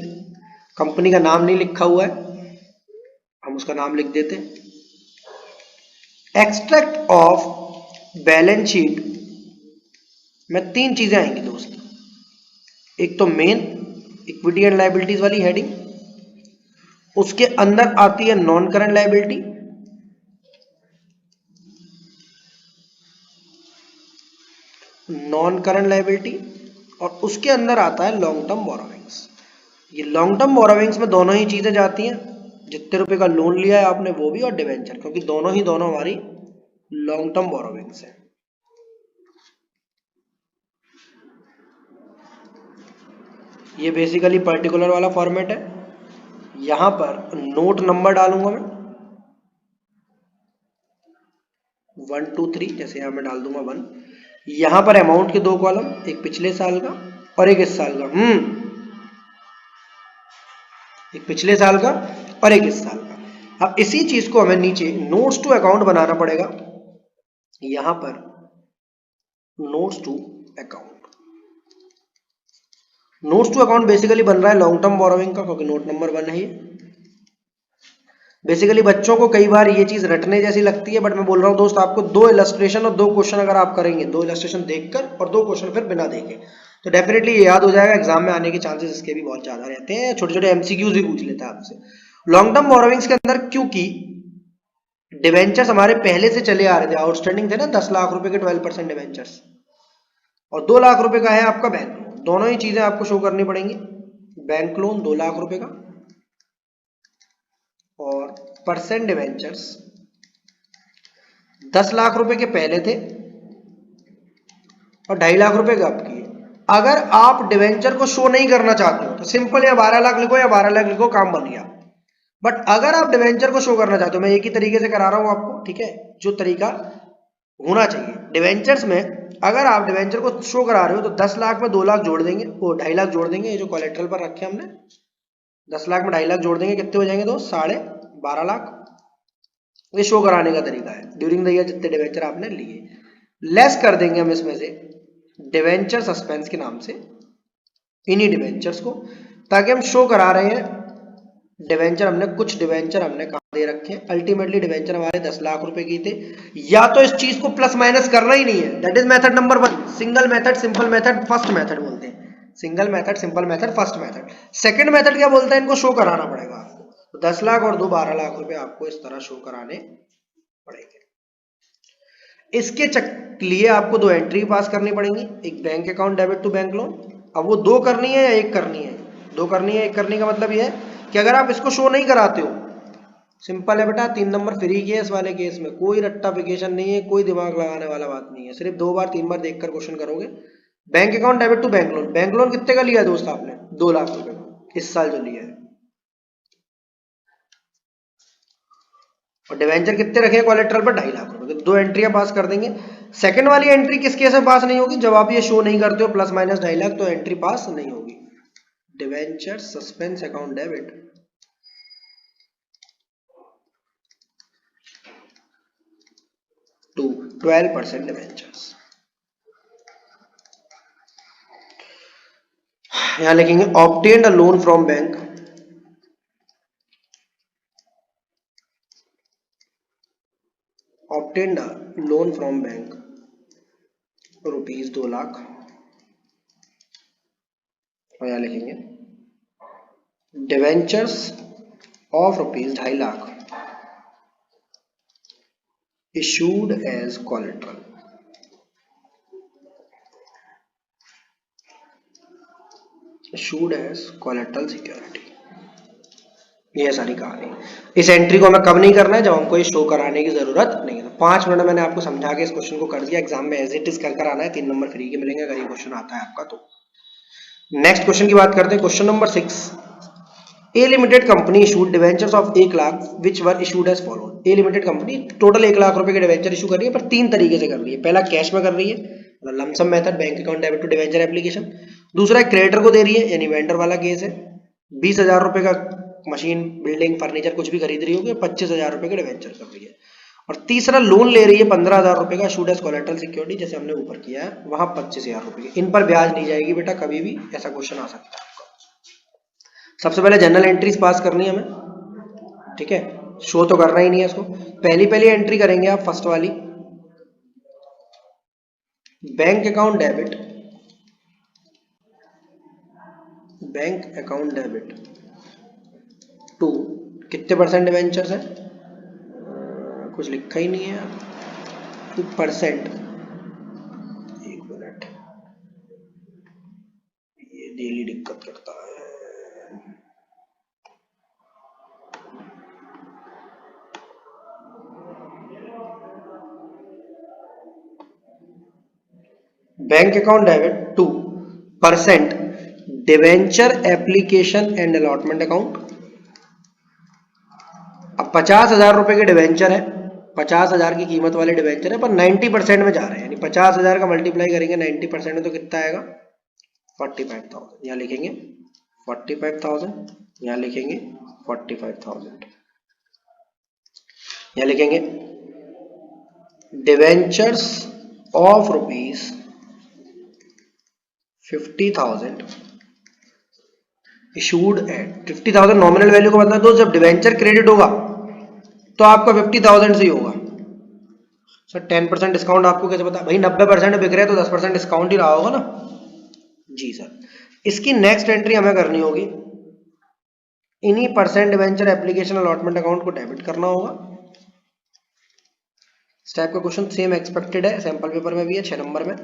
कंपनी का नाम नहीं लिखा हुआ है, हम उसका नाम लिख देते हैं। एक्सट्रैक्ट ऑफ बैलेंस शीट में 3 चीजें आएंगी दोस्त, एक तो मेन इक्विटी एंड लायबिलिटीज वाली हेडिंग, उसके अंदर आती है non current liability, non current liability, और उसके अंदर आता है लॉन्ग टर्म बोरोविंग्स। ये लॉन्ग टर्म बोरोविंग्स में दोनों ही चीजें जाती हैं, जितने रुपए का लोन लिया है आपने वो भी, और डिवेंचर, क्योंकि दोनों हमारी लॉन्ग टर्म बोरोविंग्स है। ये बेसिकली पर्टिकुलर वाला फॉर्मेट है, यहां पर नोट नंबर डालूंगा मैं 1 2 3, जैसे यहां मैं डाल दूंगा 1, यहां पर अमाउंट के 2 कॉलम, एक पिछले साल का और एक इस साल का, एक पिछले साल का और एक इस साल का। अब इसी चीज को हमें नीचे नोट्स टू अकाउंट बनाना पड़ेगा, यहां पर notes to account, notes to account basically बन रहा है लॉन्ग टर्म बोरोविंग का, क्योंकि नोट नंबर 1 है। बेसिकली बच्चों को कई बार ये चीज रटने जैसी लगती है, बट मैं बोल रहा हूं दोस्त आपको 2 इलस्ट्रेशन और 2 क्वेश्चन अगर आप करेंगे, 2 इलस्ट्रेशन देखकर और 2 क्वेश्चन फिर बिना देखे, तो डेफिनेटली ये याद हो जाएगा, एग्जाम में आने के चांसेस इसके भी बहुत ज्यादा रहते हैं, छोटे छोटे एमसीक्यूज भी पूछ लेता है आपसे। लॉन्ग टर्म बोरोविंग्स के अंदर क्योंकि डिवेंचर्स हमारे पहले से चले आ रहे थे, आउटस्टैंडिंग थे ना 10 लाख रुपए के 12% डिवेंचर्स, और 2 लाख रुपए का है आपका बैंक लोन, दोनों ही चीजें आपको शो करनी पड़ेंगी, बैंक लोन 2 लाख रुपए का और परसेंट डिवेंचर्स 10 लाख रुपए के पहले थे और 2.5 लाख रुपए का आपकी है। अगर आप डिवेंचर को शो नहीं करना चाहते हो तो सिंपल या 12 लाख लिखो या 12 लाख लिखो, काम बन गया। बट अगर आप डिवेंचर को शो करना चाहते हो, मैं एक ही तरीके से करा रहा हूं आपको, ठीक है, जो तरीका होना चाहिए डिवेंचर्स में, अगर आप डिवेंचर को शो करा रहे हो तो 10 लाख में 2 लाख जोड़ देंगे, वो 2.5 लाख जोड़ देंगे, ये जो कोलेट्रल पर रखे हमने 10 लाख में 2.5 लाख जोड़ देंगे, कितने हो जाएंगे दोस्त, 12.5 लाख। ये शो कराने का तरीका है ड्यूरिंग द ईयर जितने डिवेंचर आपने लिए, लेस कर देंगे हम इसमें से डिवेंचर सस्पेंस के नाम से इन्हीं डिवेंचर्स को, ताकि हम शो करा रहे हैं डिवेंचर, हमने कुछ डिवेंचर हमने कहा दे रखे हैं, अल्टीमेटली डिवेंचर हमारे 10 लाख रुपए की थे। या तो इस चीज को प्लस माइनस करना ही नहीं है, that is method number 1, single method, simple method, first method बोलते हैं, single method, simple method, first method. Second method क्या बोलते हैं, इनको शो कराना पड़ेगा आपको, तो 10 लाख और 2 12 लाख रुपए आपको इस तरह शो कराने पड़ेंगे। इसके लिए आपको 2 एंट्री पास करनी पड़ेंगी, एक bank account debit to bank loan, अब वो 2 करनी है या 1 करनी है, 2 करनी है, 1 करने का मतलब ये है कि अगर आप इसको शो नहीं कराते हो, सिंपल है बेटा, 3 नंबर फ्री केस वाले केस में कोई रट्टाफिकेशन नहीं है, कोई दिमाग लगाने वाला बात नहीं है, सिर्फ 2 बार 3 बार देखकर क्वेश्चन करोगे। Bank account debit to bank loan कितने का लिया दोस्त आपने, 2 लाख रुपए का इस साल जो लिया है, और डिवेंचर कितने रखे हैं कोलेट्रल पर, 2.5 लाख रुपए, 2 एंट्रियां पास कर देंगे। सेकंड वाली एंट्री किस केस में पास नहीं होगी, जब आप ये शो नहीं करते हो प्लस माइनस 2.5 लाख, तो एंट्री पास नहीं होगी, debenture suspense account debit to 12% debentures, यहां लिखेंगे obtained a loan from bank, obtained a loan from bank rupees 2 lakh, और यहां लिखेंगे debentures of rupees 2.5 lakh issued as collateral, issued as collateral security। ये सारी कहानी। इस एंट्री को हमें कब नहीं करना है, जब हमको ये शो कराने की जरूरत नहीं है। तो 5 मिनट मैंने आपको समझा के इस क्वेश्चन को कर दिया। एग्जाम में एज इट इज कर आना है, 3 नंबर फ्री के मिलेंगे अगर ये क्वेश्चन आता है आपका तो। नेक्स्ट क्वेश्चन की बात करते हैं, question number 6। A limited company issued debentures of 1 lakh which were issued as followed. A limited company total 1 lakh रुपए के डिवेंचर इशू कर रही है, पर 3 तरीके से कर रही है। पहला कैश में कर रही है, lump sum method, bank account debit to debenture application. दूसरा क्रेडिटर को दे रही है, यानी वेंडर वाला केस है। 20,000 रुपए का मशीन, बिल्डिंग, फर्नीचर कुछ भी खरीद रही होगी, 25,000 रुपए के डिवेंचर कर रही है। और तीसरा लोन ले रही है 15,000 रुपए का, इशूड एज कोलैटरल सिक्योरिटी, जैसे हमने ऊपर किया है, वहां 25,000 रुपए की। इन पर ब्याज नहीं जाएगी बेटा, कभी भी ऐसा क्वेश्चन आ सकता है आपका। सबसे पहले जनरल एंट्रीज पास करनी है हमें, ठीक है, शो तो करना ही नहीं है इसको। पहली एंट्री करेंगे आप, फर्स्ट वाली, bank account debit, bank account debit to, कितने परसेंट डिवेंचर्स है, कुछ लिखा ही नहीं है, 2%। एक मिनट, ये डेली दिक्कत करता है। Bank account debit 2% debenture application and allotment account. अब 50,000 रुपए के डिवेंचर है, 50,000 की कीमत वाले डिवेंचर है, पर 90% में जा रहे हैं, यानी 50,000 का मल्टीप्लाई करेंगे 90% में तो कितना आएगा, 45,000। यहाँ लिखेंगे 45,000, यहाँ लिखेंगे 45,000, यहाँ लिखेंगे debentures of rupees 50,000 issued at 50,000 nominal value को बता दो। जब डिवेंचर क्रेडिट होगा तो आपका 50,000 से ही होगा। सर 10% डिस्काउंट आपको कैसे पता, भाई 90% बिक रहे हैं तो 10% डिस्काउंट ही रहा होगा ना जी सर। इसकी नेक्स्ट एंट्री हमें करनी होगी, इन्हीं percent debenture application allotment account को डेबिट करना होगा। इस टाइप का क्वेश्चन सेम एक्सपेक्टेड है, सैंपल पेपर में भी है 6 नंबर में।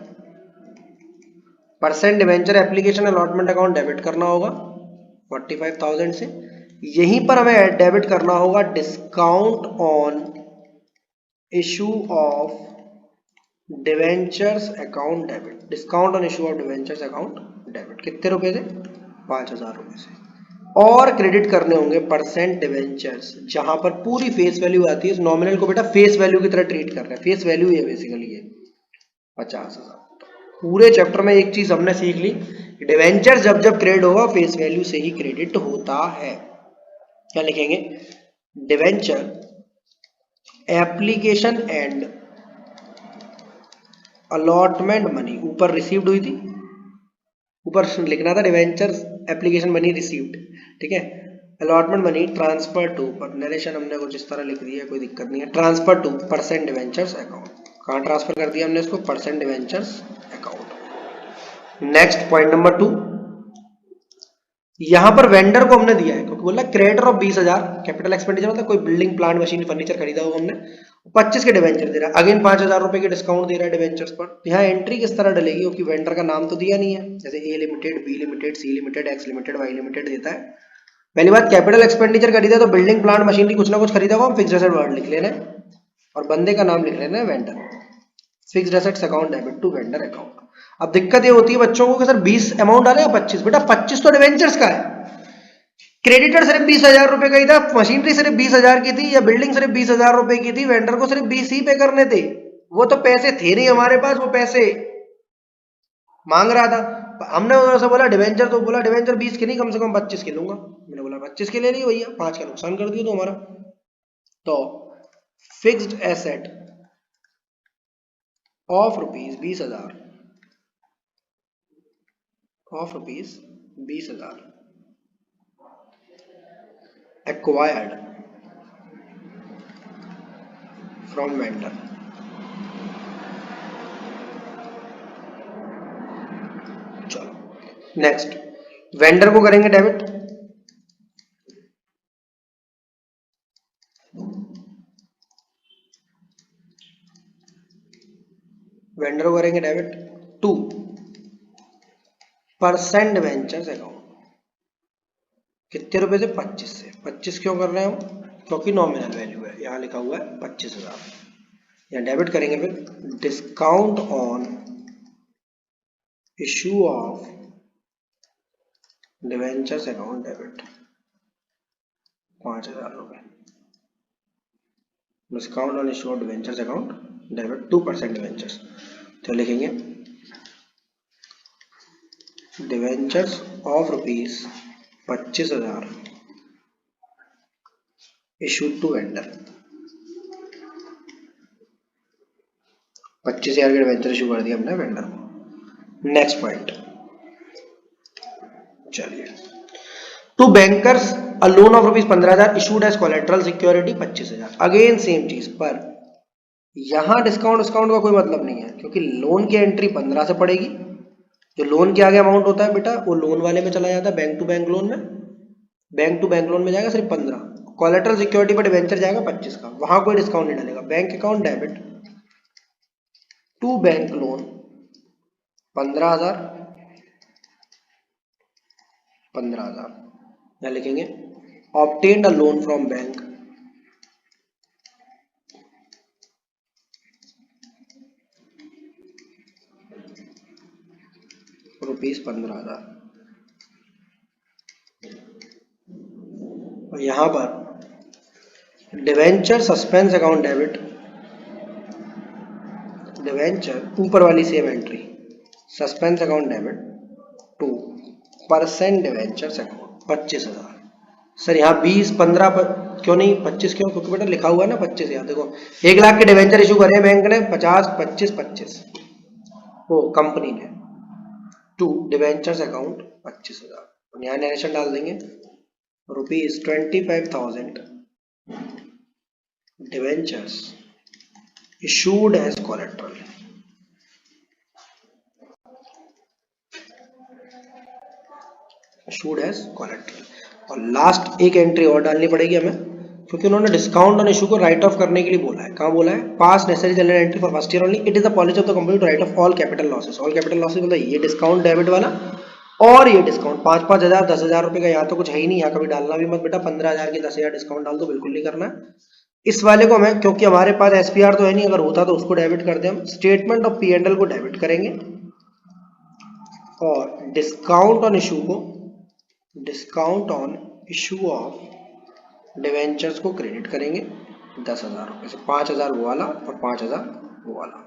Percent debenture application allotment account debit करना होगा 45,000 से। यहीं पर हमें डेबिट करना होगा discount on issue of debentures account debit, discount on issue of debentures account debit, कितने रुपए से, 5,000 रुपए से। और क्रेडिट करने होंगे परसेंट डिवेंचर्स, जहां पर पूरी फेस वैल्यू आती है। इस नॉमिनल को बेटा फेस वैल्यू की तरह ट्रीट कर रहे हैं, फेस वैल्यू है बेसिकली ये 50,000। पूरे चैप्टर में एक चीज हमने सीख ली, डिवेंचर जब जब क्रेडिट होगा फेस वैल्यू से ही क्रेडिट होता है। क्या लिखेंगे, debenture application and allotment money, ऊपर रिसीव्ड हुई थी, ऊपर लिखना था डिवेंचर एप्लीकेशन मनी रिसीव्ड, ठीक है, अलॉटमेंट मनी ट्रांसफर टू, पर नरेशन हमने कुछ इस तरह लिख दिया, कोई दिक्कत नहीं है, transfer to percent debentures account. कहां ट्रांसफर कर दिया हमने इसको, percent debentures account. Next point number 2, यहां पर वेंडर को हमने दिया है, क्योंकि बोला क्रेडिटर ऑफ 20,000 कैपिटल एक्सपेंडिचर, मतलब कोई बिल्डिंग प्लांट मशीन फर्नीचर खरीदा होगा हमने, 25 के डिवेंचर दे रहा है, अगेन 5,000 रुपए के डिस्काउंट दे रहा है डिवेंचर्स पर। यहाँ एंट्री किस तरह डलेगी, क्योंकि वेंडर का नाम तो दिया नहीं है, जैसे A limited, B limited, C limited, X limited, Y limited देता है। पहली बात, कैपिटल एक्सपेंडिचर खरीदा तो बिल्डिंग प्लांट मशीनरी कुछ ना कुछ खरीदा होगा, हम फिक्स्ड एसेट वर्ड लिख लेना है और बंदे का नाम लिख लेना है vendor, fixed assets account debit to vendor account. अब दिक्कत ये होती है बच्चों को कि सर 20 अमाउंट डाले या 25, बेटा 25 तो डिवेंचर्स का है, क्रेडिटर सिर्फ 20,000 रुपए का ही था, मशीनरी सिर्फ 20,000 की थी, या बिल्डिंग सिर्फ 20,000 रुपए की थी, वेंडर को सिर्फ 20 ही पे करने थे, वो तो पैसे थे नहीं हमारे पास, वो पैसे मांग रहा था। हमने उधर से बोला डिवेंचर, तो बोला डिवेंचर 20 के नहीं, कम से कम 25 के लूंगा। मैंने बोला 25 के ले लियो भैया, 5 का नुकसान कर दियो तो हमारा। तो fixed asset of rupees 20,000, of rupees 20,000 acquired from vendor, चलो नेक्स्ट, वेंडर को करेंगे debit, debit to percent debentures account. कितने रुपए से? 25 से। 25 क्यों कर रहे हैं हम? क्योंकि नॉमिनल वैल्यू है, यहाँ लिखा हुआ है 25,000। यहाँ डेबिट करेंगे फिर discount on issue of debentures account debit 5,000 रुपए। Discount on issue of debentures account debit 2% debentures. तो लिखेंगे debentures of rupees 25,000 issued to vendor. 25,000 के डिवेंचर इशू कर दिया हमने वेंडर को। नेक्स्ट पॉइंट, चलिए, to bankers a loan of rupees 15,000 issued as collateral security 25,000। Again same चीज, पर यहां डिस्काउंट का कोई मतलब नहीं है, क्योंकि लोन की एंट्री 15 से पड़ेगी। जो लोन के आगे अमाउंट होता है बेटा वो लोन वाले में चला जाता है, बैंक टू बैंक लोन में। बैंक टू बैंक लोन में जाएगा सिर्फ 15, कोलेट्रल सिक्योरिटी पर डिवेंचर जाएगा 25 का, वहां कोई डिस्काउंट नहीं डालेगा। Bank account debit to bank loan 15,000 यहाँ लिखेंगे obtained a loan from bank rupees 15,000। और यहां पर debenture suspense account debit, debenture ऊपर वाली same entry, suspense account debit to percent debentures account 25,000। Sir यहाँ 20 15 क्यों नहीं 25 क्यों? क्योंकि बेटा लिखा हुआ है ना 25। यहाँ देखो 1 लाख के डिवेंचर इशू करे बैंक ने, 50 25 25 वो कंपनी ने, टू डिवेंचर्स अकाउंट 25,000। यहाँ नरेशन डाल देंगे rupees 25,000 debentures issued as collateral. Issued as collateral. और लास्ट एक एंट्री और डालनी पड़ेगी हमें, क्योंकि उन्होंने डिस्काउंट ऑन इशू को राइट ऑफ करने के लिए बोला है। कहाँ बोला है? Pass necessary journal entry for first year only, it is the policy of the company to write off all capital losses. All capital losses मतलब ये डिस्काउंट डेबिट वाला और ये डिस्काउंट 5,000 10,000 रुपए का। यहाँ तो कुछ है ही नहीं, यहाँ कभी डालना भी मत बेटा। 15,000 की 10,000 डिस्काउंट डाल दो, बिल्कुल नहीं करना है इस वाले को हमें, क्योंकि हमारे पास एसपीआर तो है नहीं। अगर होता तो उसको डेबिट कर दे हम। स्टेटमेंट ऑफ पी&एल को डेबिट करेंगे और डिस्काउंट ऑन इशू को, discount on issue of debentures को क्रेडिट करेंगे 10,000 रुपए से। 5,000 वो वाला और 5,000 वो वाला,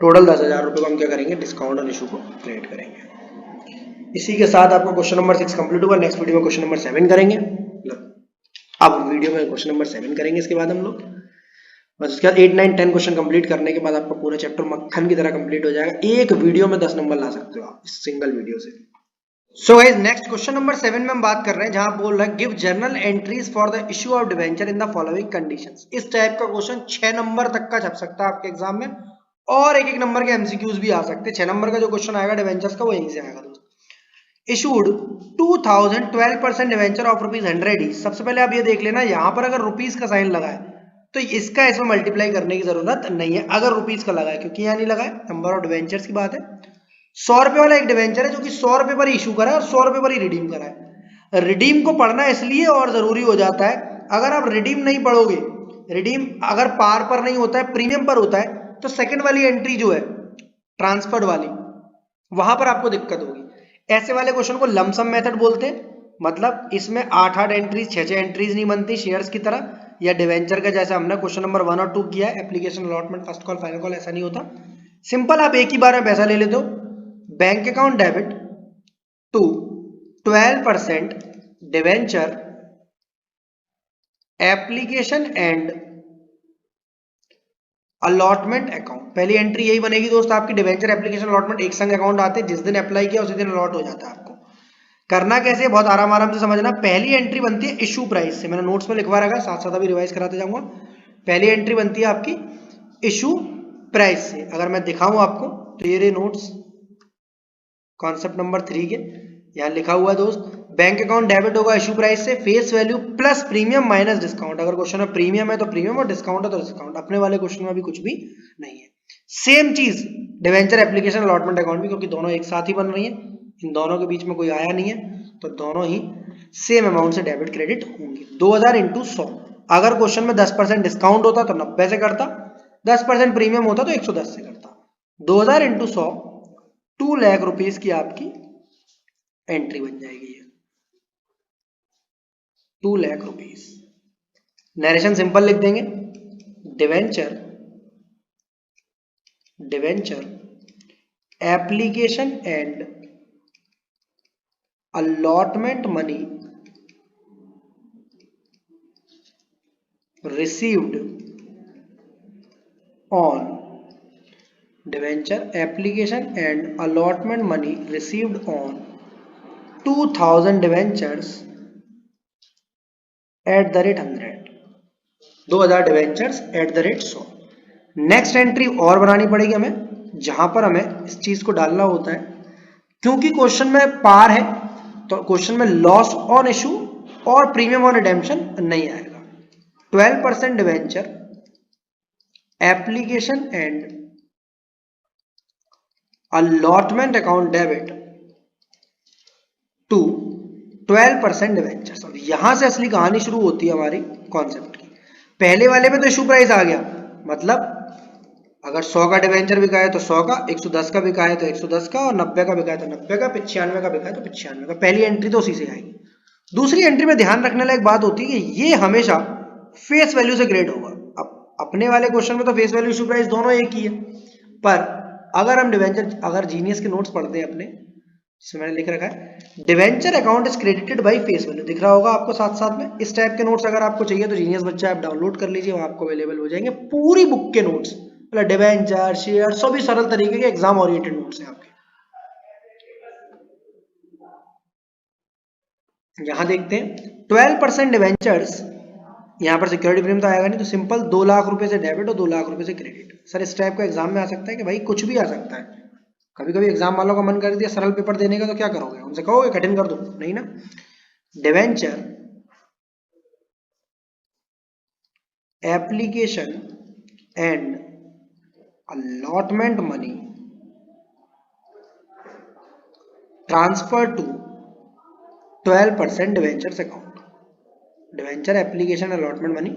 टोटल 10,000 रुपए को हम क्या करेंगे? डिस्काउंट ऑन इशू को क्रेडिट करेंगे। इसी के साथ आपका क्वेश्चन नंबर 6 कंप्लीट हुआ। नेक्स्ट वीडियो में क्वेश्चन नंबर 7 करेंगे। अब वीडियो में क्वेश्चन नंबर 7 करेंगे इसके बाद हम लोग। बस उसके बाद 8 9 10 क्वेश्चन कंप्लीट करने के बाद आपका पूरा चैप्टर मक्खन की तरह कंप्लीट हो जाएगा। एक वीडियो में 10 नंबर ला सकते हो आप इस सिंगल वीडियो से। सो गाइस, नेक्स्ट क्वेश्चन नंबर 7 में हम बात कर रहे हैं, जहां बोल रहा है give journal entries for the issue of debenture in the following conditions. इस टाइप का क्वेश्चन 6 नंबर तक का छप सकता है आपके एग्जाम में, और एक नंबर के एमसीक्यूज भी आ सकते हैं। 6 नंबर का जो क्वेश्चन आएगा डिवेंचर्स का वो यहीं से आएगा दोस्तों। इशूड 2000 12% डिवेंचर ऑफ रुपीज 100 सबसे पहले आप ये देख लेना, यहां पर अगर रुपीज का साइन लगा है तो इसका इसमें मल्टीप्लाई करने की जरूरत नहीं है अगर रुपीज का लगा है, क्योंकि यहाँ नहीं लगा है। नंबर ऑफ डिवेंचर्स की बात है। 100 रुपए वाला एक डिवेंचर है जो कि 100 रुपए पर इशू करा है और 100 रुपए पर ही रिडीम करा है। रिडीम को पढ़ना इसलिए और जरूरी हो जाता है, अगर आप रिडीम नहीं पढ़ोगे, रिडीम अगर पार पर नहीं होता है, प्रीमियम पर होता है, तो सेकंड वाली एंट्री जो है ट्रांसफर्ड वाली, वहां पर आपको दिक्कत होगी। ऐसे वाले क्वेश्चन को लमसम मेथड बोलते हैं, मतलब इसमें 8 एंट्रीज 6 एंट्रीज नहीं बनती शेयर्स की तरह, या डिवेंचर का जैसे हमने क्वेश्चन नंबर 1 और 2 किया है, application allotment first call final call, ऐसा नहीं होता। सिंपल आप एक ही बार में पैसा ले लेते हो। Bank account debit to 12% debenture application and allotment account. पहली एंट्री यही बनेगी दोस्त आपकी, डिवेंचर एप्लीकेशन अलॉटमेंट एक संग अकाउंट आते हैं, जिस दिन अप्लाई किया उसी दिन अलॉट हो जाता है आपको। करना कैसे, बहुत आराम से समझना। पहली एंट्री बनती है इशू प्राइस से, मैंने नोट्स में लिखवा रखा है, साथ साथ अभी रिवाइज कराते जाऊंगा। पहली एंट्री बनती है आपकी इशू प्राइस से। अगर मैं दिखाऊं आपको तो ये रहे नोट्स कॉन्सेप्ट नंबर 3 के, यहाँ लिखा हुआ है दोस्त, बैंक अकाउंट डेबिट होगा इशू प्राइस से, face value plus premium minus discount. अगर क्वेश्चन में प्रीमियम है तो प्रीमियम और डिस्काउंट है तो डिस्काउंट। अपने वाले क्वेश्चन में भी कुछ भी नहीं है। सेम चीज डिवेंचर एप्लीकेशन अलॉटमेंट अकाउंट भी, क्योंकि दोनों एक साथ ही बन रही है, इन दोनों के बीच में कोई आया नहीं है, तो दोनों ही सेम अमाउंट से डेबिट क्रेडिट होंगे। 2000 इंटू 100, अगर क्वेश्चन में 10% डिस्काउंट होता तो 90 से करता, 10% प्रीमियम होता तो 110 से करता। 2000 इंटू 100 2 लाख रुपीस की आपकी एंट्री बन जाएगी, 2 लाख रुपीस। नरेशन सिंपल लिख देंगे, debenture application and allotment money received on debenture application and allotment money received on 2000 debentures at the rate 100, 2000 debentures at the rate 100। Next entry और बनानी पड़ेगी हमें, जहां पर हमें इस चीज को डालना होता है, क्योंकि क्वेश्चन में पार है तो क्वेश्चन में लॉस ऑन इशू और प्रीमियम ऑन रिडेम्पशन नहीं आएगा। 12% debenture application and allotment account debit to 12% debentures. अब यहां से असली कहानी शुरू होती है हमारी कॉन्सेप्ट की। पहले वाले में तो इशू प्राइस आ गया, मतलब अगर 100 का डिवेंचर बिका है तो 100 का, 110 का बिका है तो 110 का, और 90 का बिका है तो 90 का, 95 का बिका है तो 95 का। पहली एंट्री तो उसी से आएगी। दूसरी एंट्री में ध्यान रखने लायक बात होती है कि ये हमेशा फेस वैल्यू से ग्रेड होगा। अब अपने वाले क्वेश्चन में तो फेस वैल्यू इशू प्राइस दोनों एक ही है, पर अगर हम डिवेंचर, अगर जीनियस के नोट्स पढ़ते हैं अपने, जिसमें मैंने लिख रखा है debenture account is credited by face value, दिख रहा होगा आपको साथ साथ में। इस टाइप के नोट्स अगर आपको चाहिए तो जीनियस बच्चा आप डाउनलोड कर लीजिए, वहां आपको अवेलेबल हो जाएंगे पूरी बुक के नोट्स, मतलब डिवेंचर, शेयर, सभी सरल तरीके के एग्जाम ओरिएंटेड नोट्स हैं आपके। यहां देखते हैं 12% डिवेंचर्स, यहां पर सिक्योरिटी प्रीमियम तो आएगा नहीं, तो सिंपल 2 लाख रुपए से डेबिट और 2 लाख रुपए से क्रेडिट। सर इस टाइप का एग्जाम में आ सकता है कि भाई कुछ भी आ सकता है, कभी कभी एग्जाम वालों का मन कर दिया सरल पेपर देने का, तो क्या करोगे, उनसे कहोगे कठिन कर दो, नहीं ना। Debenture application and allotment money transferred to 12% debentures account, debenture application allotment money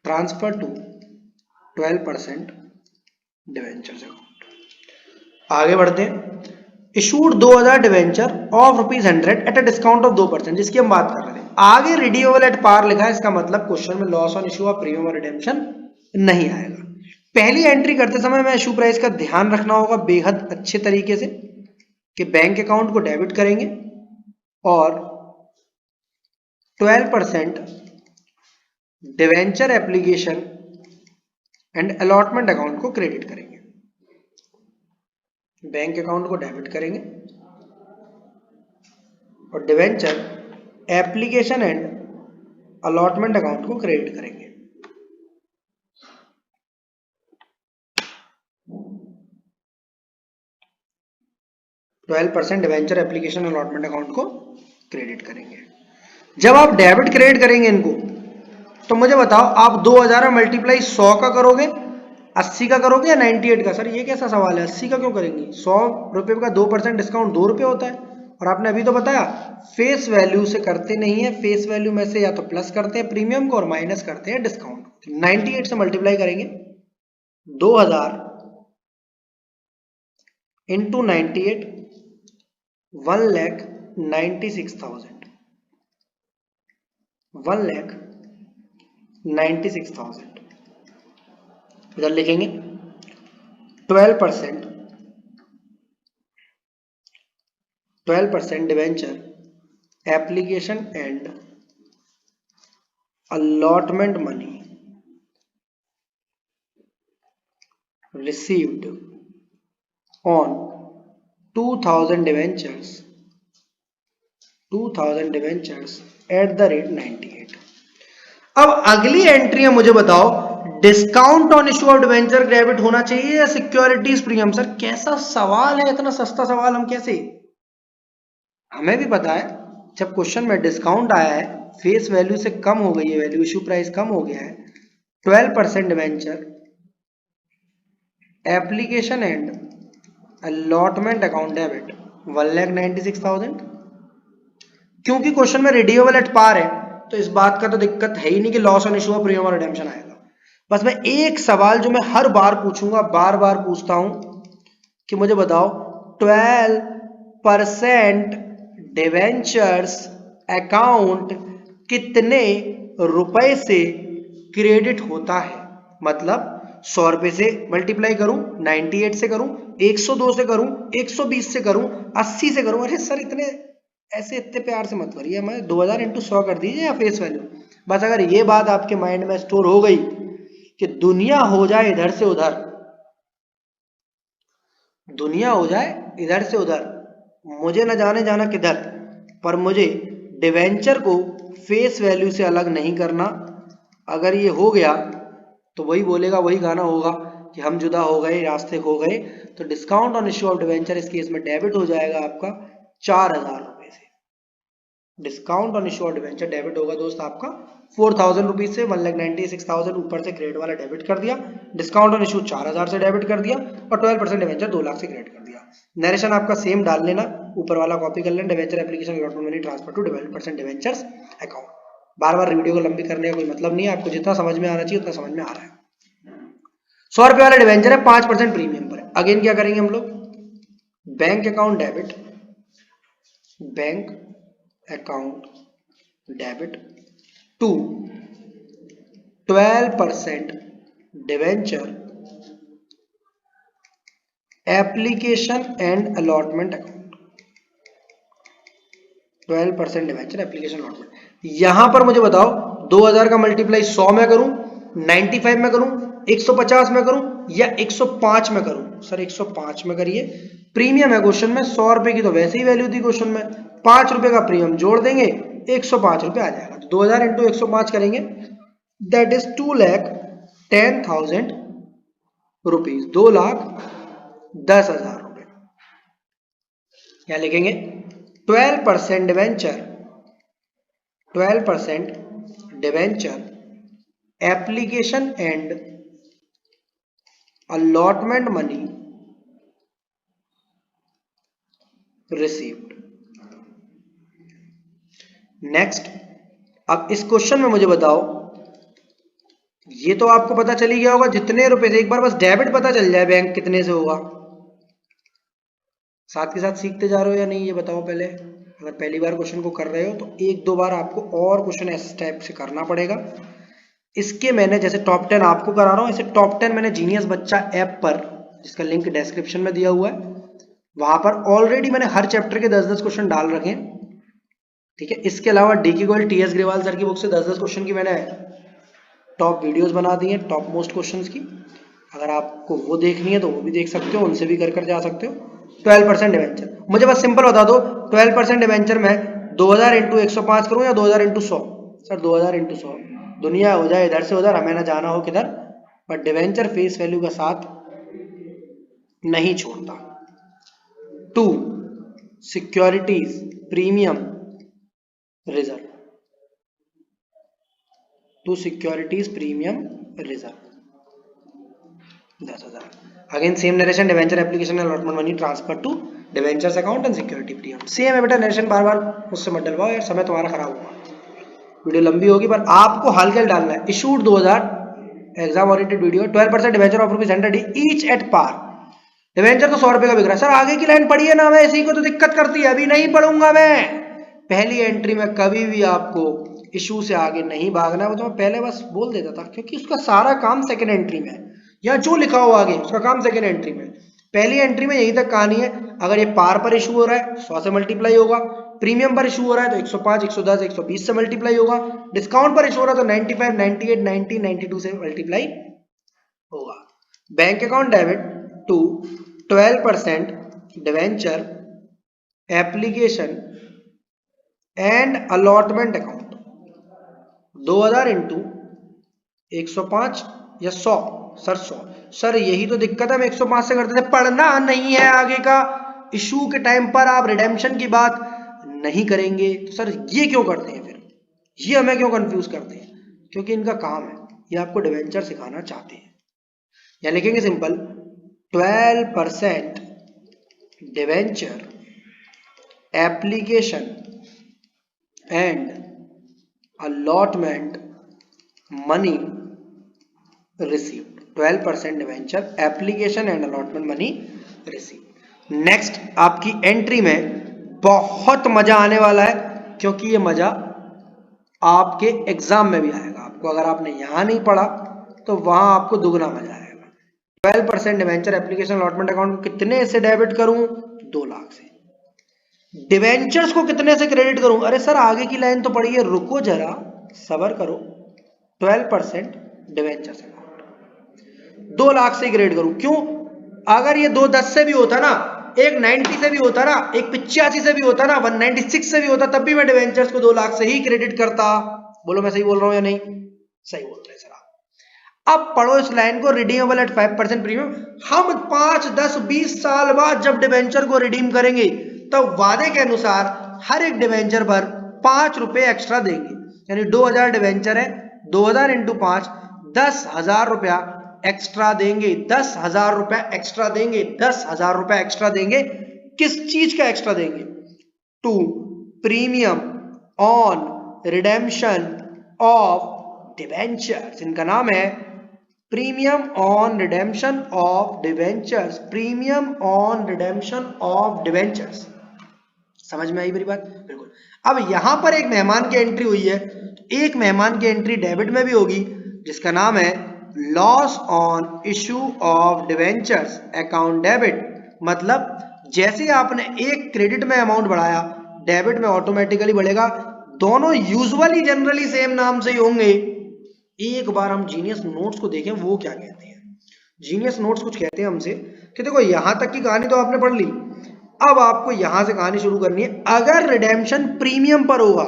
transferred to 12% debentures account। आगे बढ़ते हैं, issued 2000 debenture of ₹100 at a discount of 2%, जिसकी हम बात कर रहे थे। आगे रिडीमेबल एट पार लिखा है, इसका मतलब क्वेश्चन में loss on issue of premium और रिडेम्पशन नहीं आएगा। पहली एंट्री करते समय मैं इशू प्राइस का ध्यान रखना होगा बेहद अच्छे तरीके से, कि बैंक अकाउंट को डेबिट करेंगे और 12% debenture application and allotment account को क्रेडिट करेंगे। बैंक अकाउंट को डेबिट करेंगे और debenture application and allotment account को क्रेडिट करेंगे। %12 डिवेंचर एप्लीकेशन अलॉटमेंट अकाउंट को क्रेडिट करेंगे। जब आप डेबिट क्रेडिट करेंगे इनको, तो मुझे बताओ आप 2000 मल्टीप्लाई 100 का करोगे, 80 का करोगे या 98 का। सर ये कैसा सवाल है, 80 का क्यों करेंगे, 100 रुपए का 2% डिस्काउंट 2 रुपए होता है, और आपने अभी तो बताया फेस वैल्यू से करते नहीं है, फेस वैल्यू में से या तो प्लस करते हैं प्रीमियम को और माइनस करते हैं डिस्काउंट। 98 से मल्टीप्लाई करेंगे, 2000 इंटू 98, 1,96,000, 1,96,000। इधर लिखेंगे 12% debenture application and allotment money received on 2000 debentures at the rate 98। अब अगली एंट्री है, मुझे बताओ discount on issue of debenture debit होना चाहिए या सिक्योरिटीज प्रीमियम। सर कैसा सवाल है, इतना सस्ता सवाल हम कैसे, हमें भी पता है जब क्वेश्चन में डिस्काउंट आया है, फेस वैल्यू से कम हो गई है वैल्यू, इशू प्राइस कम हो गया है, 12% debenture application and allotment account debit 1,96,000। क्योंकि क्वेश्चन में रिडीमेबल एट पार है तो इस बात का तो दिक्कत है ही नहीं कि loss on issue of premium और रिडेम्पशन आएगा। बस मैं एक सवाल जो मैं हर बार पूछूंगा, बार बार पूछता हूं कि मुझे बताओ 12% डिवेंचर्स अकाउंट कितने रुपए से क्रेडिट होता है। मतलब 100 रुपए से मल्टीप्लाई करूं, 98 से करूं, 102 से करूं, 120 से करूं, 80 से करूं। अरे सर इतने ऐसे इतने प्यार से मत करिए, मैं 2000 इंटू 100 कर दीजिए या फेस वैल्यू। बस अगर ये बात आपके माइंड में स्टोर हो गई कि दुनिया हो जाए इधर से उधर, दुनिया हो जाए इधर से उधर, मुझे न जाने जाना किधर, पर मुझे डिवेंचर को फेस वैल्यू से अलग नहीं करना। अगर ये हो गया तो वही बोलेगा, वही गाना होगा कि हम जुदा हो गए, रास्ते खो गए। तो discount on issue of debenture इस केस में डेबिट हो जाएगा आपका 4000 रुपए से। Discount on issue of debenture debit होगा दोस्त आपका 4000 रुपीज से। 1,96,000 ऊपर से क्रेडिट वाला डेबिट कर दिया, डिस्काउंट ऑन इश्यू 4000 से डेबिट कर दिया और 12% डिवेंचर 2 लाख से क्रेडिट कर दिया। नरेशन आपका सेम डाल लेना, ऊपर वाला कॉपी कर लेना, debenture application allotment money transfer to 12% debentures account. बार बार वीडियो को लंबी करने का कोई मतलब नहीं है, आपको जितना समझ में आना चाहिए उतना समझ में आ रहा है। 100 रुपए वाला डिवेंचर है, 5% प्रीमियम पर। अगेन क्या करेंगे हम लोग, bank account debit, bank account debit to 12% debenture application and allotment account. 12% debenture application allotment. यहां पर मुझे बताओ 2000 का मल्टीप्लाई 100 में करूं, 95 में करूं, 150 में करूं या 105 में करूं। सर 105 में करिए, प्रीमियम है क्वेश्चन में। 100 रुपए की तो वैसे ही वैल्यू थी क्वेश्चन में, 5 रुपए का प्रीमियम जोड़ देंगे, 105 रुपए आ जाएगा। तो 2000 इंटू 105 करेंगे, दैट इज 2,10,000 रुपीज, 2,10,000 रुपए। क्या लिखेंगे, 12% debenture, 12% debenture application and allotment money received. Next, अब इस क्वेश्चन में मुझे बताओ, ये तो आपको पता चली गया होगा जितने रुपए से, एक बार बस डेबिट पता चल जाए बैंक कितने से होगा। साथ के साथ सीखते जा रहे हो या नहीं ये बताओ पहले। अगर पहली बार क्वेश्चन को कर रहे हो तो 1-2 बार आपको और क्वेश्चन इस टाइप से करना पड़ेगा। इसके मैंने जैसे टॉप 10 आपको करा रहा हूं, ऐसे टॉप 10 मैंने जीनियस बच्चा ऐप पर, जिसका लिंक डिस्क्रिप्शन में दिया हुआ है, वहां पर ऑलरेडी मैंने हर चैप्टर के 10-10 क्वेश्चन डाल रखे हैं। ठीक है, इसके अलावा D K Goyal T S Grewal sir की बुक से 10-10 क्वेश्चन की मैंने टॉप वीडियोस बना दी हैं, टॉप मोस्ट क्वेश्चंस की। अगर आपको वो देखनी है तो वो भी देख सकते हो, उनसे भी कर जा सकते हो। 12% डिवेंचर, मुझे बस सिंपल बता दो 12% डिवेंचर में 2000 इंटू 105 करूं या 2000 इंटू 100। सर 2000 इंटू 100, दुनिया हो जाए इधर से उधर, हमें ना जाना हो किधर, पर डिवेंचर फेस वैल्यू का साथ नहीं छोड़ता। 2 securities premium reserve, 2 securities premium reserve 10,000। Again same narration, debenture application allotment money transfer to debentures account and security premium. Same है बेटा, नरेशन बार बार मुझसे मत डलवाओ यार, समय तुम्हारा खराब होगा, वीडियो लंबी होगी। पर आपको हाल के डालना है, issued 2000, exam oriented video. 12% debenture of ₹100 each at par. Debenture तो 100 रुपए का बिक रहा है। सर आगे की लाइन पढ़िए ना, मैं इसी को तो दिक्कत करती है, अभी नहीं पढ़ूंगा मैं। पहली एंट्री में कभी भी आपको इशू से आगे नहीं भागना है, वो तो मैं पहले बस बोल देता था, क्योंकि उसका सारा काम सेकंड एंट्री में है, या जो लिखा हो आगे उसका काम सेकंड एंट्री में। पहली एंट्री में यहीं तक कहानी है। अगर ये पार पर इशू हो रहा है 100 से मल्टीप्लाई होगा, प्रीमियम पर इशू हो रहा है तो 105, 110, 120 से मल्टीप्लाई होगा, डिस्काउंट पर इशू हो रहा है तो 95, 98, 90, 92 से मल्टीप्लाई होगा। Bank account debit to 12% debenture application and allotment account, 2000 into 105 या 100। सर 100, सर यही तो दिक्कत है, हम 105 से करते थे, पढ़ना नहीं है आगे का। इशू के टाइम पर आप रिडेम्पशन की बात नहीं करेंगे तो सर ये क्यों करते हैं, फिर ये हमें क्यों कंफ्यूज करते हैं, क्योंकि इनका काम है, ये आपको डिवेंचर सिखाना चाहते हैं। या लिखेंगे simple, 12% debenture application and allotment money received. 12% debenture application and allotment money received. Next आपकी एंट्री में बहुत मजा आने वाला है, क्योंकि ये मजा आपके एग्जाम में भी आएगा आपको। अगर आपने यहां नहीं पढ़ा तो वहां आपको दुगना मजा आएगा। 12% डिवेंचर एप्लीकेशन अलॉटमेंट अकाउंट कितने से डेबिट करूं? 2 लाख से। डिवेंचर्स को कितने से क्रेडिट करूं? अरे सर आगे की लाइन तो पढ़िए, रुको जरा, सबर करो। 12% डिवेंचर्स अकाउंट 2 लाख से क्रेडिट करूं। क्यों? अगर ये 210 से भी होता ना, एक 90 से भी होता ना, एक 85 से भी होता ना, 196 से भी होता, तब भी मैं डिवेंचर्स को 2 लाख से ही क्रेडिट करता। बोलो मैं सही बोल रहा हूं या नहीं? सही बोल रहे सर आप। अब पढ़ो इस लाइन को, रिडीमेबल एट 5% प्रीमियम। हम 5, 10, 20 साल बाद जब डिवेंचर को रिडीम करेंगे तो वादे के अनुसार हर एक डिवेंचर पर 5 रुपए एक्स्ट्रा देंगे। यानी 2000 डिवेंचर है, 2000 इंटू 5, 10,000 रुपया एक्स्ट्रा देंगे। 10,000 रुपया एक्स्ट्रा देंगे। 10,000 रुपया एक्स्ट्रा देंगे। किस चीज का एक्स्ट्रा देंगे? To premium on redemption of debentures. इनका नाम है premium on redemption of debentures. Premium on redemption of debentures. समझ में आई मेरी बात? बिल्कुल। अब यहां पर एक मेहमान की एंट्री हुई है, एक मेहमान की एंट्री डेबिट में भी होगी, जिसका नाम है loss on issue of debentures account debit. मतलब जैसे आपने एक क्रेडिट में अमाउंट बढ़ाया, डेबिट में ऑटोमेटिकली बढ़ेगा। दोनों यूजुअली जनरली सेम नाम से ही होंगे। एक बार हम जीनियस नोट्स को देखें, वो क्या कहते हैं। जीनियस नोट्स कुछ कहते हैं हमसे कि देखो यहां तक की कहानी तो आपने पढ़ ली, अब आपको यहां से कहानी शुरू करनी है। अगर रिडेम्पशन प्रीमियम पर होगा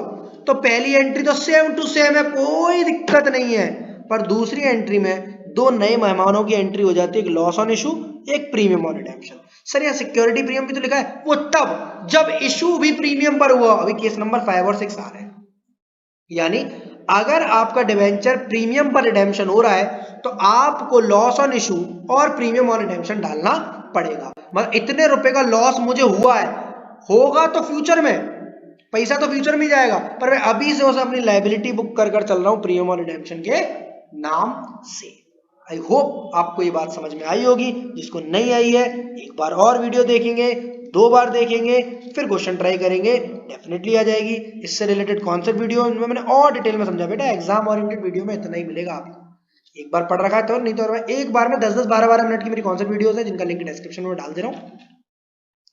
तो पहली एंट्री तो सेम टू सेम है, कोई दिक्कत नहीं है। पर दूसरी एंट्री में 2 नए मेहमानों की एंट्री हो जाती है, एक लॉस ऑन इशू, एक प्रीमियम ऑन रिडेम्पशन। सर यहाँ सिक्योरिटी प्रीमियम भी तो लिखा है, वो तब जब इशू भी प्रीमियम पर हुआ। अभी केस नंबर 5 और 6 आ रहे हैं। यानी अगर आपका डिवेंचर प्रीमियम पर रिडेम्पशन हो रहा है तो आपको लॉस ऑन इशू और प्रीमियम ऑन रिडेम्पशन डालना पड़ेगा। मतलब इतने रुपए का लॉस मुझे हुआ है, होगा तो फ्यूचर में, पैसा तो फ्यूचर में जाएगा, पर मैं अभी से उसे अपनी लायबिलिटी बुक कर कर चल रहा हूं प्रीमियम ऑन रिडेम्पशन के नाम से। आई होप आपको ये बात समझ में आई होगी। जिसको नहीं आई है एक बार और वीडियो देखेंगे, 2 बार देखेंगे, फिर क्वेश्चन ट्राई करेंगे, डेफिनेटली आ जाएगी। इससे रिलेटेड कॉन्सेप्ट वीडियो इनमें मैंने और डिटेल में समझा। बेटा एग्जाम ओरिएंटेड वीडियो में इतना ही मिलेगा आपको। एक बार पढ़ रखा है तो, नहीं तो एक बार में 10-10, 12-12 मिनट की मेरी कॉन्सेप्ट वीडियोस है, जिनका लिंक डिस्क्रिप्शन में डाल दे रहा हूँ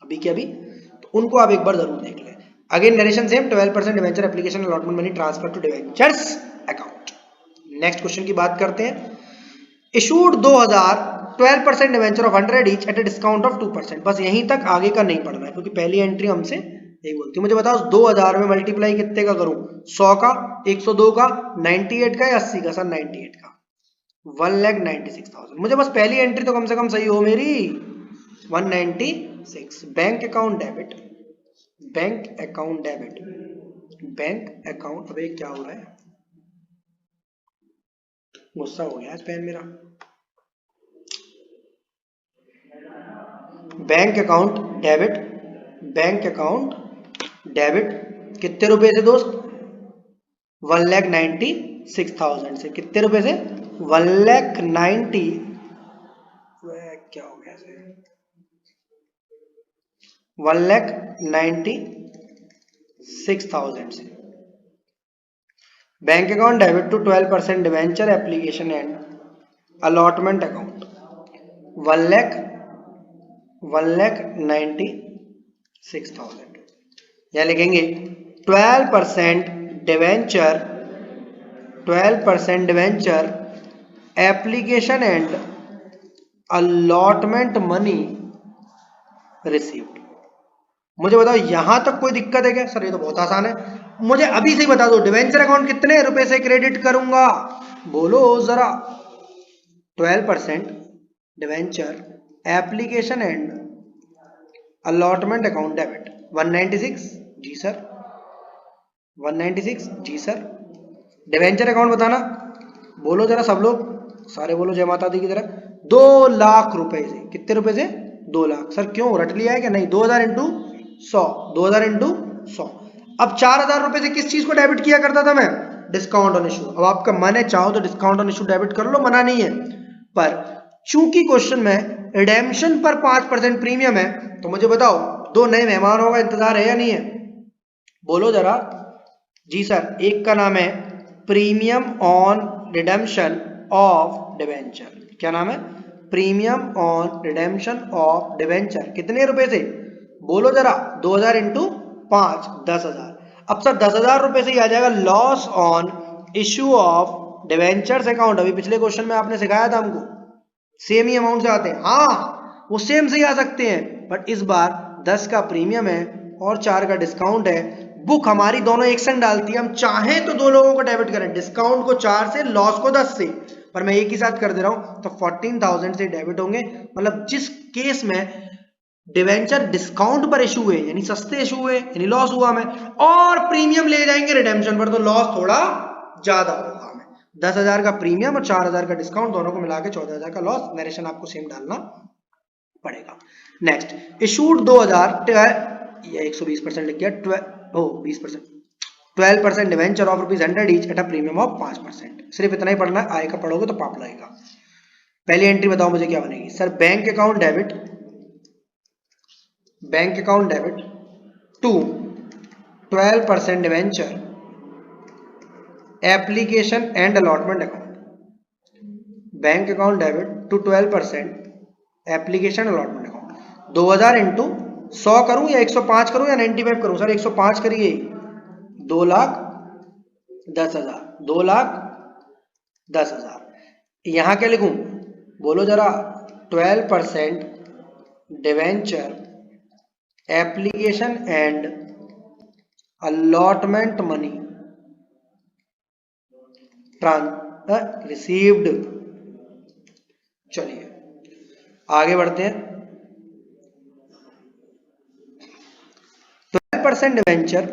अभी के अभी, तो उनको आप एक बार जरूर देख लें। Again narration same, 12% debenture application allotment money transfer to debentures account. Next question की बात करते हैं। Issued 2000, 12% debenture of 100 each at a discount of 2%। बस यहीं तक, आगे का नहीं पढ़ना है, क्योंकि पहली एंट्री हमसे यही बोलती है। मुझे बताओ 2000 में मल्टीप्लाई कितने का करूं? 100 का, 102 का, 98 का या 80 का? सर 98 का। 1,96,000। मुझे बस पहली एंट्री तो कम से कम सही हो मेरी। 196। Bank account debit, bank account debit, bank account. अबे क्या हो रहा है, गुस्सा हो गया पेन मेरा। Bank account debit, bank account debit कितने रुपए से दोस्त? 1,96,000 से। कितने रुपए से? 1,90,000। क्या हो गया से? 1,96,000 से। Bank account debit to 12% debenture application and allotment account 1,96,000। यहां लिखेंगे 12% debenture, 12% debenture application and allotment money received. मुझे बताओ यहां तक कोई दिक्कत है क्या? सर ये तो बहुत आसान है। मुझे अभी से ही बता दो, डिवेंचर अकाउंट कितने रुपए से क्रेडिट करूंगा? बोलो जरा। 12% debenture application and allotment account debit 196। जी सर 196। जी सर। डिवेंचर अकाउंट बताना, बोलो जरा सब लोग, सारे बोलो जय माता दी की तरह। 2 लाख रुपए से। कितने रुपए से? 2 लाख। सर क्यों, रट लिया है क्या? नहीं, 2000 इंटू 100, 2000 इंटू 100। अब 4000 रुपए से किस चीज को डेबिट किया करता था मैं? Discount on issue. अब आपका मन है, चाहो तो डिस्काउंट ऑन इशू डेबिट कर लो, मना नहीं है, पर चूंकि क्वेश्चन में रिडेम्पशन पर 5% प्रीमियम है, तो मुझे बताओ 2 नए मेहमानों का इंतजार है या नहीं है? बोलो जरा। जी सर, एक का नाम है premium on redemption of debenture. क्या नाम है? Premium on redemption of debenture. कितने रुपए से? बोलो जरा। 2000 इंटू 5, 10,000। अब सर 10,000 रुपए से ही आ जाएगा loss on issue of debentures account. अभी पिछले क्वेश्चन में आपने सिखाया था हमको, सेम ही अमाउंट से आते हैं। हाँ, वो सेम से ही आ सकते हैं, बट इस बार 10 का प्रीमियम है और 4 का डिस्काउंट है। बुक हमारी दोनों एक संग डालती है, हम चाहें तो 2 लोगों को डेबिट करें, डिस्काउंट को 4 से, लॉस को 10 से, पर मैं एक ही साथ कर दे रहा हूं, तो 14,000 से डेबिट होंगे। मतलब जिस केस में डिवेंचर डिस्काउंट पर इशू हुए, यानी सस्ते इशू हुए, यानी लॉस हुआ हमें, और प्रीमियम ले जाएंगे रिडेम्पशन पर, तो लॉस थोड़ा ज्यादा होगा हमें। 10,000 का प्रीमियम और 4,000 का डिस्काउंट, दोनों को मिला के 14,000 का लॉस। नरेशन आपको सेम डालना पड़ेगा। नेक्स्ट, इशूड 2000, ये 120% लिख गया, 20%, 12% debenture of ₹100 each at a premium of 5%। सिर्फ इतना ही पढ़ना है, आय का पढ़ोगे तो पाप लगेगा। पहली एंट्री बताओ मुझे क्या बनेगी? Sir bank account debit, bank account debit to 12% debenture application and allotment account. Bank account debit to 12% application allotment account. 2000 into 100 करूं या 105 करूं या 95 करूं? सर 105 करिए। 2,10,000, 2,10,000। यहां क्या लिखूं? बोलो जरा। 12% debenture application and allotment money received. चलिए आगे बढ़ते हैं। 12% डिवेंचर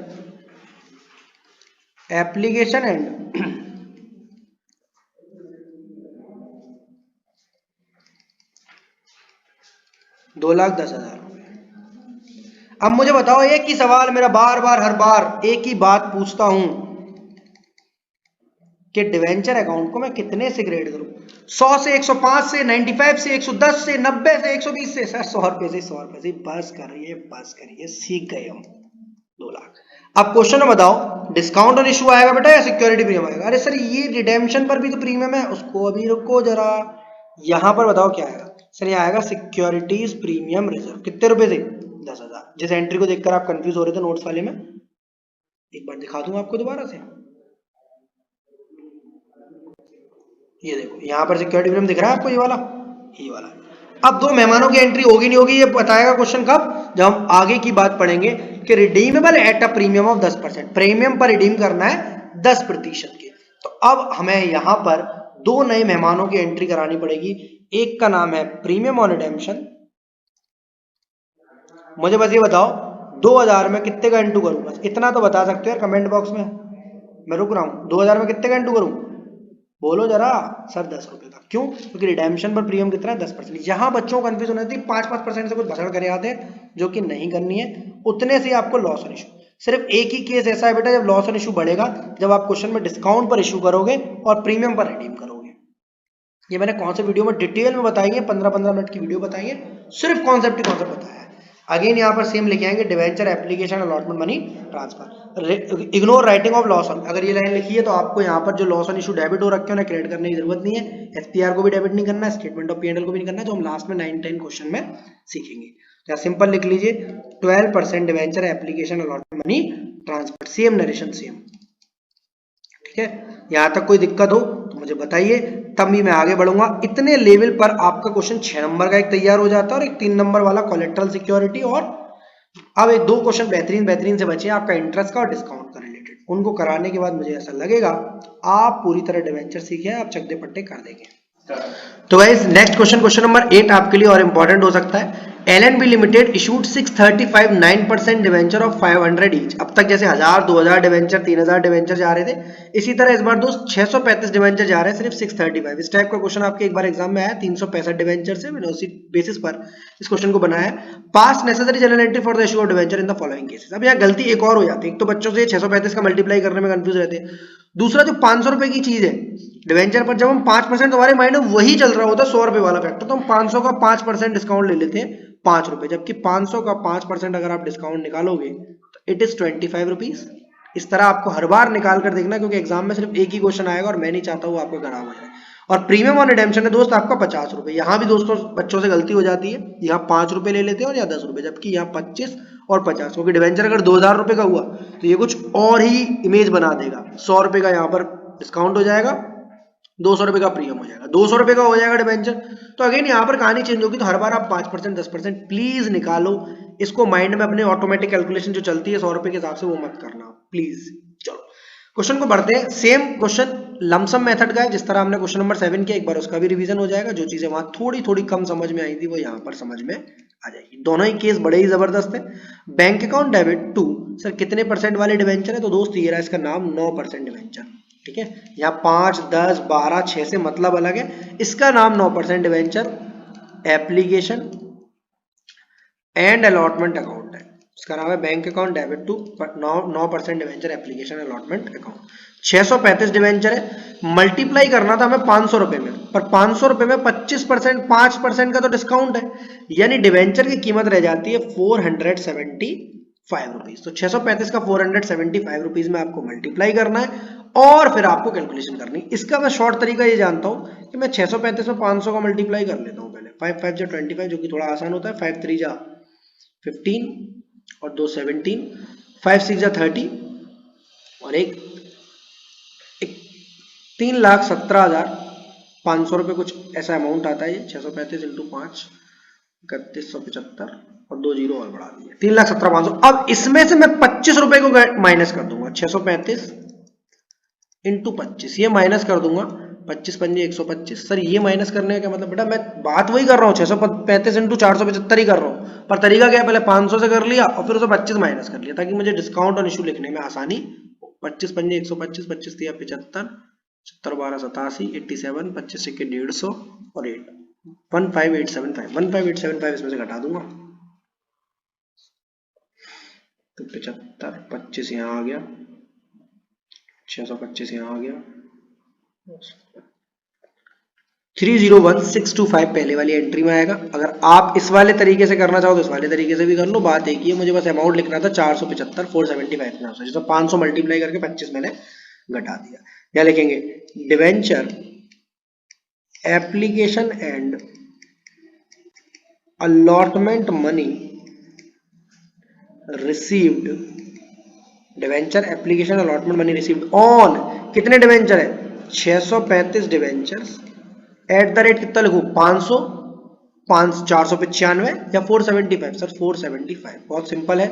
एप्लीकेशन एंड 2,10,000। अब मुझे बताओ, एक ही सवाल मेरा बार बार हर बार एक ही बात पूछता हूं कि डिवेंचर अकाउंट को मैं कितने से ग्रेड करूं? 100 से, 105 से, 95 से, 110 से, 90 से, 120 से। सर 100 रुपए से, 100 रुपए से। बस करिए, बस करिए, सीख गए हम। 2 लाख। अब क्वेश्चन में बताओ, डिस्काउंट ऑन इशू आएगा बेटा या सिक्योरिटी प्रीमियम आएगा? अरे सर ये रिडेम्पशन पर भी तो प्रीमियम है, उसको अभी रुको जरा। यहां पर बताओ क्या आएगा? सर ये आएगा सिक्योरिटीज प्रीमियम रिजर्व। कितने रुपए से? 10,000। जिस एंट्री को देखकर आप कंफ्यूज हो रहे थे नोट्स वाले में, एक बार दिखा दूंगा आपको दोबारा से। ये देखो, यहां पर सिक्योरिटी प्रीमियम दिख रहा है आपको, ये वाला, ये वाला। अब 2 मेहमानों की एंट्री होगी नहीं होगी ये बताएगा क्वेश्चन कब? जब हम आगे की बात पढ़ेंगे कि redeemable at a premium of 10%। Premium पर रिडीम करना है 10% के। तो अब हमें यहां पर 2 नए मेहमानों की एंट्री करानी पड़ेगी। एक का नाम है प्रीमियम ऑन रिडेम्पशन। मुझे बस ये बताओ 2000 में कितने का इंटू करूं? बस इतना तो बता सकते हो यार कमेंट बॉक्स में, मैं रुक रहा हूं। 2000 में कितने का इंटू करूं? बोलो जरा। सर 10 रुपए का। क्यों? क्योंकि रिडेम्पशन पर प्रीमियम कितना है? 10%। यहां बच्चों को कंफ्यूजन होती है, 5% से कुछ भसड़ करे आते हैं, जो कि नहीं करनी है। उतने से आपको लॉस ऑन इशू। सिर्फ एक ही केस ऐसा है बेटा जब लॉस ऑन इशू बढ़ेगा, जब आप क्वेश्चन में डिस्काउंट पर इशू करोगे और प्रीमियम पर रिडीम करोगे। ये मैंने कौन से वीडियो में डिटेल में बताई है, 15-15 मिनट की वीडियो बताई है, सिर्फ कॉन्सेप्ट ही कॉन्सेप्ट बताया है। अगेन यहाँ पर सेम लिखे आएंगे, debenture application allotment money transfer, ignore writing of loss on. अगर ये लाइन लिखी है तो आपको यहाँ पर जो लॉस ऑन इशू डेबिट हो रखे हैं उन्हें क्रेडिट करने की जरूरत नहीं है। एसपीआर को भी डेबिट नहीं करना है, स्टेटमेंट ऑफ पी&एल को भी नहीं करना है, जो हम लास्ट में 9-10 क्वेश्चन में सीखेंगे। तो सिंपल लिख लीजिए 12% debenture application allotment money transfer. Same narration same, ठीक है। यहां तक कोई दिक्कत हो तो मुझे बताइए, तब भी मैं आगे बढ़ूंगा। इतने लेवल पर आपका क्वेश्चन 6 नंबर का एक तैयार हो जाता है और एक 3 नंबर वाला कोलेटरल सिक्योरिटी। और अब एक 2 क्वेश्चन बेहतरीन से बचे आपका इंटरेस्ट का और डिस्काउंट का रिलेटेड। उनको कराने के बाद मुझे ऐसा लगेगा आप पूरी तरह डिवेंचर सीखे, आप चकदे पट्टे कर देंगे। तो गाइस नेक्स्ट क्वेश्चन नंबर 8 आपके लिए और इंपॉर्टेंट हो सकता है। LNB limited issued 635 9% debenture of 500 each. अब तक जैसे 1000 2000 डिवेंचर 3000 डिवेंचर जा रहे थे, इसी तरह इस बार दोस्त 635 डिवेंचर जा रहे हैं सिर्फ 635। इस टाइप का क्वेश्चन आपके एक बार एग्जाम में आया 365 डिवेंचर से, मैंने उसी बेसिस पर इस क्वेश्चन को बनाया। पास necessary journal entry for the issue of debenture in the following cases. अब यहाँ गलती एक और हो जाती है, एक तो बच्चों से 635 का मल्टीप्लाई करने में कंफ्यूज रहते हैं, दूसरा जो 500 रुपए की चीज है डिवेंचर पर, जब हम 5% हमारे माइंड में वही चल रहा होता है 100 रुपए वाला फैक्टर, तो हम 500 का 5% डिस्काउंट ले लेते हैं 5 रुपए, जबकि 500 का 5% अगर आप डिस्काउंट निकालोगे तो इट इज 25 रुपीज। इस तरह आपको हर बार निकाल कर देखना, क्योंकि एग्जाम में सिर्फ एक ही क्वेश्चन आएगा और मैं नहीं चाहता हूँ आपको खराब हो जाए। और प्रीमियम ऑन रिडेम्पशन है दोस्त आपका 50 रुपए। यहाँ भी दोस्तों बच्चों से गलती हो जाती है, यहाँ 5 रुपए ले लेते हैं और या 10 रुपए, जबकि यहाँ 25 और 50, क्योंकि डिवेंचर अगर 2000 रुपए का हुआ तो ये कुछ और ही इमेज बना देगा। 100 रुपए का यहाँ पर डिस्काउंट हो जाएगा, 200 रुपए का प्रीमियम हो जाएगा, 200 रुपए का हो जाएगा डिवेंचर। तो अगेन यहाँ पर कहानी चेंज होगी, तो हर बार आप 5% 10% प्लीज निकालो। इसको माइंड में अपने ऑटोमेटिक कैलकुलेशन जो चलती है 100 रुपए के हिसाब से वो मत करना प्लीज। चलो क्वेश्चन को बढ़ते हैं। सेम क्वेश्चन लमसम मेथड का है, जिस तरह हमने क्वेश्चन नंबर 7 किया, एक बार उसका भी रिवीजन हो जाएगा। जो चीजें वहां थोड़ी थोड़ी कम समझ में आई थी वो यहाँ पर समझ में आ जाएगी। दोनों ही केस बड़े ही जबरदस्त है। Bank account debit to, sir कितने परसेंट वाले डिवेंचर है, तो दोस्त ये रहा इसका नाम 9% डिवेंचर। ठीक है, यहाँ 5 10 12 6 से मतलब अलग है, इसका नाम 9% debenture application and allotment account है। इसका नाम है bank account debit to 9% debenture application allotment account. 635 debenture है, मल्टीप्लाई करना था हमें 500 रुपए में, पर 500 रुपए में 25% 5% का तो डिस्काउंट है, यानी डिवेंचर की कीमत रह जाती है 475 रुपीज। तो 635 का 475 रुपीज में आपको मल्टीप्लाई करना है और फिर आपको कैलकुलेशन करनी है। इसका मैं शॉर्ट तरीका ये जानता हूं कि मैं 635 में 500 का मल्टीप्लाई कर लेता हूं पहले। 5 5 जा 25, जो कि थोड़ा आसान होता है, 5 3 जा 15 और 2 17, 5 6 जा 30 और एक 3,17,500 रुपये कुछ ऐसा अमाउंट आता है। ये 635 इंटू 5 3175 और 2 जीरो और बढ़ा दिए, 3,17,500। अब इसमें से मैं 25 रुपए को माइनस कर दूंगा, 635 इंटू 25 ये माइनस कर दूंगा, 25 पंजे 125। सर ये माइनस करने का क्या मतलब, बेटा मैं बात वही कर रहा हूँ, 635 इंटू 475 ही कर रहा हूँ, पर तरीका क्या है, पहले 500 से कर लिया और फिर उसे 25 माइनस कर लिया, ताकि मुझे डिस्काउंट और इशू लिखने में आसानी। 25 पंजे 125, 25 दिया 75, 70 12 87, 87, 25 के 150 और 8 15875, 15875 इसमें से घटा दूंगा, तो 75 25 यहाँ आ गया, 625 यहाँ आ गया, 301625 पहले वाली एंट्री में आएगा। अगर आप इस वाले तरीके से करना चाहो तो इस वाले तरीके से भी कर लो, बात एक ही है, मुझे बस अमाउंट लिखना था 475 475 में, जैसे 500 मल्टीप्लाई करके 25 मैंने घटा दिया। क्या लिखेंगे, debenture application and allotment money received, debenture application allotment money received on, कितने डिवेंचर है 635 डिवेंचर्स, एट द रेट कितना लिखूं 500 495 या 475, सर 475। बहुत सिंपल है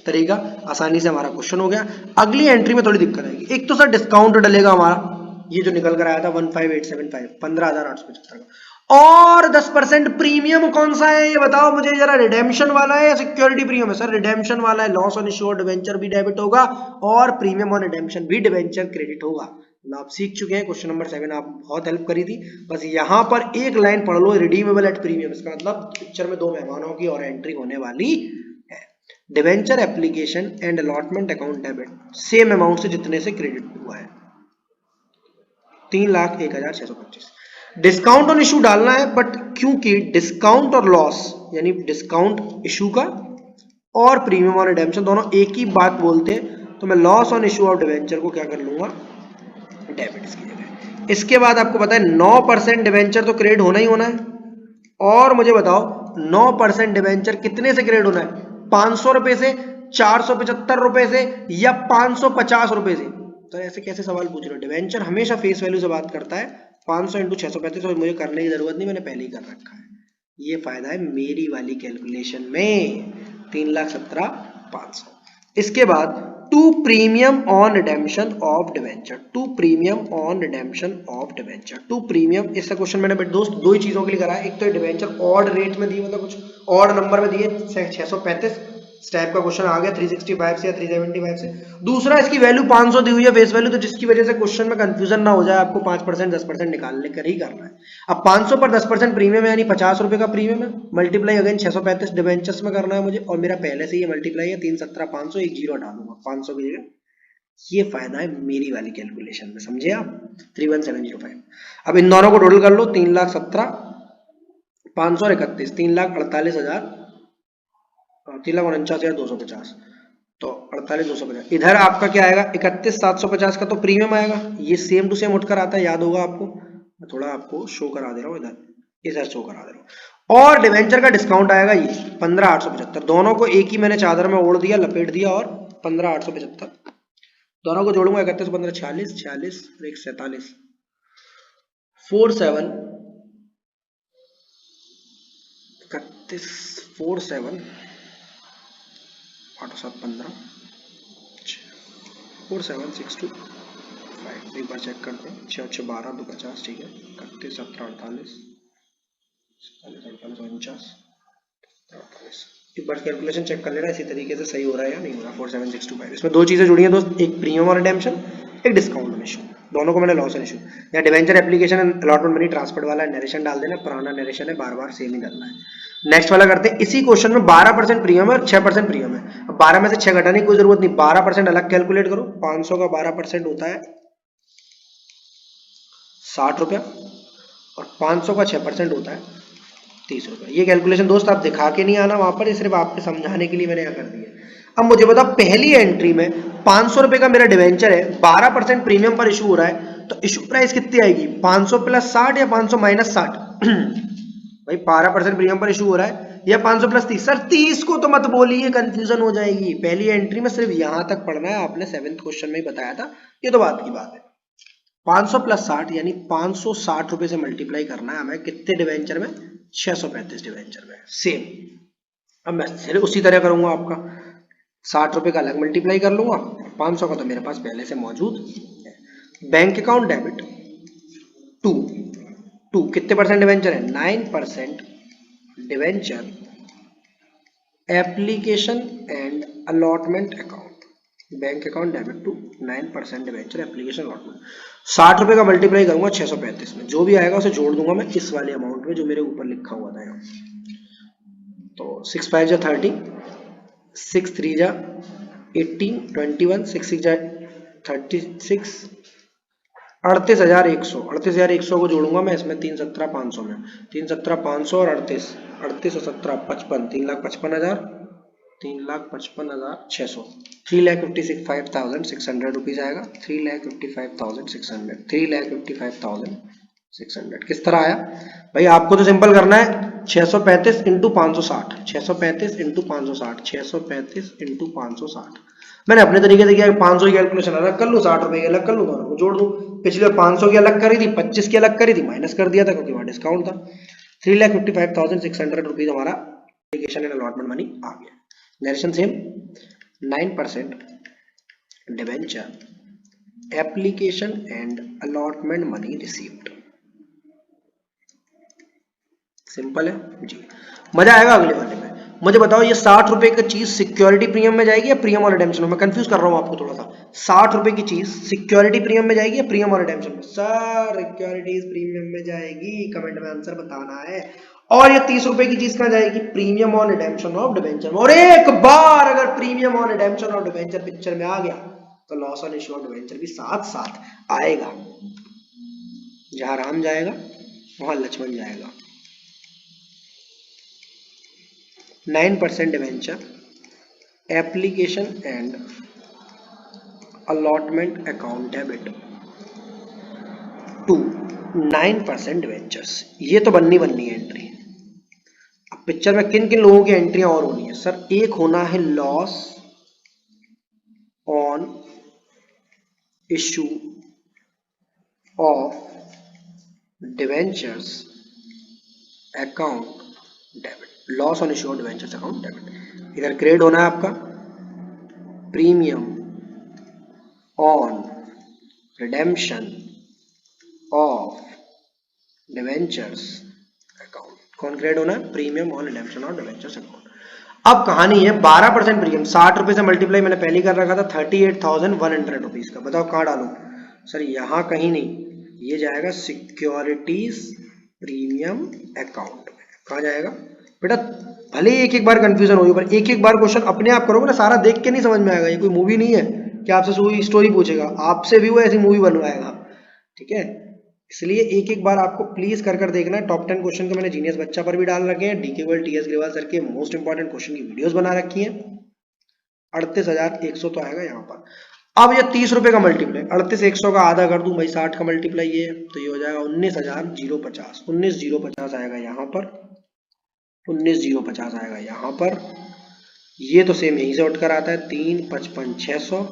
तरीका, आसानी से हमारा क्वेश्चन हो गया। अगली एंट्री में थोड़ी दिक्कत आएगी, एक तो सर डिस्काउंट डलेगा हमारा, ये जो निकल कर आया था 15875 15,875 का, और 10% प्रीमियम कौन सा है ये बताओ मुझे जरा, रिडेम्पशन वाला है या सिक्योरिटी प्रीमियम है, सर रिडेम्पशन वाला है, loss on issue of debenture भी डेबिट होगा और प्रीमियम ऑन रिडेम्पशन भी डिवेंचर क्रेडिट होगा। आप सीख चुके हैं, क्वेश्चन नंबर 7 आप बहुत हेल्प करी थी, बस यहां पर एक लाइन पढ़ लो, रिडीमेबल एट प्रीमियम, इसका मतलब पिक्चर में 2 मेहमानों की और एंट्री होने वाली है। Debenture application and allotment account debit same amount से जितने से क्रेडिट हुआ है 3,01,625, डिस्काउंट ऑन इशू डालना है, बट क्योंकि डिस्काउंट और लॉस यानी डिस्काउंट इशू का और प्रीमियम ऑन रिडेम्पशन दोनों एक ही बात बोलते हैं, तो मैं loss on issue of debenture को क्या कर लूंगा, डेबिट इसकी जगह। इसके बाद आपको पता है 9% डिवेंचर तो क्रेडिट होना ही होना है, और मुझे बताओ 9% डिवेंचर कितने से क्रेडिट होना है, 500 रुपए से, 475 रुपए से या 550 रुपए से। तो ऐसे कैसे सवाल पूछ रहे हो, डिवेंचर हमेशा फेस वैल्यू से बात करता है, 500 इंटू 635 और मुझे करने की जरूरत नहीं, मैंने पहले ही कर रखा है, ये फायदा है मेरी वाली कैलकुलेशन में 3,17,500। इसके बाद to premium on redemption of debenture, to premium on redemption of debenture, to premium. इसका क्वेश्चन मैंने दोस्त दो ही चीजों के लिए करा है, एक तो डिवेंचर ऑड रेट में दिए, मतलब कुछ ऑड नंबर में दिए 635, इस टाइप का क्वेश्चन आ गया 365 से या 375 से। दूसरा इसकी वैल्यू 500 दी हुई है फेस वैल्यू, तो जिसकी वजह से क्वेश्चन में कंफ्यूजन ना हो जाए, आपको 5% 10% निकाल लेकर ही करना है। अब 500 पर 10% प्रीमियम है, यानी 50 रुपए का प्रीमियम है, मल्टीप्लाई अगेन 635 डिवेंचर्स में करना है मुझे, और मेरा पहले से ही मल्टीप्लाई है 3 17 500, एक जीरो हटा दूंगा 500 की जगह। ये फायदा है मेरी वाली कैलकुलेशन में, समझे आप। 31705। अब इन दोनों को टोटल कर लो, 3,17,500 और 31, 3,48,000, 3,49,250, तो 48,250। इधर आपका क्या आएगा, 31,750 का तो प्रीमियम आएगा, ये सेम टू सेम उठकर आता है, याद होगा आपको। मैं थोड़ा आपको शो करा दे रहा हूँ, इधर शो करा दे रहा हूँ। और डिवेंचर का डिस्काउंट आएगा ये 15,875, दोनों को एक ही मैंने चादर में ओढ़ दिया, लपेट दिया, और 15,875 दोनों को जोड़ूंगा, 31 15 46 46 और 1 47 47 31 47 8 7 15 4762 5। एक बार चेक करते हैं, 6 6 12 2 50, ठीक है, 31 17 48 48 49 48। एक बार कैलकुलेशन चेक कर लेना इसी तरीके से सही हो रहा है या नहीं हो रहा। 47625। इसमें दो चीजें जुड़ी हैं दोस्त, एक प्रीमियम और रिडेम्पशन, एक डिस्काउंट ऑन इशू, दोनों को मैंने लॉस ऑन इशू या debenture application and allotment money transfer वाला नरेशन डाल देना, पुराना नरेशन है, बार बार सेम ही डालना है। नेक्स्ट वाला करते हैं, इसी क्वेश्चन में 12% प्रीमियम है और 6% प्रीमियम है। अब 12 में से 6 घटाने की कोई जरूरत नहीं, 12% अलग कैलकुलेट करो। 500 का 12% होता है 60 रुपया, और 500 का 6% होता है 30 रुपये। ये कैलकुलेशन दोस्त आप दिखा के नहीं आना वहां पर, सिर्फ आपके समझाने के लिए मैंने यहाँ कर दिया। अब मुझे बता, पहली एंट्री में 500 रुपए का मेरा डिवेंचर है, 12% प्रीमियम पर इशू हो रहा है, तो इशू प्राइस कितनी आएगी, 500 प्लस 60 या 500 माइनस 60? भाई 12% प्रीमियम पर इशू हो रहा है, या 500 प्लस 30? सर 30 को तो मत बोलिए, कंफ्यूजन हो जाएगी। पहली एंट्री में सिर्फ यहां तक पढ़ना है, आपने 7th क्वेश्चन में ही बताया था, ये तो बात की बात है। 500 प्लस 60 यानी 560 रुपए से मल्टीप्लाई करना है हमें, कितने डिवेंचर में, 635 डिवेंचर में, सेम। अब मैं सिर्फ उसी तरह करूंगा, आपका 60 रुपए का अलग मल्टीप्लाई कर लूंगा, 500 का तो मेरे पास पहले से मौजूद है। बैंक अकाउंट डेबिट टू कितने परसेंट डिवेंचर है, 9% debenture application and allotment account, bank account debit to 9% debenture application allotment. 60 रुपए का मल्टीप्लाई करूंगा 635 में, जो भी आएगा उसे जोड़ दूंगा मैं इस वाले अमाउंट में जो मेरे ऊपर लिखा हुआ था यहाँ। तो 6 5 जा 30, 6 3 जा 18, 21, 6 6 जा 36, 38,100, 38,100 को जोड़ूंगा मैं इसमें 3 17 500 में, 3 17 500 और 38 38 और 17 55, 3,55,000, 3,55,600, 3,55,600 रुपीज आएगा, 3,55,600, 3,55,600 किस तरह आया भाई। आपको तो सिंपल करना है, 635 इंटू 560, 635 इंटू 560, 635 इंटू 560। मैंने अपने तरीके से किया, 500 की कैलकुलेशन अलग कर लूँ, 60 रुपए की अलग कर लूँ, दोनों को जोड़ दूँ। पिछले 500 की अलग करी थी, 25 की अलग करी थी, माइनस कर दिया था क्योंकि वहाँ डिस्काउंट था। 3,55,600 रुपीज हमारा एप्लीकेशन एंड अलॉटमेंट मनी आ गया। Narration same, 9% debenture application and allotment money received. Simple है जी, मजा आएगा अगले वाले में। मुझे बताओ, ये 60 रुपए की चीज सिक्योरिटी प्रीमियम में जाएगी या प्रीमियम और रिडेम्पशन में? मैं कंफ्यूज कर रहा हूँ आपको थोड़ा सा। 60 रुपए की चीज सिक्योरिटी प्रीमियम में जाएगी या प्रीमियम और रिडेम्पशन में? सर सिक्योरिटीज प्रीमियम में जाएगी, कमेंट में आंसर बताना है। और ये 30 रुपए की चीज कहां जाएगी, प्रीमियम और रिडेम्पशन ऑफ डिवेंचर में। और एक बार अगर प्रीमियम और रिडेम्पशन ऑफ डिवेंचर पिक्चर में आ गया तो loss on issue of debenture भी साथ साथ आएगा। जहां राम जाएगा वहां लक्ष्मण जाएगा। 9% debenture application and allotment account debit to 9% debentures. ये तो बननी है एंट्री। अब पिक्चर में किन किन लोगों की एंट्रियां और होनी है सर? एक होना है loss on issue of debentures account debit, loss on issue of debentures account debit. इधर क्रेडिट होना है आपका premium on redemption of debentures account. कौन क्रिएट होना है? Premium on redemption of debentures account. अब कहानी है 12% प्रीमियम, 60 रुपए से मल्टीप्लाई मैंने पहले कर रखा था 38,100 रुपीज का। बताओ कहाँ डालूं? सर यहाँ कहीं नहीं, ये जाएगा सिक्योरिटीज प्रीमियम अकाउंट में। कहाँ जाएगा बेटा? भले एक एक बार कंफ्यूजन होगी, पर एक एक बार क्वेश्चन अपने आप करोगे ना, सारा देख के नहीं समझ में आएगा। ये कोई मूवी नहीं है कि आपसे स्टोरी पूछेगा, आपसे भी वो ऐसी मूवी बनवाएगा, ठीक है? इसलिए एक एक बार आपको प्लीज कर देखना है। टॉप 10 क्वेश्चन को मैंने जीनियस बच्चा पर भी डाल रखे हैं, D K world T S Grewal sir के मोस्ट इंपॉर्टेंट क्वेश्चन की वीडियोस बना रखी हैं। 38,100 तो आएगा यहाँ पर। अब ये 30 रुपए का मल्टीप्लाई, 38,100 का आधा कर दूं भाई 60 का मल्टीप्लाई, ये तो ये हो जाएगा 19,050। 19,050 आएगा यहाँ पर, 19,050 आएगा यहाँ पर। ये तो सेम यहीं से उठकर आता है 3, 55, 600।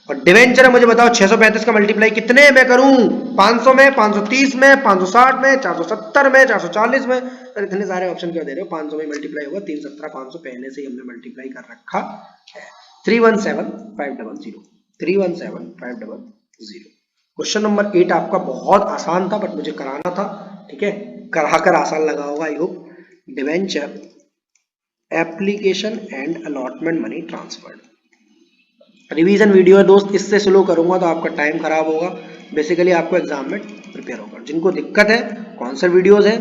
और डिवेंचर मुझे बताओ 635 का मल्टीप्लाई कितने में करूं? 500 में, 530 में, 560 में, 470 में, 440 में। तो इतने सारे ऑप्शन क्यों दे रहे हो? 500 में मल्टीप्लाई होगा, 3 17 500 पहले से ही हमने मल्टीप्लाई कर रखा है। 317,500, 317,500। क्वेश्चन नंबर 8 आपका बहुत आसान था, बट मुझे कराना था, ठीक है? कराकर आसान लगा होगा I hope. Debenture application and allotment money transferred. Revision video है दोस्त, इससे स्लो करूंगा तो आपका टाइम खराब होगा, बेसिकली आपको एग्जाम में प्रिपेयर होगा। जिनको दिक्कत है कौन सा वीडियोस है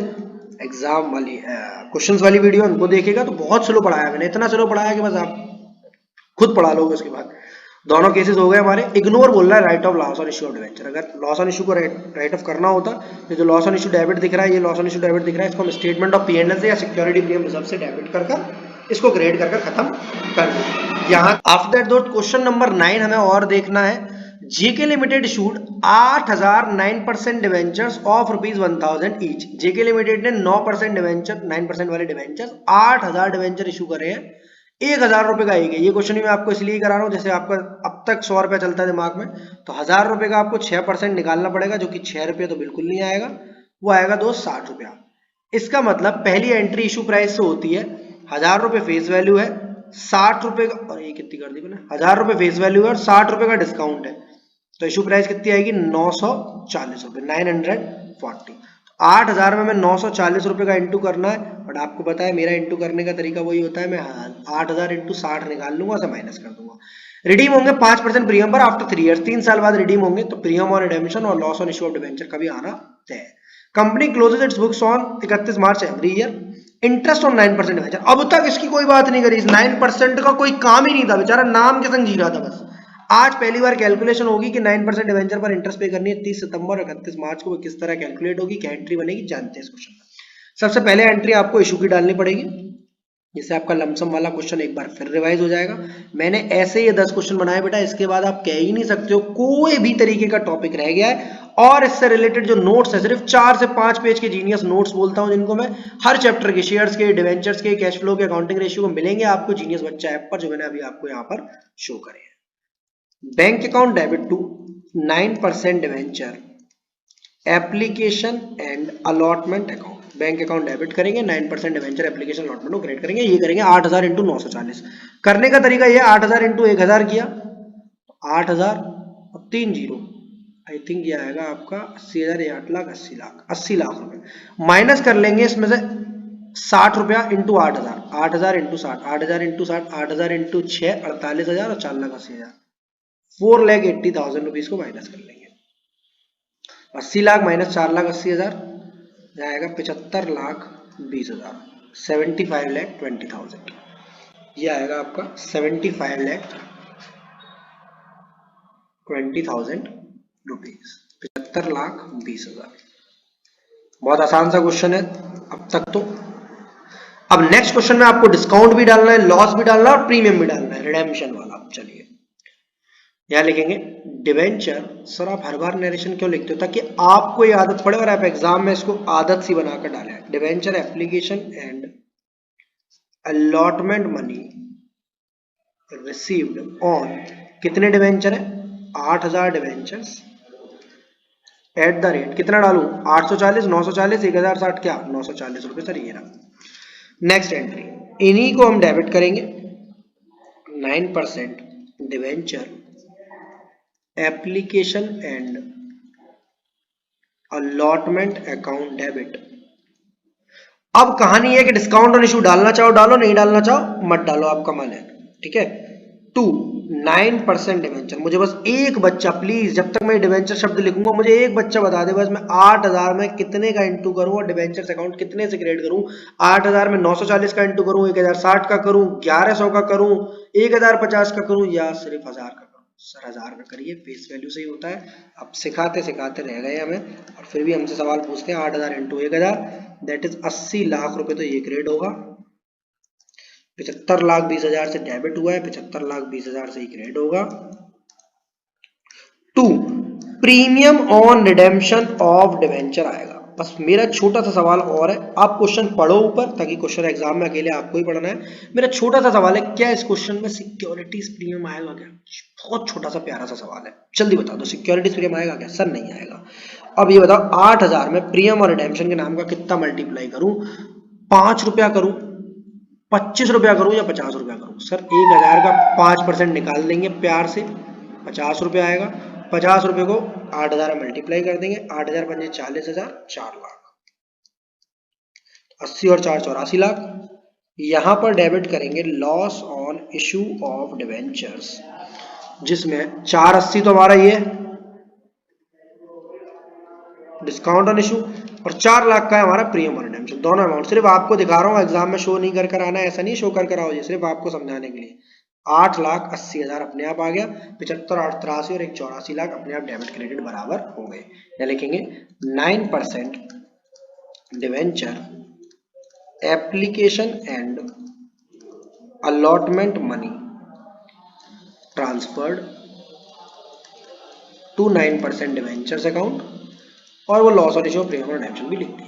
एग्जाम वाली क्वेश्चंस वाली वीडियो, उनको देखेगा तो बहुत स्लो पढ़ाया मैंने, इतना स्लो पढ़ाया कि बस आप खुद पढ़ा लोगे। उसके बाद दोनों केसेस हो गए हमारे। इग्नोर बोल रहा है right of loss on issue of debenture. अगर लॉस ऑन इशू को राइट ऑफ करना होता, ये जो लॉस ऑन इशू डेबिट दिख रहा है, ये लॉस ऑन इशू डेबिट दिख रहा है, इसको हम स्टेटमेंट ऑफ P&L से या सिक्योरिटी प्रीमियम रिजर्व से डेबिट कर इसको ग्रेड कर खत्म कर दो। यहाँ आफ्टर दैट दोस्त क्वेश्चन नंबर 9 हमें और देखना है। JK limited issued 8,000 9% debentures of ₹1,000 each. JK limited ने 9% डिवेंचर, 9% वाले डिवेंचर्स 8,000 डिवेंचर इशू करे हैं, 1,000 रुपए का एक है। ये क्वेश्चन ही मैं आपको इसलिए करा रहा हूँ, जैसे आपका अब तक 100 रुपया चलता है दिमाग में, तो 1,000 रुपए का आपको 6% निकालना पड़ेगा, जो कि 6 रुपये तो बिल्कुल नहीं आएगा, वो आएगा दोस्त 60 रुपया। इसका मतलब पहली एंट्री इशू प्राइस से होती है, 1,000 रुपए फेस वैल्यू है, 60 रुपए का, और ये कितनी कर दी मैंने, 1,000 रुपए फेस वैल्यू है और 60 रुपए का डिस्काउंट है, तो इशू प्राइस कितनी आएगी? 940 रुपए, 940। 8,000 में 940 रुपए का इंटू करना है, बट आपको पता है मेरा इंटू करने का तरीका वही होता है, मैं 8,000 इंटू 60 निकाल लूंगा, उसे माइनस कर दूंगा। रिडीम होंगे 5% प्रीमियम पर आफ्टर 3 ईयर्स, 3 साल बाद रिडीम होंगे, तो प्रीमियम ऑन रिडेम्पशन और loss on issue of debenture का भी आना तय है। Company closes its books on 31 March every year, interest on 9% debenture. अब तक इसकी कोई बात नहीं करी, इस 9% का कोई काम ही नहीं था, बेचारा नाम के संग जी रहा था बस। आज पहली बार कैलकुलेशन होगी कि 9% डिवेंचर पर इंटरेस्ट पे करनी है 30 सितंबर और 31 मार्च को, वो किस तरह कैलकुलेट होगी, क्या एंट्री बनेगी, जानते हैं इस क्वेश्चन में। सबसे पहले एंट्री आपको इशू की डालनी पड़ेगी, जिससे आपका लमसम वाला क्वेश्चन एक बार फिर रिवाइज हो जाएगा। मैंने ऐसे ये 10 क्वेश्चन बनाए बेटा, इसके बाद आप कह ही नहीं सकते हो कोई भी तरीके का टॉपिक रह गया है। और इससे रिलेटेड जो नोट्स है, सिर्फ 4 से 5 पेज के जीनियस नोट्स बोलता हूं, जिनको मैं हर चैप्टर के, शेयर्स के, डिवेंचर्स के, कैश फ्लो के, अकाउंटिंग रेशियो को मिलेंगे आपको जीनियस बच्चा ऐप पर, जो मैंने अभी आपको यहाँ पर शो करे हैं। Bank account debit to 9% debenture application and allotment account. Bank account debit करेंगे, 9% डिवेंचर एप्लीकेशन अलॉटमेंट को क्रेडिट करेंगे। ये करेंगे 8,000 इंटू 940। करने का तरीका ये 8,000 इंटू 1,000 किया, 8,000 और 3 जीरो, आई थिंक ये आएगा आपका 80,000, 8 लाख 80 लाख, 80 लाख रुपए। माइनस कर लेंगे इसमें से 60 रुपया इंटू 8,000, 8,000 इंटू 60, 8,000 इंटू 60, 8,000 इंटू 6, 48,000 और 4 लाख 80,000, 4,80,000 रुपीज को माइनस कर लेंगे। 80 लाख माइनस 4 लाख 80,000 जाएगा 75,20,000, 75,20,000। ये आएगा आपका 75,20,000 रुपीज, 75,20,000। बहुत आसान सा क्वेश्चन है अब तक तो। अब नेक्स्ट क्वेश्चन में आपको डिस्काउंट भी डालना है, लॉस भी डालना है और प्रीमियम भी डालना है, रिडेम्पशन वाला। चलिए यहां लिखेंगे डिवेंचर। सर आप हर बार नरेशन क्यों लिखते हो? ताकि आपको ये आदत पड़े और आप एग्जाम में इसको आदत सी बनाकर डालें। Debenture application and allotment money received on, कितने डिवेंचर है? 8,000 डिवेंचर्स एट द रेट, कितना डालू? 840, 940, 1,060, क्या 940 रुपए सर, ये रहा। नेक्स्ट एंट्री, इन्हीं को हम डेबिट करेंगे, 9% debenture application and allotment account debit. अब कहानी है कि डिस्काउंट ऑन इशू डालना चाहो डालो, नहीं डालना चाहो मत डालो, आपका मन है, ठीक है। 9% डिवेंचर, मुझे बस एक बच्चा प्लीज, जब तक मैं डिवेंचर शब्द लिखूंगा मुझे एक बच्चा बता दे बस, मैं 8000 में कितने का इंटू करूं और डिवेंचर अकाउंट कितने से क्रिएट करूं। 8000 में 940 का इंटू करूं, 1060 का करूं, 1100 का करूं, 1050 का करूं, या सिर्फ 1000 का करूं। सर 1000 का करिए, फेस वैल्यू से ही होता है। अब सिखाते सिखाते रह गए हमें, और फिर भी हमसे सवाल पूछते हैं। 8000 इंटू 1000 दैट इज 80 लाख रुपए, तो ये क्रिएट होगा। 75,20,000 से डेबिट हुआ है, 75,20,000 से ही क्रेडिट होगा। 2 premium on redemption of debenture आएगा। बस मेरा छोटा सा सवाल और है, आप क्वेश्चन पढ़ो ऊपर, ताकि क्वेश्चन एग्जाम में अकेले आपको ही पढ़ना है। मेरा छोटा सा सवाल है, क्या इस क्वेश्चन में सिक्योरिटीज प्रीमियम आएगा क्या? बहुत छोटा सा प्यारा सा सवाल है, जल्दी बता दो, सिक्योरिटीज प्रीमियम आएगा क्या? सर नहीं आएगा। अब ये बताओ 8000 में प्रीमियम और रिडेम्पशन के नाम का कितना मल्टीप्लाई करूं? 5 रुपया करूं, 25 रुपया करूं, या 50 रुपया करूं? सर 1000 का 5% निकाल देंगे प्यार से, 50 रुपया आएगा। 50 रुपये को 8000 मल्टीप्लाई कर देंगे, 8000 बन 40,000, 4 लाख। 80 और 4 84 लाख। यहां पर डेबिट करेंगे loss on issue of debentures, जिसमें 480 तो हमारा ये डिस्काउंट ऑन इशू, और 4 लाख का है हमारा प्रीमियम और रिडेम्पशन। दोनों अमाउंट सिर्फ आपको दिखा रहा हूँ, एग्जाम में शो नहीं कर आना, ऐसा नहीं शो कर आओ, ये सिर्फ आपको समझाने के लिए। 8,80,000 अपने आप आ गया, 75, 8, 83 और 1, 84 लाख अपने आप डेबिट क्रेडिट बराबर हो गए। या लिखेंगे 9% debenture application and allotment money transferred to 9% debentures account, और वो लॉस और इशू प्रीमियम और रिडेम्पशन भी लिख दिया।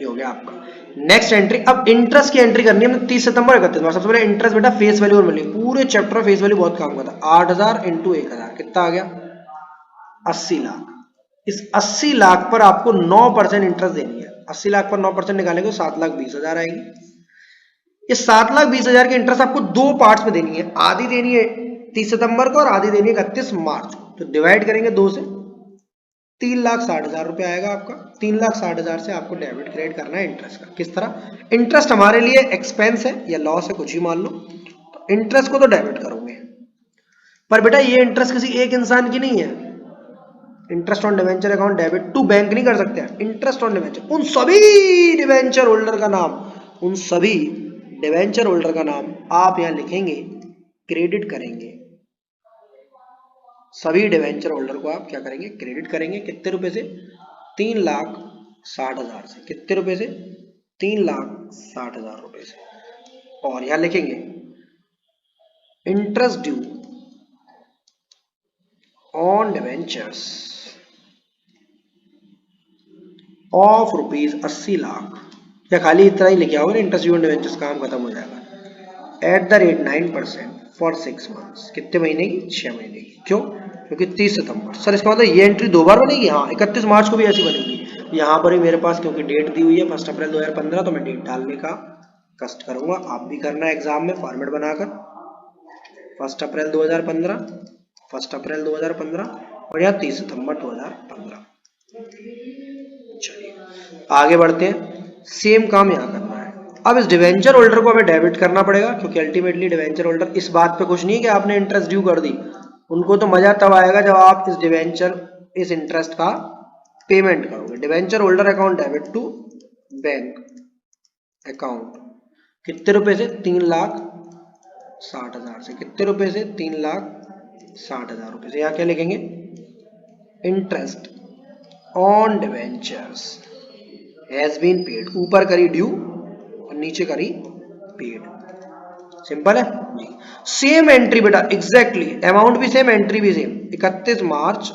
ये हो गया आपका नेक्स्ट एंट्री। अब इंटरेस्ट की एंट्री करनी है 30 सितंबर 31। सबसे पहले इंटरेस्ट बेटा फेस वैल्यू और मिली, पूरे चैप्टर फेस वैल्यू बहुत काम करता है। 8000 इंटू 1000 कितना आ गया? 80 लाख। इस 80 लाख पर आपको 9% इंटरेस्ट देनी है। 80 लाख पर 9% निकालेंगे तो 7,20,000 आएगी। इस 7,20,000 की इंटरेस्ट आपको दो पार्ट्स में देनी है, आधी देनी है 30 सितंबर को और आधी देनी है 31 मार्च को। तो डिवाइड करेंगे 2 से, 3,60,000 रुपए आएगा आपका। 3,60,000 से आपको डेबिट क्रेडिट करना है इंटरेस्ट का। किस तरह? इंटरेस्ट हमारे लिए एक्सपेंस है या लॉस है, कुछ ही मान लो, तो इंटरेस्ट को तो डेबिट करोगे, पर बेटा ये इंटरेस्ट किसी एक इंसान की नहीं है। Interest on debenture account debit to bank नहीं कर सकते हैं। इंटरेस्ट ऑन डिवेंचर, उन सभी डिवेंचर होल्डर का नाम, उन सभी डिवेंचर होल्डर का नाम आप यहां लिखेंगे, क्रेडिट करेंगे। सभी डिवेंचर होल्डर को आप क्या करेंगे? क्रेडिट करेंगे। कितने रुपए से? 3,60,000 से। कितने रुपए से? 3,60,000 रुपए से। और यहां लिखेंगे interest due on debentures of ₹80 lakh, या खाली इतना ही लिखे होगा ना, इंटरेस्ट ड्यू ऑन डिवेंचर्स, काम खत्म हो जाएगा। At the rate 9% for 6 months. कितने महीने की? 6 महीने की। क्यों? क्योंकि 30 सितंबर। सर इसका मतलब ये एंट्री 2 बार बनेगी? हाँ, 31 मार्च को भी ऐसी बनेगी। यहाँ पर ही मेरे पास क्योंकि डेट दी हुई है 1 अप्रैल 2015, तो मैं डेट डालने का कष्ट करूंगा। आप भी करना है एग्जाम में फॉर्मेट बनाकर 1 अप्रैल 2015, 1 अप्रैल 2015 और यहाँ 30 सितंबर 2015। चलिए आगे बढ़ते हैं। सेम काम यहाँ करना है। अब इस डिवेंचर होल्डर को हमें डेबिट करना पड़ेगा, क्योंकि अल्टीमेटली डिवेंचर होल्डर इस बात पे खुश नहीं है कि आपने इंटरेस्ट ड्यू कर दी। उनको तो मजा तब आएगा जब आप इस डिवेंचर, इस इंटरेस्ट का पेमेंट करोगे। Debenture holder account debit to bank account. कितने रुपए से? 3,60,000 से। कितने रुपए से? 3,60,000 रुपए से। यहाँ क्या लिखेंगे? Interest on debentures has been paid. ऊपर करी ड्यू और नीचे करी पेड। सिंपल है जी। सेम एंट्री बेटा, एग्जैक्टली अमाउंट भी सेम, एंट्री भी सेम। 31 मार्च।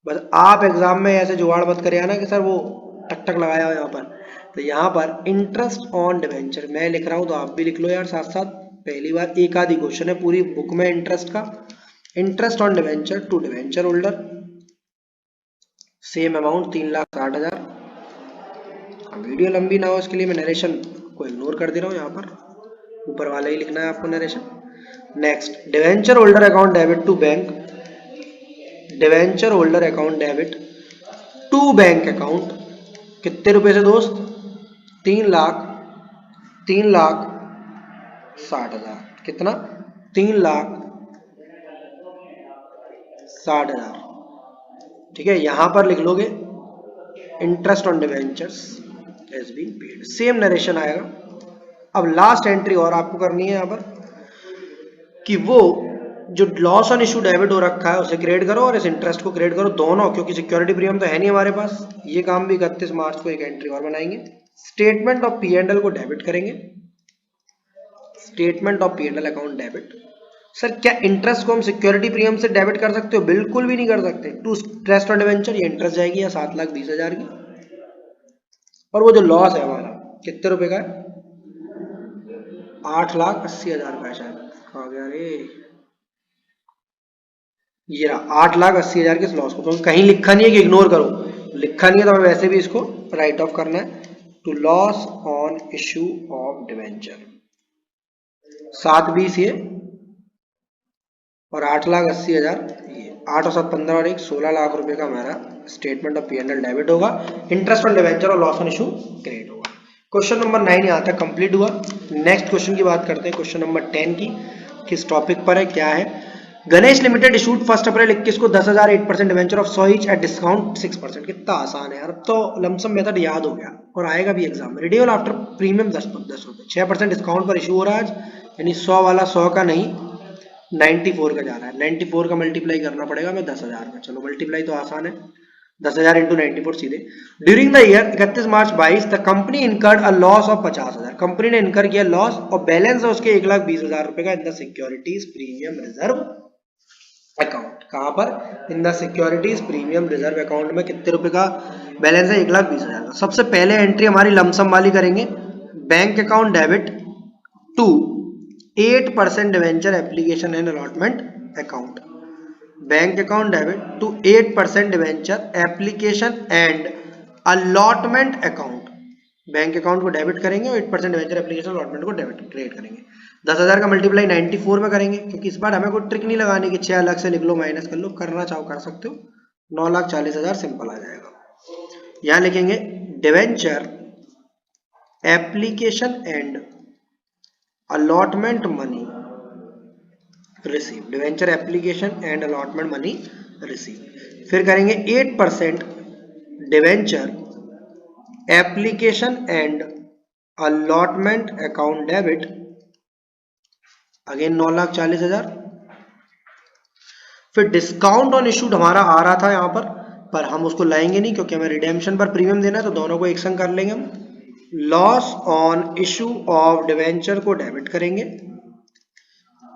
बस आप एग्जाम में ऐसे जुगाड़ मत करे आना कि सर वो टक टक लगाया हो यहाँ पर। तो यहाँ पर इंटरेस्ट ऑन डिवेंचर मैं लिख रहा हूं, तो आप भी लिख लो यार साथ साथ। पहली बार एक आधी क्वेश्चन है पूरी बुक में इंटरेस्ट का। Interest on debenture to debenture holder, same amount 3,60,000। Video लंबी ना हो इसके लिए मैं नरेशन को इग्नोर कर दे रहा हूँ, यहाँ पर ऊपर वाला ही लिखना है आपको narration. Next, debenture holder account debit to bank, debenture holder account debit to bank account, कितने रुपए से दोस्त? 3,60,000। कितना? 3,60,000। ठीक है, यहां पर लिख लोगे interest on debentures has been paid, same narration आएगा। अब लास्ट एंट्री और आपको करनी है यहां पर कि वो जो लॉस ऑन इशू डेबिट हो रखा है उसे क्रिएट करो और इस इंटरेस्ट को क्रिएट करो, दोनों, क्योंकि सिक्योरिटी प्रीमियम तो है नहीं हमारे पास। ये काम भी 31 मार्च को एक एंट्री और बनाएंगे। स्टेटमेंट ऑफ P&L को डेबिट करेंगे, statement of P&L account debit. Sir क्या इंटरेस्ट को हम सिक्योरिटी प्रीमियम से डेबिट कर सकते हो? बिल्कुल भी नहीं कर सकते। टू इंटरेस्ट ऑन डिवेंचर, ये इंटरेस्ट जाएगी या 7,20,000 की, और वो जो लॉस है हमारा कितने रुपए का है? 8,80,000 का है शायद, आ गया रे, ये रहा 8,80,000 के इस लॉस को। तो कहीं लिखा नहीं है कि इग्नोर करो, लिखा नहीं है तो हमें वैसे भी इसको राइट ऑफ करना है। To loss on issue of debenture 7,20 ये और 8,80,000 ये, 8 और 7 15 और 1 16 लाख रुपए का हमारा स्टेटमेंट ऑफ P&L डेबिट होगा। इंटरेस्ट ऑन डिवेंचर और लॉस ऑन इशू क्रेडिट होगा। क्वेश्चन नंबर 9 यहाँ तक कंप्लीट हुआ। नेक्स्ट क्वेश्चन की बात करते हैं, क्वेश्चन नंबर 10 की। किस टॉपिक पर है, क्या है? गणेश लिमिटेड इशूड 1 अप्रैल 21 को 10,000 8% debenture of 100 each at discount 6%। कितना आसान है यार, अब तो लमसम मेथड याद हो गया और आएगा भी एग्जाम में। रिड्यूल आफ्टर प्रीमियम 10 रुपए, 6% डिस्काउंट पर इशू हो रहा है आज, यानी 100 वाला 100 का नहीं 94 का जा रहा है। 94 का मल्टीप्लाई करना पड़ेगा मैं 10,000 का, चलो मल्टीप्लाई तो आसान है, 10,000 इंटू 94 सीधे। During the year 31 March 22 the company incurred a loss of 50,000। Company ने इनकर किया लॉस और बैलेंस है उसके 1,20,000 रुपए का in the securities premium reserve account. कहां पर? In the securities premium reserve account में कितने रुपए का बैलेंस है? 1,20,000 का। सबसे पहले एंट्री हमारी लमसम वाली करेंगे, bank account debit to 8% debenture application and allotment account. Bank account debit to 8% debenture application and allotment account. Bank account को डेबिट करेंगे और 8% डिवेंचर एप्लीकेशन अलॉटमेंट को डेबिट क्रिएट करेंगे। 10,000 का मल्टीप्लाई 94 में करेंगे, क्योंकि इस बार हमें कोई ट्रिक नहीं लगानी कि 6 अलग से लिख लो माइनस कर लो, करना चाहो कर सकते हो। 9,40,000 सिंपल आ जाएगा। यहां लिखेंगे debenture application and allotment money receive, debenture application and allotment money receive. फिर करेंगे 8% debenture application and allotment account debit, again 9,40,000। फिर डिस्काउंट ऑन इशूड हमारा आ रहा था यहां पर हम उसको लाएंगे नहीं क्योंकि हमें रिडेम्पशन पर प्रीमियम देना है, तो दोनों को एक संग कर लेंगे हम। Loss on issue of debenture को डेबिट करेंगे,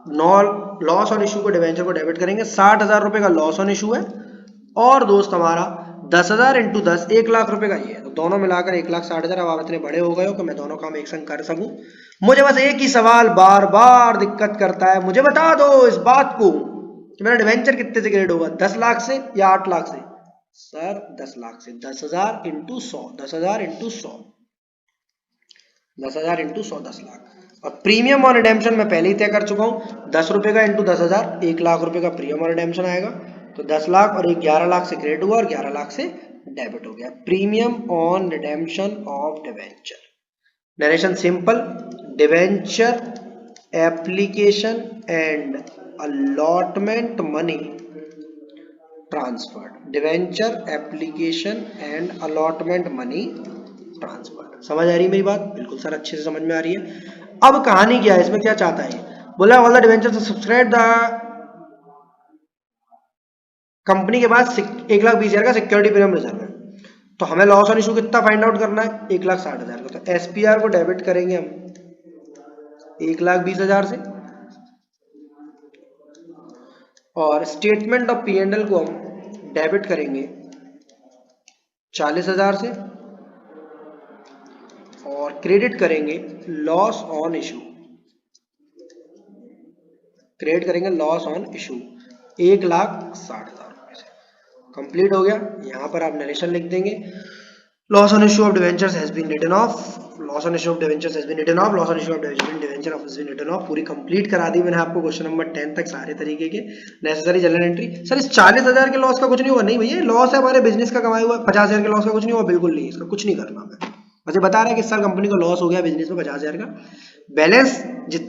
लॉस ऑन इशू को डिवेंचर को डेबिट करेंगे। 60,000 रुपए का लॉस ऑन इशू है और दोस्त हमारा 10,000 इंटू 10 1,00,000 रुपए का ये है, तो दोनों मिलाकर 1,60,000। अब आप इतने बड़े हो गए हो कि मैं दोनों काम एक संग कर सकूं। मुझे बस एक ही सवाल बार बार दिक्कत करता है, मुझे बता दो इस बात को कि मेरा डिवेंचर कितने से क्रेडिट होगा, 10 लाख से या 8 लाख से? सर 10 लाख से। 10,000 इंटू 100, 10,000 इंटू 100, 10,000 इंटू 100 10 लाख। और प्रीमियम और रिडेम्पशन मैं पहले ही तय कर चुका हूं, 10 रुपए का इंटू 10,000 1,00,000 रुपए का प्रीमियम और रिडेम्पशन आएगा, तो 10 लाख और 11 लाख से क्रेडिट हुआ और 11 लाख से डेबिट हो गया। Premium on redemption of debenture. Narration simple, debenture application and allotment money transferred, debenture application and allotment money transferred. समझ आ रही है मेरी बात? बिल्कुल सर, अच्छे से समझ में आ रही है। अब कहानी क्या है, इसमें क्या चाहता है? बोला all the debentures subscribe the company के पास 1,20,000 का सिक्योरिटी प्रीमियम रिजर्व है, तो हमें लॉस ऑन इशू कितना फाइंड आउट करना है? 1,60,000 का। तो एसपीआर को डेबिट करेंगे हम 1,20,000 से और स्टेटमेंट ऑफ P&L को हम डेबिट करेंगे 40,000 से और क्रेडिट करेंगे लॉस ऑन इशू, क्रेडिट करेंगे लॉस ऑन इशू 1,60,000 रुपए से। कंप्लीट हो गया। यहां पर आप नरेशन लिख देंगे, loss on issue of debentures has been written off, loss on issue of debentures has been written off, loss on issue of debenture of has been written off, पूरी कंप्लीट करा दी मैंने आपको क्वेश्चन नंबर 10 तक सारे तरीके के। Necessary journal entry, sir इस 40,000 के लॉस का कुछ नहीं हुआ, नहीं भैया लॉस है हमारे बिजनेस का कमाया हुआ, 50,000 के लॉस का कुछ नहीं हुआ, बिल्कुल नहीं, इसका कुछ नहीं करना हमें, मुझे बता रहा है कि इस साल कंपनी को लॉस हो गया बिजनेस में 50,000 का। बैलेंस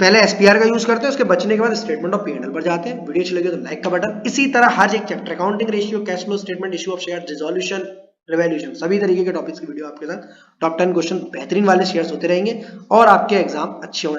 पहले एसपीआर का यूज करते हैं, उसके बचने के बाद स्टेटमेंट ऑफ पी&एल पर जाते हैं। वीडियो अच्छी लगी तो लाइक का बटन, इसी तरह हर एक chapter accounting ratio, cash flow statement, issue of share, resolution, revaluation, सभी तरीके के टॉपिक्स की वीडियो आपके साथ टॉप 10 क्वेश्चन बेहतरीन वाले शेयर्स होते रहेंगे और आपके एग्जाम अच्छे होंगे।